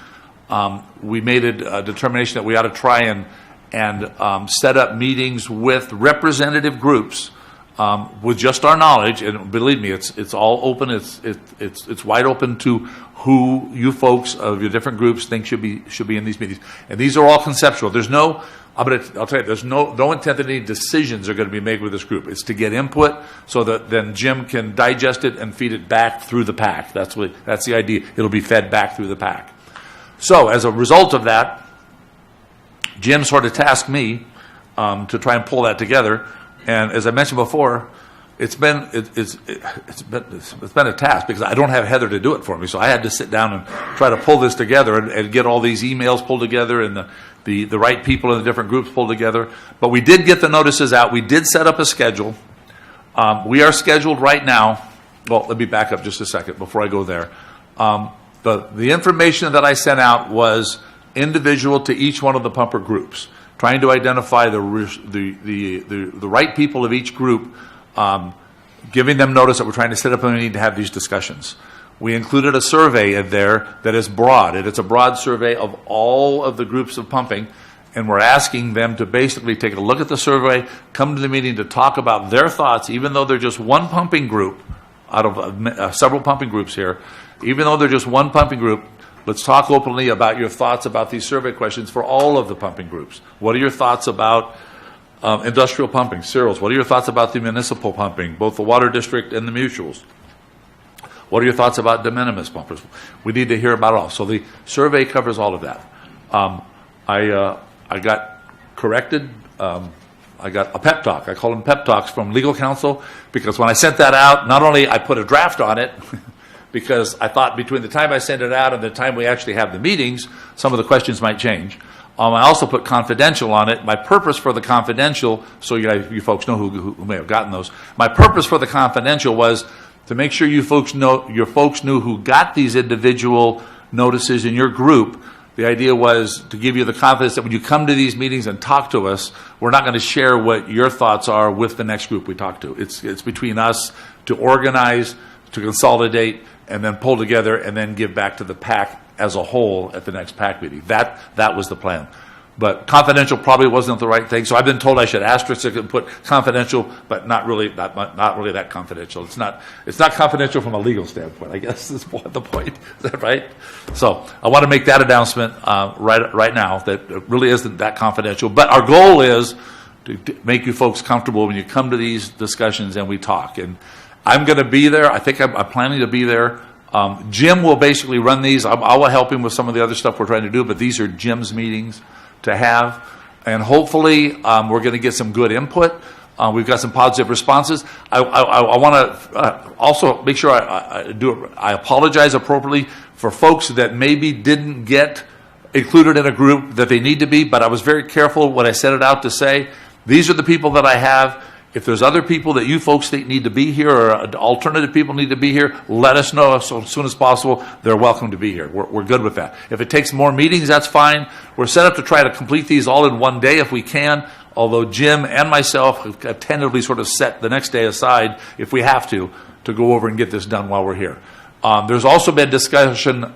We made a determination that we ought to try and set up meetings with representative groups with just our knowledge, and believe me, it's all open. It's wide open to who you folks of your different groups think should be in these meetings. And these are all conceptual. There's no. I'll tell you, there's no intent that any decisions are going to be made with this group. It's to get input so that then Jim can digest it and feed it back through the PAC. That's the idea. It'll be fed back through the PAC. So as a result of that, Jim sort of tasked me to try and pull that together. And as I mentioned before, it's been a task because I don't have Heather to do it for me. So I had to sit down and try to pull this together and get all these emails pulled together and the right people in the different groups pulled together. But we did get the notices out. We did set up a schedule. We are scheduled right now. Well, let me back up just a second before I go there. The information that I sent out was individual to each one of the pumper groups, trying to identify the right people of each group, giving them notice that we're trying to set up and we need to have these discussions. We included a survey in there that is broad, and it's a broad survey of all of the groups of pumping, and we're asking them to basically take a look at the survey, come to the meeting to talk about their thoughts, even though they're just one pumping group out of several pumping groups here, even though they're just one pumping group, Let's talk openly about your thoughts about these survey questions for all of the pumping groups. What are your thoughts about industrial pumping, cereals? What are your thoughts about the municipal pumping, both the water district and the mutuals? What are your thoughts about de minimis pumpers? We need to hear about it all. So the survey covers all of that. I got corrected. I got a pep talk. I call them pep talks from legal counsel, because when I sent that out, not only I put a draft on it, because I thought between the time I sent it out and the time we actually have the meetings, some of the questions might change. I also put confidential on it. My purpose for the confidential, so you folks know who may have gotten those. My purpose for the confidential was to make sure your folks knew who got these individual notices in your group. The idea was to give you the confidence that when you come to these meetings and talk to us, we're not going to share what your thoughts are with the next group we talk to. It's between us to organize, to consolidate, and then pull together and then give back to the PAC as a whole at the next PAC meeting. That was the plan. But confidential probably wasn't the right thing. So I've been told I should asterisk it and put confidential, but not really that confidential. It's not confidential from a legal standpoint, I guess is the point. Is that right? So I want to make that announcement right now that it really isn't that confidential. But our goal is to make you folks comfortable when you come to these discussions and we talk. And I'm going to be there. I think I'm planning to be there. Jim will basically run these. I will help him with some of the other stuff we're trying to do, but these are Jim's meetings to have. And hopefully we're going to get some good input. We've got some positive responses. I want to also make sure I apologize appropriately for folks that maybe didn't get included in a group that they need to be, but I was very careful when I set it out to say, these are the people that I have. If there's other people that you folks think need to be here or alternative people need to be here, let us know as soon as possible. They're welcome to be here. We're good with that. If it takes more meetings, that's fine. We're set up to try to complete these all in one day if we can, although Jim and myself have tentatively sort of set the next day aside, if we have to go over and get this done while we're here. There's also been discussion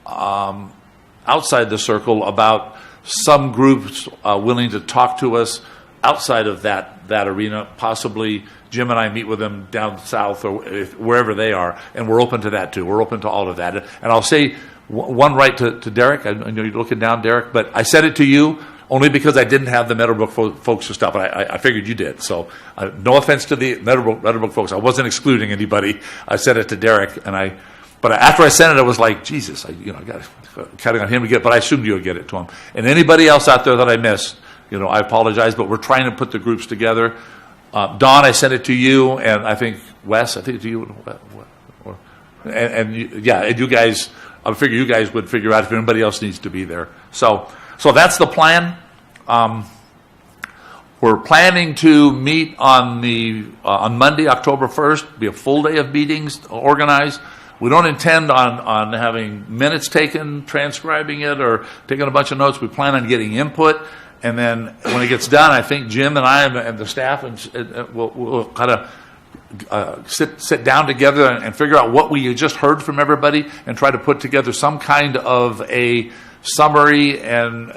outside the circle about some groups willing to talk to us outside of that arena. Possibly Jim and I meet with them down south or wherever they are, and we're open to that too. We're open to all of that. And I'll say one right to Derek. I know you're looking down, Derek, but I said it to you only because I didn't have the Meadowbrook folks to stop, but I figured you did. So no offense to the Meadowbrook folks. I wasn't excluding anybody. I said it to Derek, but after I sent it, I was like, Jesus, I got counting on him to get, but I assumed you would get it to him. And anybody else out there that I missed, I apologize, but we're trying to put the groups together. Don, I sent it to you, and I think Wes, I think it's you, and you guys. I figure you guys would figure out if anybody else needs to be there. So that's the plan. We're planning to meet on Monday, October 1st. Be a full day of meetings organized. We don't intend on having minutes taken, transcribing it, or taking a bunch of notes. We plan on getting input. And then when it gets done, I think Jim and I and the staff will kind of sit down together and figure out what we just heard from everybody and try to put together some kind of a summary and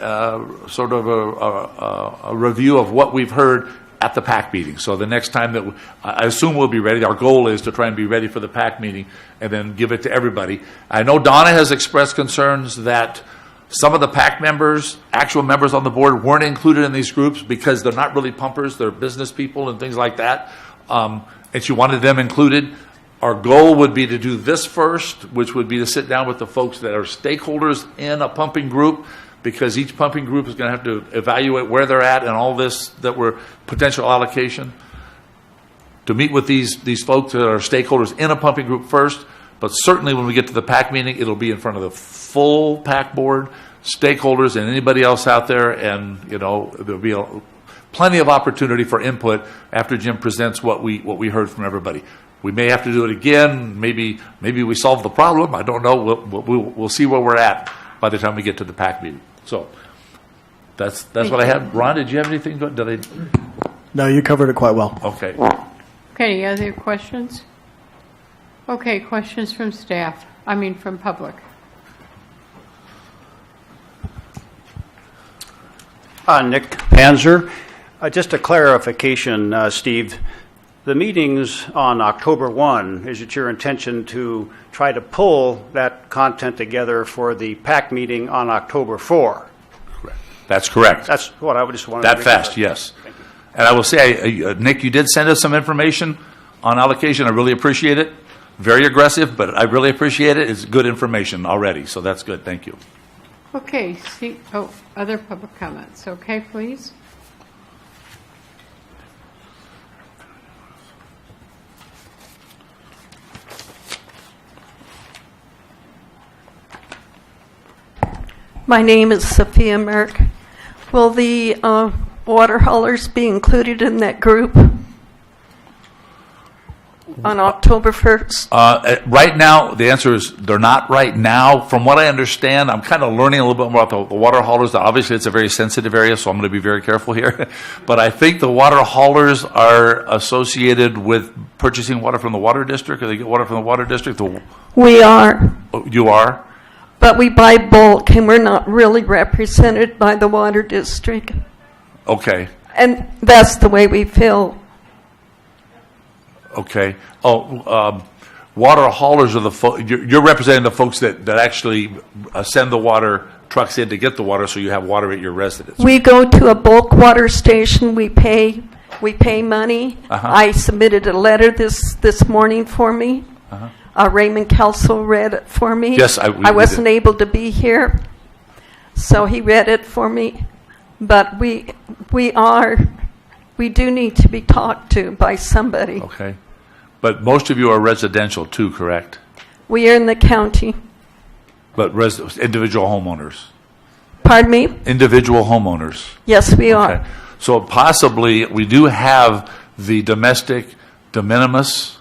sort of a review of what we've heard at the PAC meeting. So the next time that I assume we'll be ready, our goal is to try and be ready for the PAC meeting and then give it to everybody. I know Donna has expressed concerns that some of the PAC members, actual members on the board, weren't included in these groups because they're not really pumpers, they're business people and things like that. And she wanted them included. Our goal would be to do this first, which would be to sit down with the folks that are stakeholders in a pumping group, because each pumping group is going to have to evaluate where they're at and all this that were potential allocation. To meet with these folks that are stakeholders in a pumping group first, but certainly when we get to the PAC meeting, it'll be in front of the full PAC board, stakeholders, and anybody else out there, and there'll be plenty of opportunity for input after Jim presents what we heard from everybody. We may have to do it again. Maybe we solve the problem. I don't know. We'll see where we're at by the time we get to the PAC meeting. So that's what I have. Ron, did you have anything? No, you covered it quite well. Okay. Okay, any other questions? Okay, questions from staff. From public. Nick Panzer. Just a clarification, Steve. the meetings on October 1, is it your intention to try to pull that content together for the PAC meeting on October 4? That's correct. That's what I just wanted That to be fast, clear. yes. And I will say, Nick, you did send us some information on allocation. I really appreciate it. Very aggressive, but I really appreciate it. It's good information already, so that's good. Thank you. Okay, other public comments. Okay, please. My name is Sophia Merck. Will the water haulers be included in that group on October 1st? Right now, the answer is they're not right now. From what I understand, I'm kind of learning a little bit more about the water haulers. Obviously, it's a very sensitive area, so I'm going to be very careful here. But I think the water haulers are associated with purchasing water from the water district, or they get water from the water district. We are. You are? But we buy bulk, and we're not really represented by the water district. Okay. And that's the way we feel. Okay. Water haulers are the you're representing the folks that actually send the water trucks in to get the water, so you have water at your residence. We go to a bulk water station. We pay money. I submitted a letter this morning for me. Raymond Kelso read it for me. Yes, I wasn't able to be here, so he read it for me. But we do need to be talked to by somebody. Okay. But most of you are residential too, correct? We are in the county. But individual homeowners? Pardon me? Individual homeowners. Yes, we are. So possibly we do have the domestic de minimis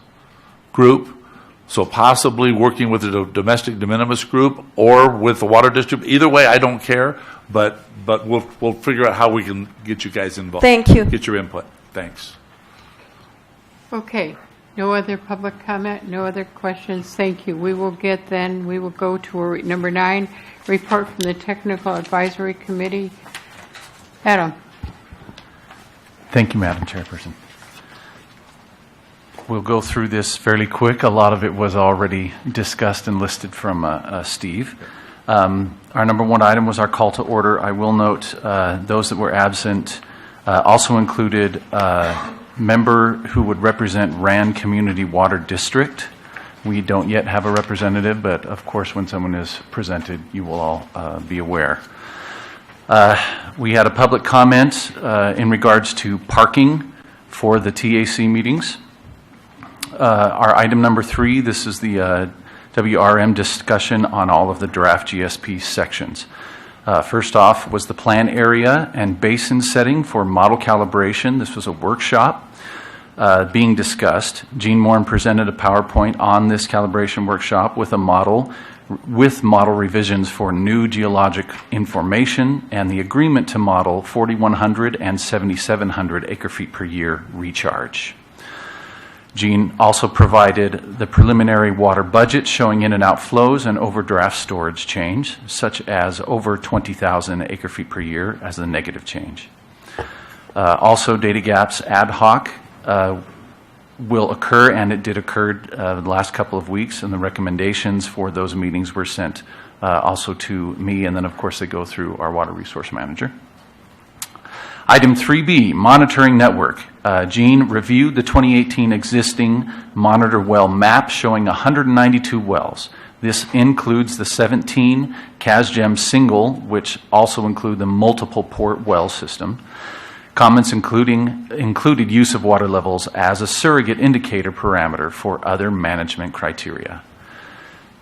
group. So possibly working with the domestic de minimis group or with the water district. Either way, I don't care. But we'll figure out how we can get you guys involved. Thank you. Get your input. Thanks. Okay. No other public comment? No other questions? Thank you. We will go to number 9, report from the Technical Advisory Committee. Adam. Thank you, Madam Chairperson. We'll go through this fairly quick. A lot of it was already discussed and listed from Steve. Our number 1 item was our call to order. I will note those that were absent also included member who would represent Rand Community Water District. We don't yet have a representative, but of course when someone is presented, you will all be aware. We had a public comment in regards to parking for the TAC meetings. Our item number 3, this is the WRM discussion on all of the draft GSP sections. First off was the plan area and basin setting for model calibration. This was a workshop being discussed. Gene Morin presented a PowerPoint on this calibration workshop with model revisions for new geologic information and the agreement to model 4,100 and 7,700 acre-feet per year recharge. Gene also provided the preliminary water budget showing in and out flows and overdraft storage change, such as over 20,000 acre-feet per year as the negative change. Also, data gaps ad hoc will occur, and it did occur the last couple of weeks, and the recommendations for those meetings were sent also to me, and then, of course, they go through our water resource manager. Item 3B, monitoring network. Gene reviewed the 2018 existing monitor well map showing 192 wells. This includes the 17 CASGEM single, which also include the multiple port well system. Comments included use of water levels as a surrogate indicator parameter for other management criteria.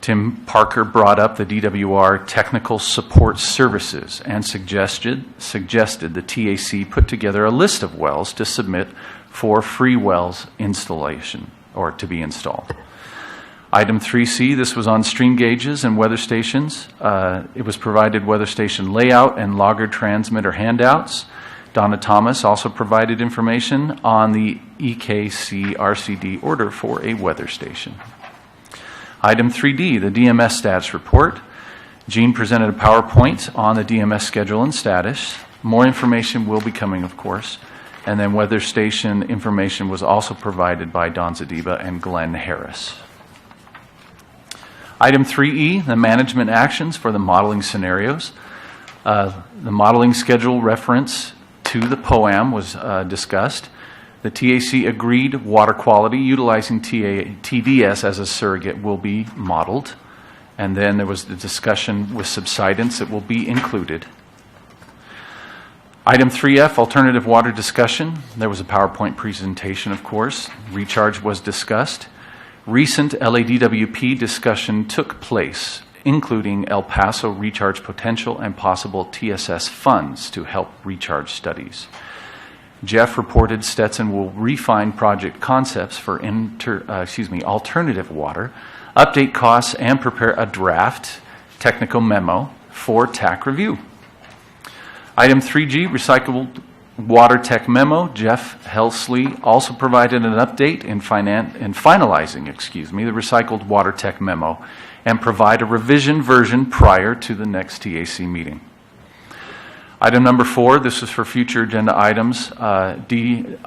Tim Parker brought up the DWR technical support services and suggested the TAC put together a list of wells to submit for free wells installation or to be installed. Item 3C, this was on stream gauges and weather stations. It was provided weather station layout and logger transmitter handouts. Donna Thomas also provided information on the EKC RCD order for a weather station. Item 3D, the DMS status report. Gene presented a PowerPoint on the DMS schedule and status. More information will be coming, of course. And then weather station information was also provided by Don Zadiba and Glenn Harris. Item 3E, the management actions for the modeling scenarios. The modeling schedule reference to the POAM was discussed. The TAC agreed water quality utilizing TDS as a surrogate will be modeled. And then there was the discussion with subsidence that will be included. Item 3F, alternative water discussion. There was a PowerPoint presentation, of course. Recharge was discussed. Recent LADWP discussion took place, including El Paso recharge potential and possible TSS funds to help recharge studies. Jeff reported Stetson will refine project concepts for alternative water, update costs, and prepare a draft technical memo for TAC review. Item 3G, recycled water tech memo. Jeff Helsley also provided an update in finalizing the recycled water tech memo and provide a revision version prior to the next TAC meeting. Item number 4, this is for future agenda items. The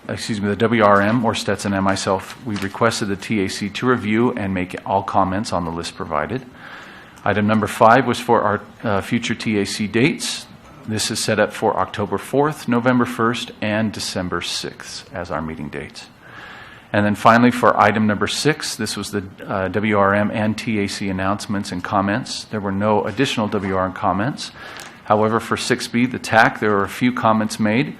WRM, or Stetson and myself, we requested the TAC to review and make all comments on the list provided. Item number 5 was for our future TAC dates. This is set up for October 4th, November 1st, and December 6th as our meeting dates. And then finally, for item number 6, this was the WRM and TAC announcements and comments. There were no additional WRM comments. However, for 6B, the TAC, there were a few comments made.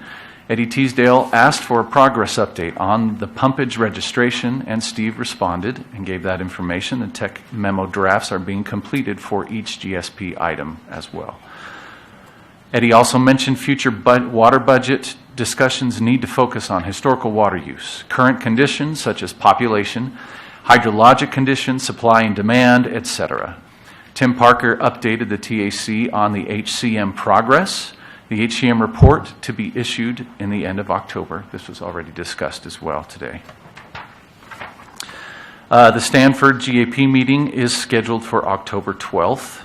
Eddie Teasdale asked for a progress update on the pumpage registration, and Steve responded and gave that information. The tech memo drafts are being completed for each GSP item as well. Eddie also mentioned future water budget discussions need to focus on historical water use, current conditions such as population, hydrologic conditions, supply and demand, etc. Tim Parker updated the TAC on the HCM progress. The HCM report to be issued in the end of October. This was already discussed as well today. The Stanford GAP meeting is scheduled for October 12th.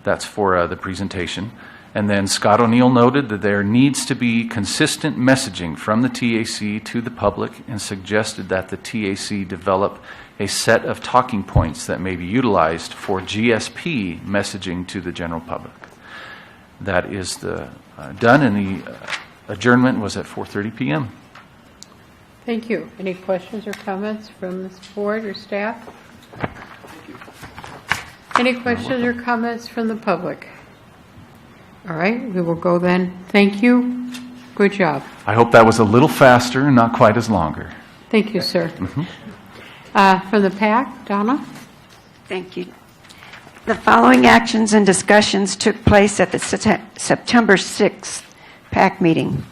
That's for the presentation. And then Scott O'Neill noted that there needs to be consistent messaging from the TAC to the public and suggested that the TAC develop a set of talking points that may be utilized for GSP messaging to the general public. That is done, and the adjournment was at 4:30 p.m. Thank you. Any questions or comments from this board or staff? Any questions or comments from the public? All right, we will go then. Thank you. Good job. I hope that was a little faster and not quite as longer. Thank you, sir. From the PAC, Donna? Thank you. The following actions and discussions took place at the September 6th PAC meeting.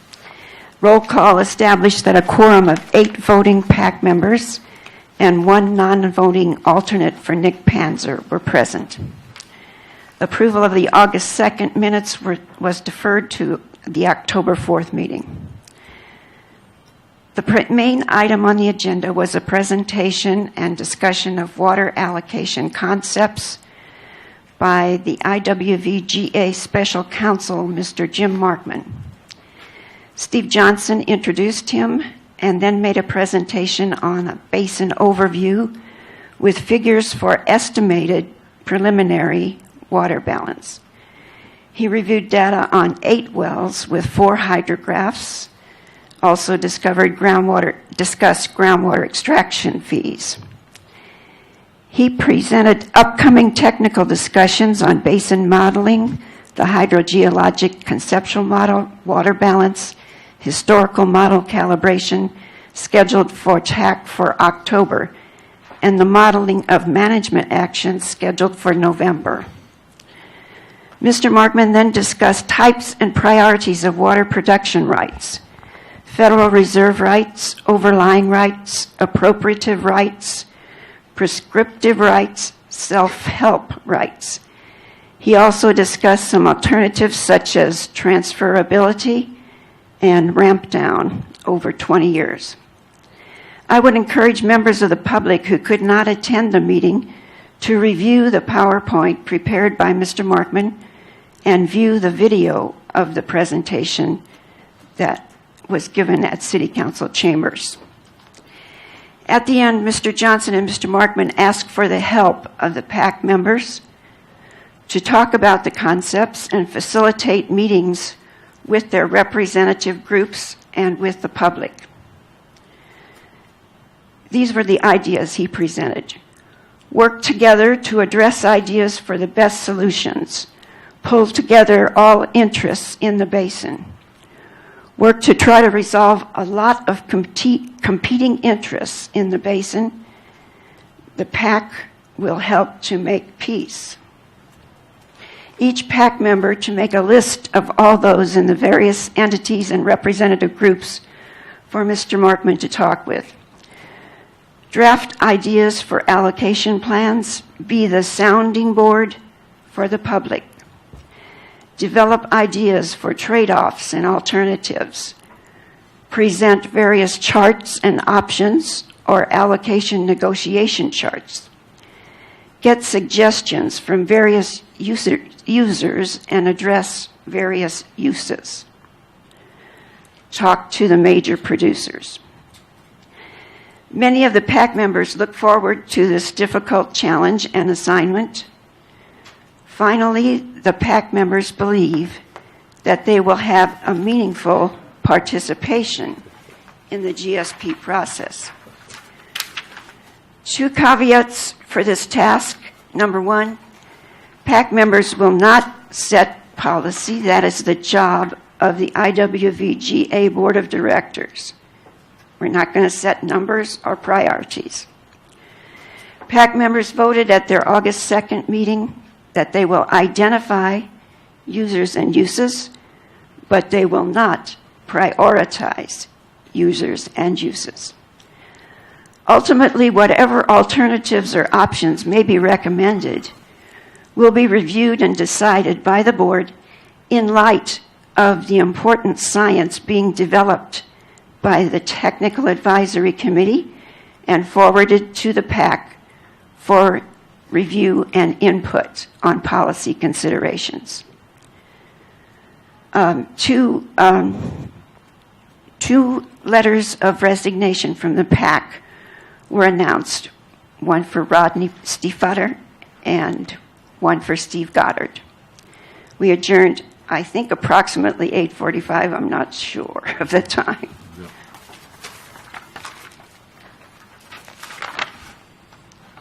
Roll call established that a quorum of 8 voting PAC members and 1 non-voting alternate for Nick Panzer were present. Approval of the August 2nd minutes was deferred to the October 4th meeting. The main item on the agenda was a presentation and discussion of water allocation concepts by the IWV GA Special Counsel, Mr. Jim Markman. Steve Johnson introduced him and then made a presentation on a basin overview with figures for estimated preliminary water balance. He reviewed data on 8 wells with 4 hydrographs, also discussed groundwater extraction fees. He presented upcoming technical discussions on basin modeling, the hydrogeologic conceptual model, water balance, historical model calibration, scheduled for TAC for October, and the modeling of management actions scheduled for November. Mr. Markman then discussed types and priorities of water production rights, Federal Reserve rights, overlying rights, appropriative rights, prescriptive rights, self-help rights. He also discussed some alternatives such as transferability and ramp down over 20 years. I would encourage members of the public who could not attend the meeting to review the PowerPoint prepared by Mr. Markman and view the video of the presentation that was given at City Council chambers. At the end, Mr. Johnson and Mr. Markman asked for the help of the PAC members to talk about the concepts and facilitate meetings with their representative groups and with the public. These were the ideas he presented. Work together to address ideas for the best solutions. Pull together all interests in the basin. Work to try to resolve a lot of competing interests in the basin. The PAC will help to make peace. Each PAC member to make a list of all those in the various entities and representative groups for Mr. Markman to talk with. Draft ideas for allocation plans, be the sounding board for the public. Develop ideas for trade-offs and alternatives. Present various charts and options or allocation negotiation charts. Get suggestions from various users and address various uses. Talk to the major producers. Many of the PAC members look forward to this difficult challenge and assignment. Finally, the PAC members believe that they will have a meaningful participation in the GSP process. 2 caveats for this task. Number 1, PAC members will not set policy. That is the job of the IWV GA Board of Directors. We're not going to set numbers or priorities. PAC members voted at their August 2nd meeting that they will identify users and uses, but they will not prioritize users and uses. Ultimately, whatever alternatives or options may be recommended will be reviewed and decided by the board in light of the important science being developed by the Technical Advisory Committee and forwarded to the PAC for review and input on policy considerations. Two letters of resignation from the PAC were announced, one for Rodney Stiefvater and one for Steve Goddard. We adjourned, I think, approximately 8:45. I'm not sure of the time.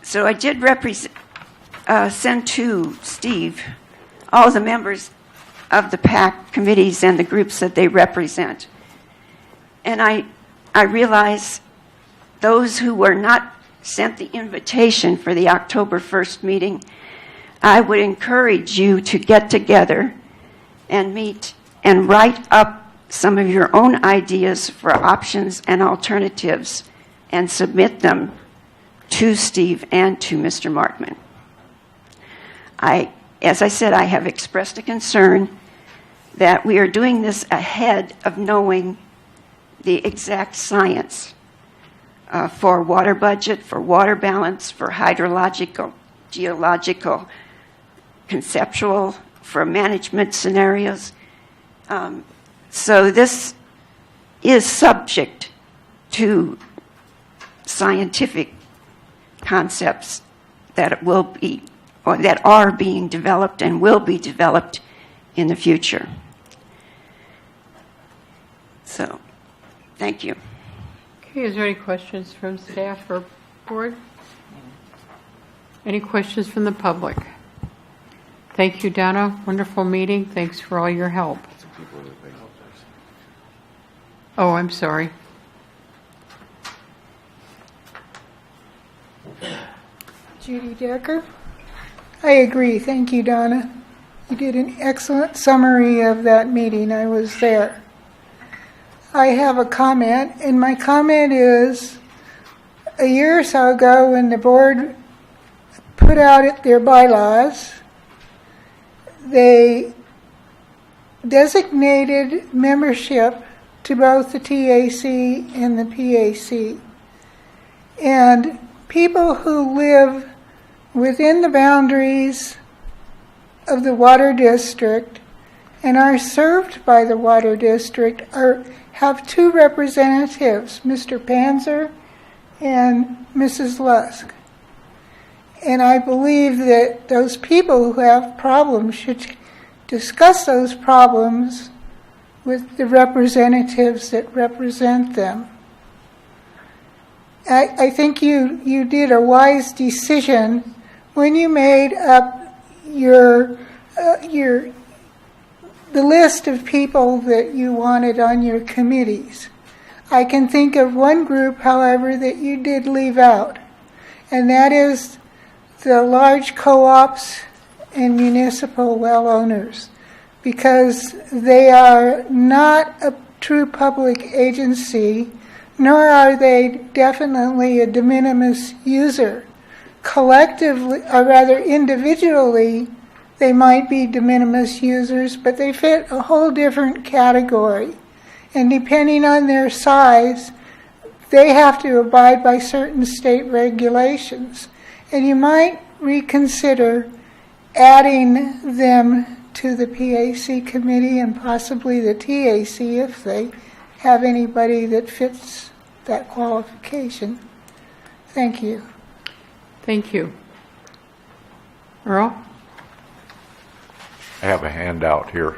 So I did send to Steve all the members of the PAC committees and the groups that they represent. And I realize those who were not sent the invitation for the October 1st meeting, I would encourage you to get together and meet and write up some of your own ideas for options and alternatives and submit them to Steve and to Mr. Markman. As I said, I have expressed a concern that we are doing this ahead of knowing the exact science for water budget, for water balance, for hydrological, geological, conceptual, for management scenarios. So this is subject to scientific concepts that will be, or that are being developed and will be developed in the future. So, thank you. Okay, is there any questions from staff or board? Any questions from the public? Thank you, Donna. Wonderful meeting. Thanks for all your help. Oh, I'm sorry. Judy Decker. I agree. Thank you, Donna. You did an excellent summary of that meeting. I was there. I have a comment, and my comment is, a year or so ago when the board put out their bylaws, they designated membership to both the TAC and the PAC. And people who live within the boundaries of the water district and are served by the Water District have two representatives, Mr. Panzer and Mrs. Lusk. And I believe that those people who have problems should discuss those problems with the representatives that represent them. I think you did a wise decision when you made up the list of people that you wanted on your committees. I can think of one group, however, that you did leave out, and that is the large co-ops and municipal well owners, because they are not a true public agency, nor are they definitely a de minimis user. Collectively, or rather individually, they might be de minimis users, but they fit a whole different category. And depending on their size, they have to abide by certain state regulations. And you might reconsider adding them to the PAC committee and possibly the TAC if they have anybody that fits that qualification. Thank you. Thank you. Earl? I have a handout here.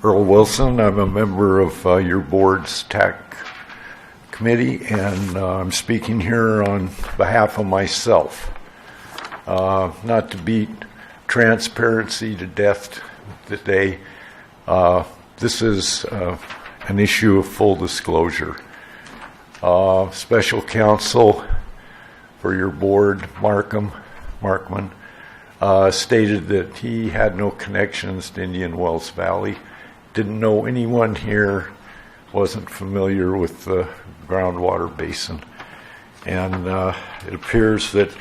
Earl Wilson, I'm a member of your board's TAC committee, and I'm speaking here on behalf of myself. Not to beat transparency to death today, this is an issue of full disclosure. Special counsel for your board, Markman, stated that he had no connections to Indian Wells Valley, didn't know anyone here, wasn't familiar with the groundwater basin. And it appears that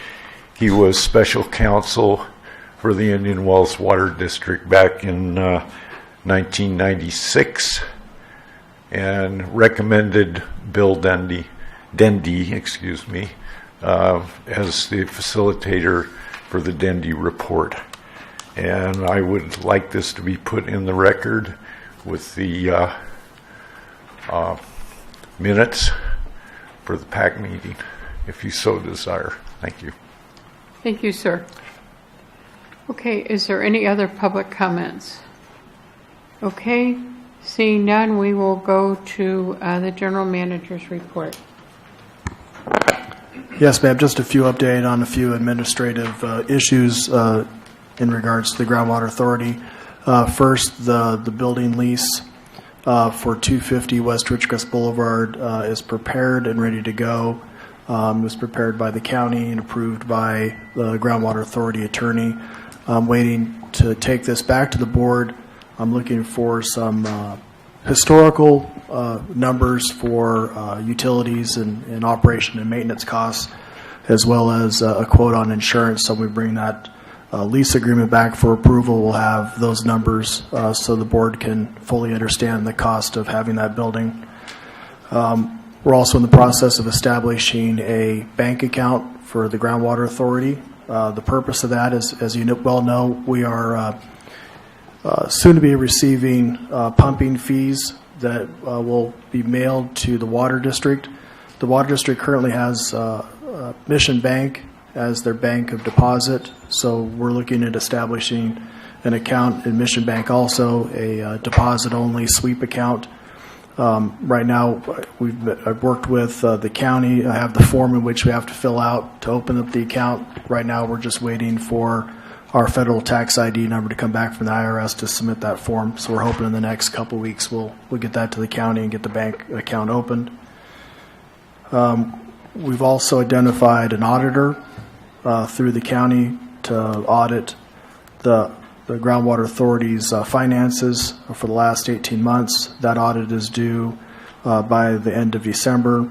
he was special counsel for the Indian Wells Water District back in 1996 and recommended Bill Dendy, as the facilitator for the Dendy report. And I would like this to be put in the record with the minutes for the PAC meeting, if you so desire. Thank you. Thank you, sir. Okay, is there any other public comments? Okay, seeing none, we will go to the general manager's report. Yes, ma'am. Just a few update on a few administrative issues in regards to the Groundwater Authority. First, the building lease for 250 West Ridgecrest Boulevard is prepared and ready to go. It was prepared by the county and approved by the Groundwater Authority attorney. I'm waiting to take this back to the board. I'm looking for some historical numbers for utilities and operation and maintenance costs, as well as a quote on insurance. So we bring that lease agreement back for approval. We'll have those numbers so the board can fully understand the cost of having that building. We're also in the process of establishing a bank account for the Groundwater Authority. The purpose of that is, as you well know, we are soon to be receiving pumping fees that will be mailed to the Water District. The Water District currently has Mission Bank as their bank of deposit, so we're looking at establishing an account in Mission Bank, also a deposit-only sweep account. Right now, I've worked with the county. I have the form in which we have to fill out to open up the account. Right now, we're just waiting for our federal tax ID number to come back from the IRS to submit that form. So we're hoping in the next couple of weeks we'll get that to the county and get the bank account opened. We've also identified an auditor through the county to audit the Groundwater Authority's finances for the last 18 months. That audit is due by the end of December.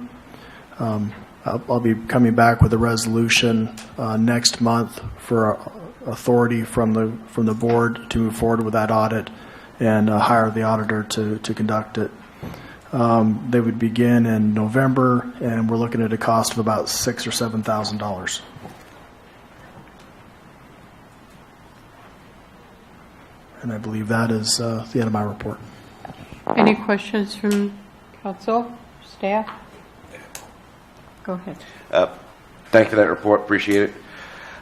I'll be coming back with a resolution next month for authority from the board to move forward with that audit and hire the auditor to conduct it. They would begin in November, and we're looking at a cost of about $6,000 or $7,000. And I believe that is the end of my report. Any questions from council, staff? Go ahead. Thank you for that report. Appreciate it.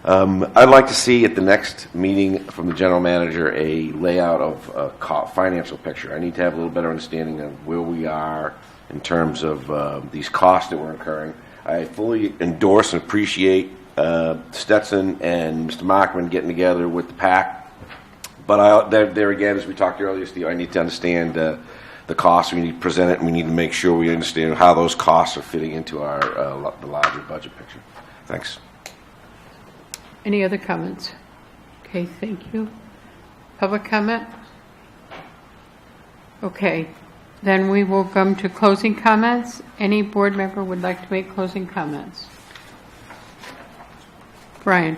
I'd like to see at the next meeting from the general manager a layout of a financial picture. I need to have a little better understanding of where we are in terms of these costs that we're incurring. I fully endorse and appreciate Stetson and Mr. Markman getting together with the PAC. But there again, as we talked earlier, Steve, I need to understand the costs. We need to present it, and we need to make sure we understand how those costs are fitting into our the larger budget picture. Thanks. Any other comments? Okay, thank you. Public comment? Okay, then we will come to closing comments. Any board member would like to make closing comments? Brian,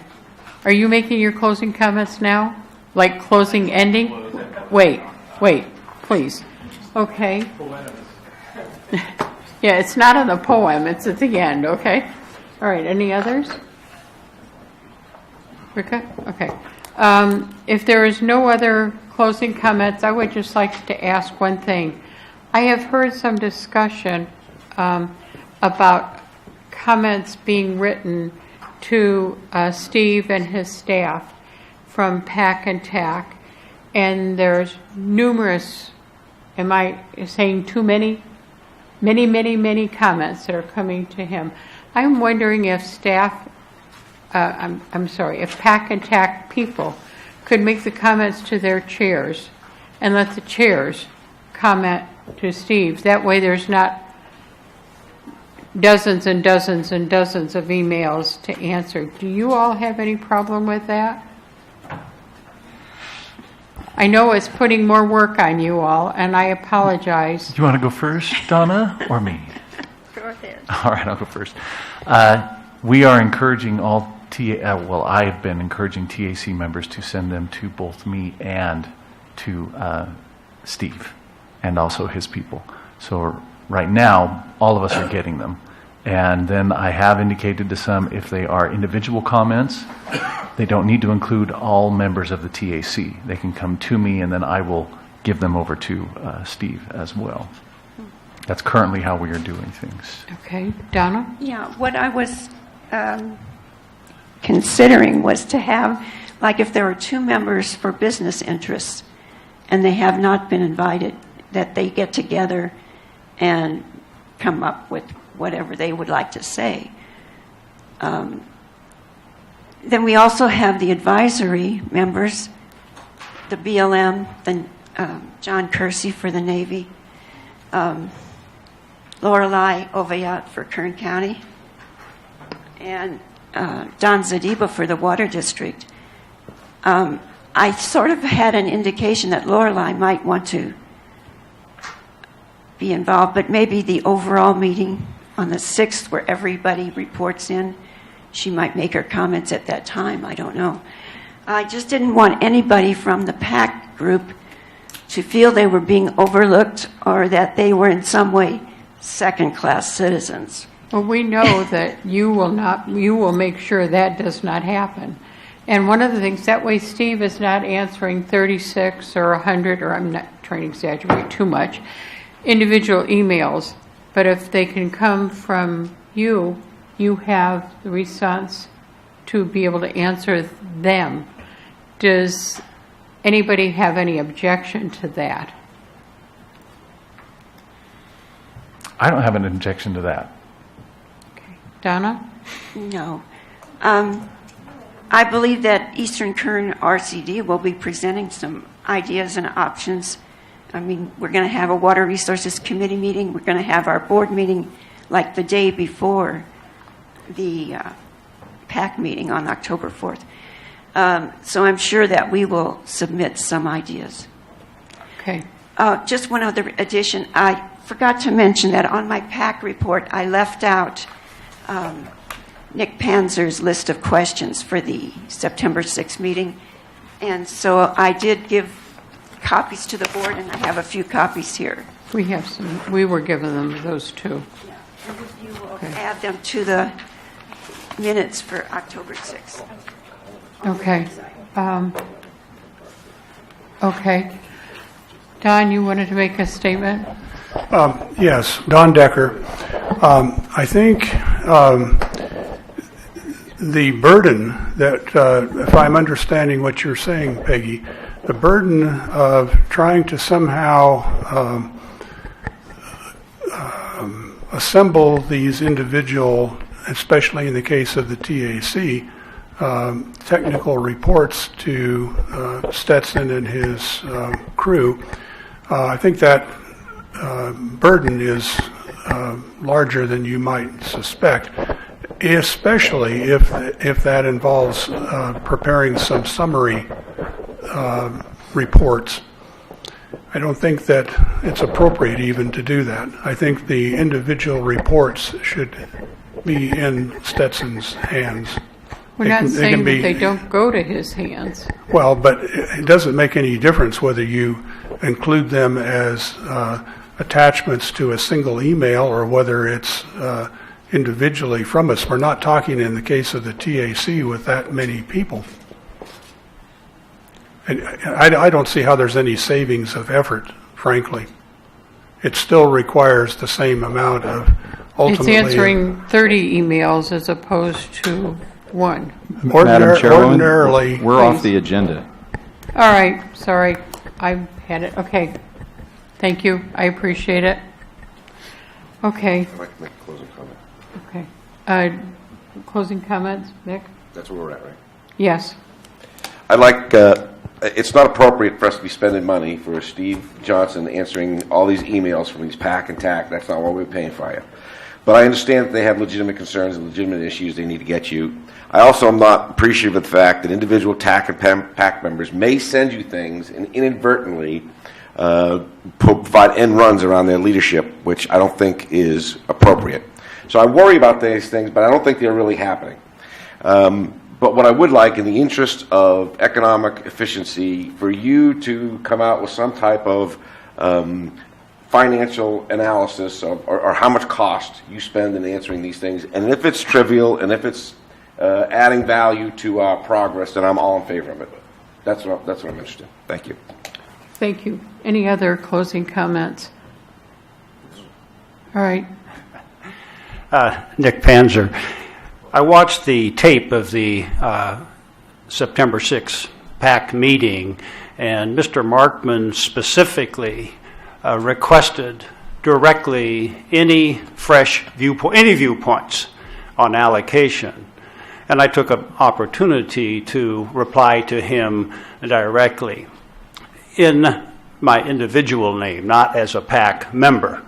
are you making your closing comments now? Like closing ending? Wait, please. Okay. Yeah, it's not in the poem, it's at the end, okay? All right, any others? Rika? Okay. If there is no other closing comments, I would just like to ask one thing. I have heard some discussion about comments being written to Steve and his staff from PAC and TAC, and there's numerous, am I saying too many? Many comments that are coming to him. I'm wondering if staff, I'm sorry, if PAC and TAC people could make the comments to their chairs and let the chairs comment to Steve. That way there's not dozens and dozens and dozens of emails to answer. Do you all have any problem with that? I know it's putting more work on you all, and I apologize. Do you want to go first, Donna, or me? Go ahead. All right, I'll go first. We are encouraging all I have been encouraging TAC members to send them to both me and to Steve, and also his people. So right now, all of us are getting them. And then I have indicated to some, if they are individual comments, they don't need to include all members of the TAC. They can come to me, and then I will give them over to Steve as well. That's currently how we are doing things. Okay. Donna? Yeah, what I was considering was to have, like if there are two members for business interests and they have not been invited, that they get together and come up with whatever they would like to say. Then we also have the advisory members, the BLM, John Kersey for the Navy, Lorelei Oveyat for Kern County, and Don Zadiba for the Water District. I sort of had an indication that Lorelei might want to be involved, but maybe the overall meeting on the 6th where everybody reports in, she might make her comments at that time. I don't know. I just didn't want anybody from the PAC group to feel they were being overlooked or that they were in some way second-class citizens. Well, we know that you will make sure that does not happen. And one of the things, that way Steve is not answering 36 or 100, or I'm not trying to exaggerate too much, individual emails. But if they can come from you, you have the response to be able to answer them. Does anybody have any objection to that? I don't have an objection to that. Okay. Donna? No. I believe that Eastern Kern RCD will be presenting some ideas and options. I mean, we're going to have a Water Resources Committee meeting. We're going to have our board meeting like the day before the PAC meeting on October 4th. So I'm sure that we will submit some ideas. Okay. Just one other addition. I forgot to mention that on my PAC report, I left out Nick Panzer's list of questions for the September 6th meeting. And so I did give copies to the board, and I have a few copies here. We have some, we were given them those too. And if you will add them to the minutes for October 6th. Okay. Okay. Don, you wanted to make a statement? Yes, Don Decker. I think the burden that, if I'm understanding what you're saying, Peggy, the burden of trying to somehow assemble these individual, especially in the case of the TAC, technical reports to Stetson and his crew, I think that burden is larger than you might suspect, especially if that involves preparing some summary reports. I don't think that it's appropriate even to do that. I think the individual reports should be in Stetson's hands. We're not saying that they don't go to his hands. Well, but it doesn't make any difference whether you include them as attachments to a single email or whether it's individually from us. We're not talking in the case of the TAC with that many people. And I don't see how there's any savings of effort, frankly. It still requires the same amount of ultimately. It's answering 30 emails as opposed to one. Madam Chairwoman, ordinarily, we're off the agenda. All right, sorry, I had it. Okay, thank you. I appreciate it. Okay. I'd like to make a closing comment. Okay. Closing comments, Nick? That's where we're at, right? Yes. I'd like, it's not appropriate for us to be spending money for Steve Johnson answering all these emails from these PAC and TAC. That's not what we're paying for you. But I understand that they have legitimate concerns and legitimate issues they need to get you. I also am not appreciative of the fact that individual TAC and PAC members may send you things and inadvertently provide end runs around their leadership, which I don't think is appropriate. So I worry about these things, but I don't think they're really happening. But what I would like, in the interest of economic efficiency, for you to come out with some type of financial analysis of, or how much cost you spend in answering these things. And if it's trivial and if it's adding value to our progress, then I'm all in favor of it. That's what I'm interested in. Thank you. Thank you. Any other closing comments? All right. Nick Panzer. I watched the tape of the September 6th PAC meeting, and Mr. Markman specifically requested directly any viewpoints on allocation. And I took an opportunity to reply to him directly in my individual name, not as a PAC member.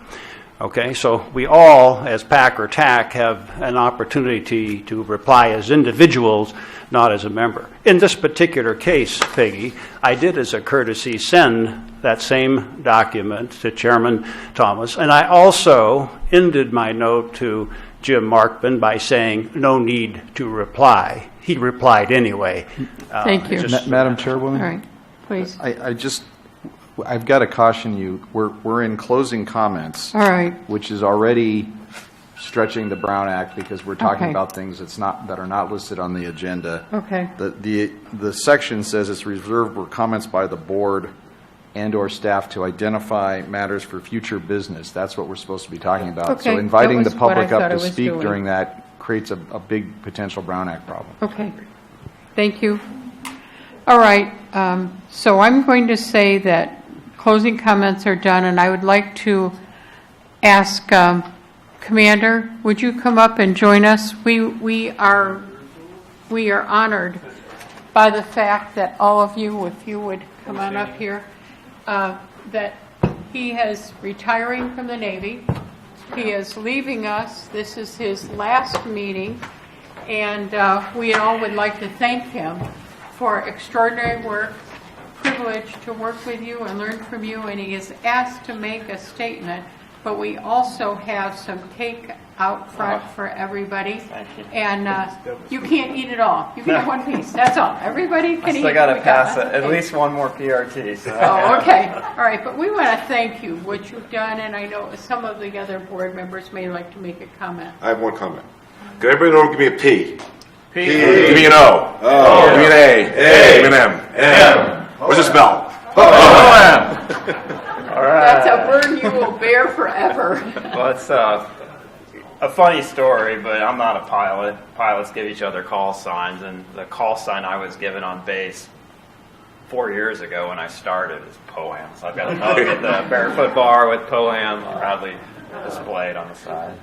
Okay, so we all, as PAC or TAC, have an opportunity to reply as individuals, not as a member. In this particular case, Peggy, I did as a courtesy send that same document to Chairman Thomas, and I also ended my note to Jim Markman by saying no need to reply. He replied anyway. Thank you. Madam Chairwoman? All right, please. I've got to caution you, we're in closing comments. All right. Which is already stretching the Brown Act because we're talking Okay. about things that are not listed on the agenda. Okay. The section says it's reserved for comments by the board and or staff to identify matters for future business. That's what we're supposed to be talking about. Okay, So inviting that the was what I public thought up I to was speak doing. during that creates a big potential Brown Act problem. Okay. Thank you. All right. So I'm going to say that closing comments are done, and I would like to ask Commander, would you come up and join us? We are honored by the fact that all of you, if you would come on up here, that he is retiring from the Navy. He is leaving us. This is his last meeting, and we all would like to thank him for extraordinary work, privilege to work with you and learn from you, and he is asked to make a statement but we also have some cake out front for everybody. And you can't eat it all. You can have one piece. That's all. Everybody can eat. I still got to pass it. at least one more PRT. So. Oh, okay. All right. But we want to thank you, what you've done, and I know some of the other board members may like to make a comment. I have one comment. Could everybody know, give me a P? P. Give me an O. O. Give me an A. Give me an M. M. What's it spell? O-M. All right. That's a burden you will bear forever. Well, it's a funny story, but I'm not a pilot. Pilots give each other call signs, and the call sign I was given on base 4 years ago when I started is POAM. So I've got a mug at the Barefoot Bar with POAM proudly displayed on the side.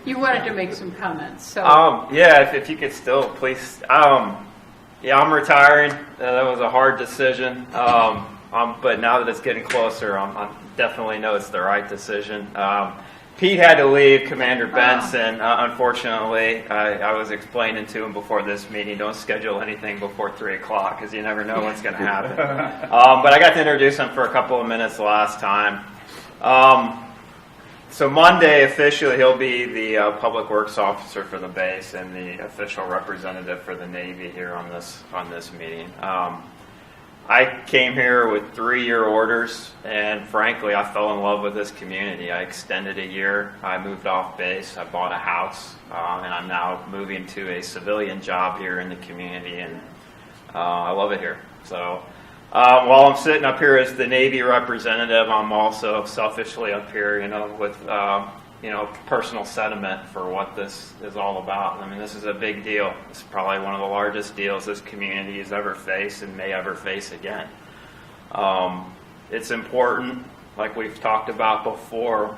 You wanted to make some comments, so. Yeah, if you could still please. Yeah, I'm retiring. That was a hard decision. But now that it's getting closer, I definitely know it's the right decision. Pete had to leave, Commander Benson. Unfortunately, I was explaining to him before this meeting, don't schedule anything before 3 o'clock because you never know what's going to happen. But I got to introduce him for a couple of minutes last time. So Monday, officially, he'll be the Public Works Officer for the base and the official representative for the Navy here on this meeting. I came here with 3-year orders, and frankly, I fell in love with this community. I extended a year. I moved off base. I bought a house, and I'm now moving to a civilian job here in the community, and I love it here. So while I'm sitting up here as the Navy representative, I'm also selfishly up here, with personal sentiment for what this is all about. I mean, this is a big deal. It's probably one of the largest deals this community has ever faced and may ever face again. It's important, like we've talked about before.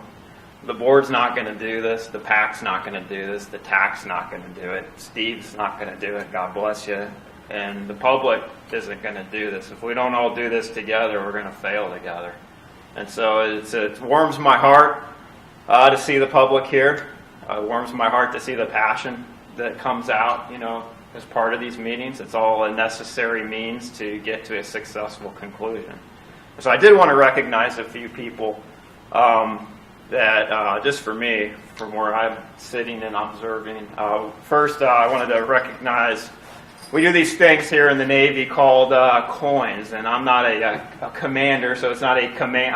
The board's not going to do this. The PAC's not going to do this. The TAC's not going to do it. Steve's not going to do it. God bless you. And the public isn't going to do this. If we don't all do this together, we're going to fail together. And so it warms my heart to see the public here. It warms my heart to see the passion that comes out, as part of these meetings. It's all a necessary means to get to a successful conclusion. So I did want to recognize a few people that, just for me, from where I'm sitting and observing. First, I wanted to recognize we do these things here in the Navy called coins, and I'm not a commander, so it's not a command.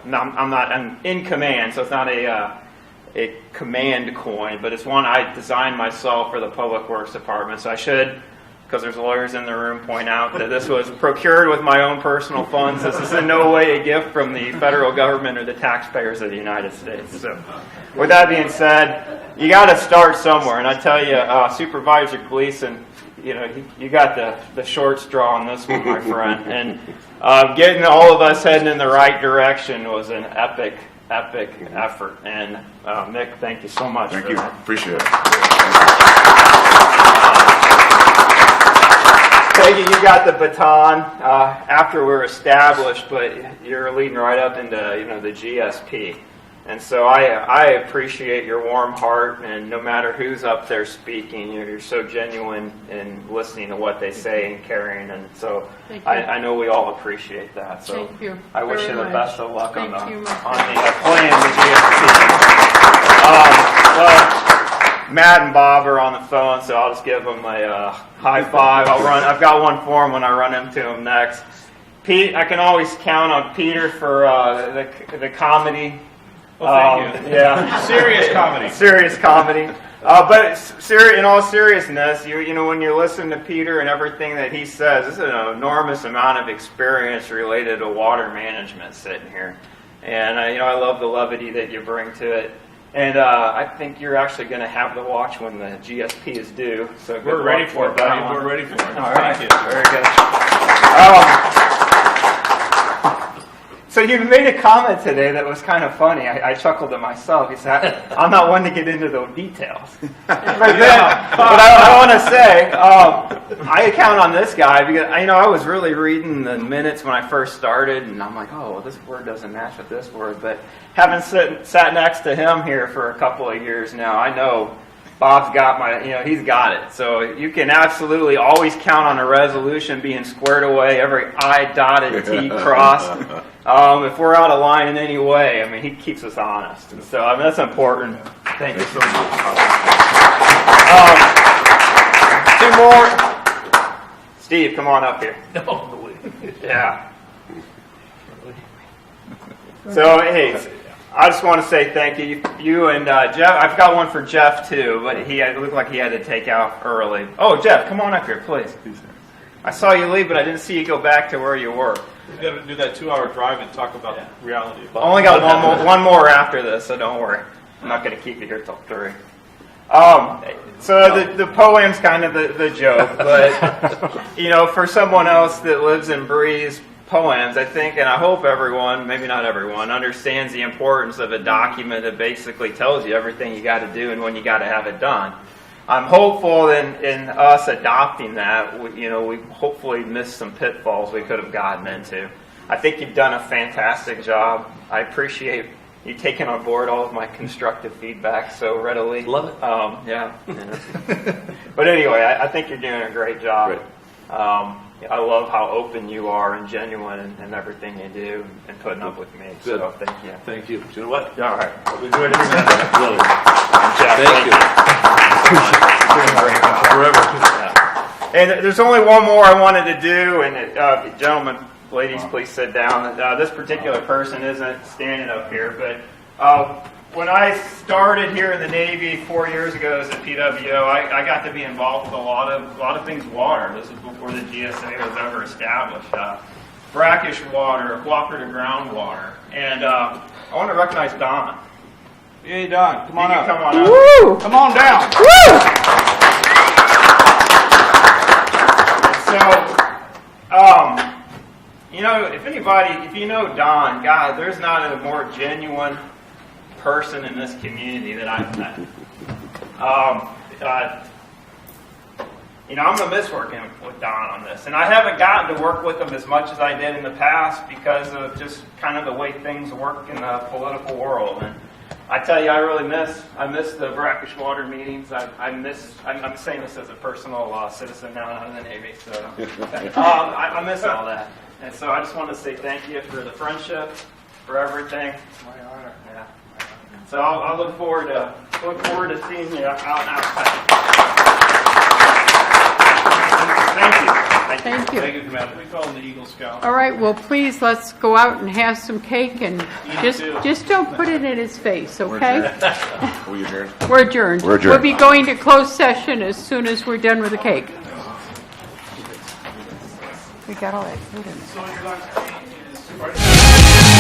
I'm in command, so it's not a command coin, but it's one I designed myself for the Public Works Department. So I should, because there's lawyers in the room, point out that this was procured with my own personal funds. This is in no way a gift from the federal government or the taxpayers of the United States. So with that being said, you got to start somewhere. And I tell you, Supervisor Gleason, you got the short straw on this one, my friend. And getting all of us heading in the right direction was an epic effort. And Nick, thank you so much. Thank you. That. Appreciate it. Peggy, you got the baton after we're established, but you're leading right up into the GSP. And so I appreciate your warm heart, and no matter who's up there speaking, you're so genuine in listening to what they say and caring, and so I know we all appreciate that. So thank you. I wish you the best of luck on the playing the GSP. Well, Matt and Bob are on the phone, so I'll just give them a high five. I've got one for them when I run into them next. Pete, I can always count on Peter for the comedy. Well, thank you. Yeah, Serious comedy. Serious comedy. But in all seriousness, when you listen to Peter and everything that he says, this is an enormous amount of experience related to water management sitting here, and I love the levity that you bring to it. And I think you're actually going to have to watch when the GSP is due. So we're ready for it, buddy. We're ready for it. All right. Thank you. Very good. So you made a comment today that was kind of funny. I chuckled to myself. You said, I'm not one to get into the details. But I want to say, I count on this guy because I was really reading the minutes when I first started, and I'm like, oh, well, this word doesn't match with this word. But having sat next to him here for a couple of years now, I know Bob's got he's got it. So you can absolutely always count on a resolution being squared away, every I dotted, T crossed. If we're out of line in any way, I mean, he keeps us honest. And so, I mean, that's important. Thank you so much. Two more. Steve, come on up here. Yeah. So, hey, I just want to say thank you. You and Jeff, I've got one for Jeff too, but it looked like he had to take out early. Oh, Jeff, come on up here, please. I saw you leave, but I didn't see you go back to where you were. We've got to do that 2-hour drive and talk about reality. I only got one more after this, so don't worry. I'm not going to keep you here till 3. So the poem's kind of the joke, but for someone else that lives and breathes poems, I think, and I hope everyone, maybe not everyone, understands the importance of a document that basically tells you everything you got to do and when you got to have it done. I'm hopeful in us adopting that, we hopefully missed some pitfalls we could have gotten into. I think you've done a fantastic job. I appreciate you taking on board all of my constructive feedback so readily. Love it. Yeah. But anyway, I think you're doing a great job. I love how open you are and genuine in everything you do and putting up with me. Good. So thank you. Thank you. You know what? All right. I've enjoyed it. Really. Jeff, Thank you. Forever. Yeah. And there's only one more I wanted to do, and gentlemen, ladies, please sit down. This particular person isn't standing up here, but when I started here in the Navy 4 years ago as a PWO, I got to be involved with a lot of things water. This is before the GSA was ever established. Brackish water, cooperative groundwater, and I want to recognize Don. Hey, Don, come on up. Come on up. Woo! Come on down. So, if you know Don, God, there's not a more genuine person in this community that I've met. I'm going to miss working with Don on this. And I haven't gotten to work with him as much as I did in the past because of just kind of the way things work in the political world. And I tell you, I miss the brackish water meetings. I'm saying this as a personal citizen now, not in the Navy. So I miss all that. And so I just want to say thank you for the friendship, for everything. It's my honor. Yeah. So I'll look forward to seeing you out and outside. Thank you. Thank you, Commander. We call him the Eagle Scout. All right, well, please, let's go out and have some cake, and just don't put it in his face, okay? We adjourned? We're adjourned. We're adjourned. We'll be going to closed session as soon as we're done with the cake. We got all that food in there.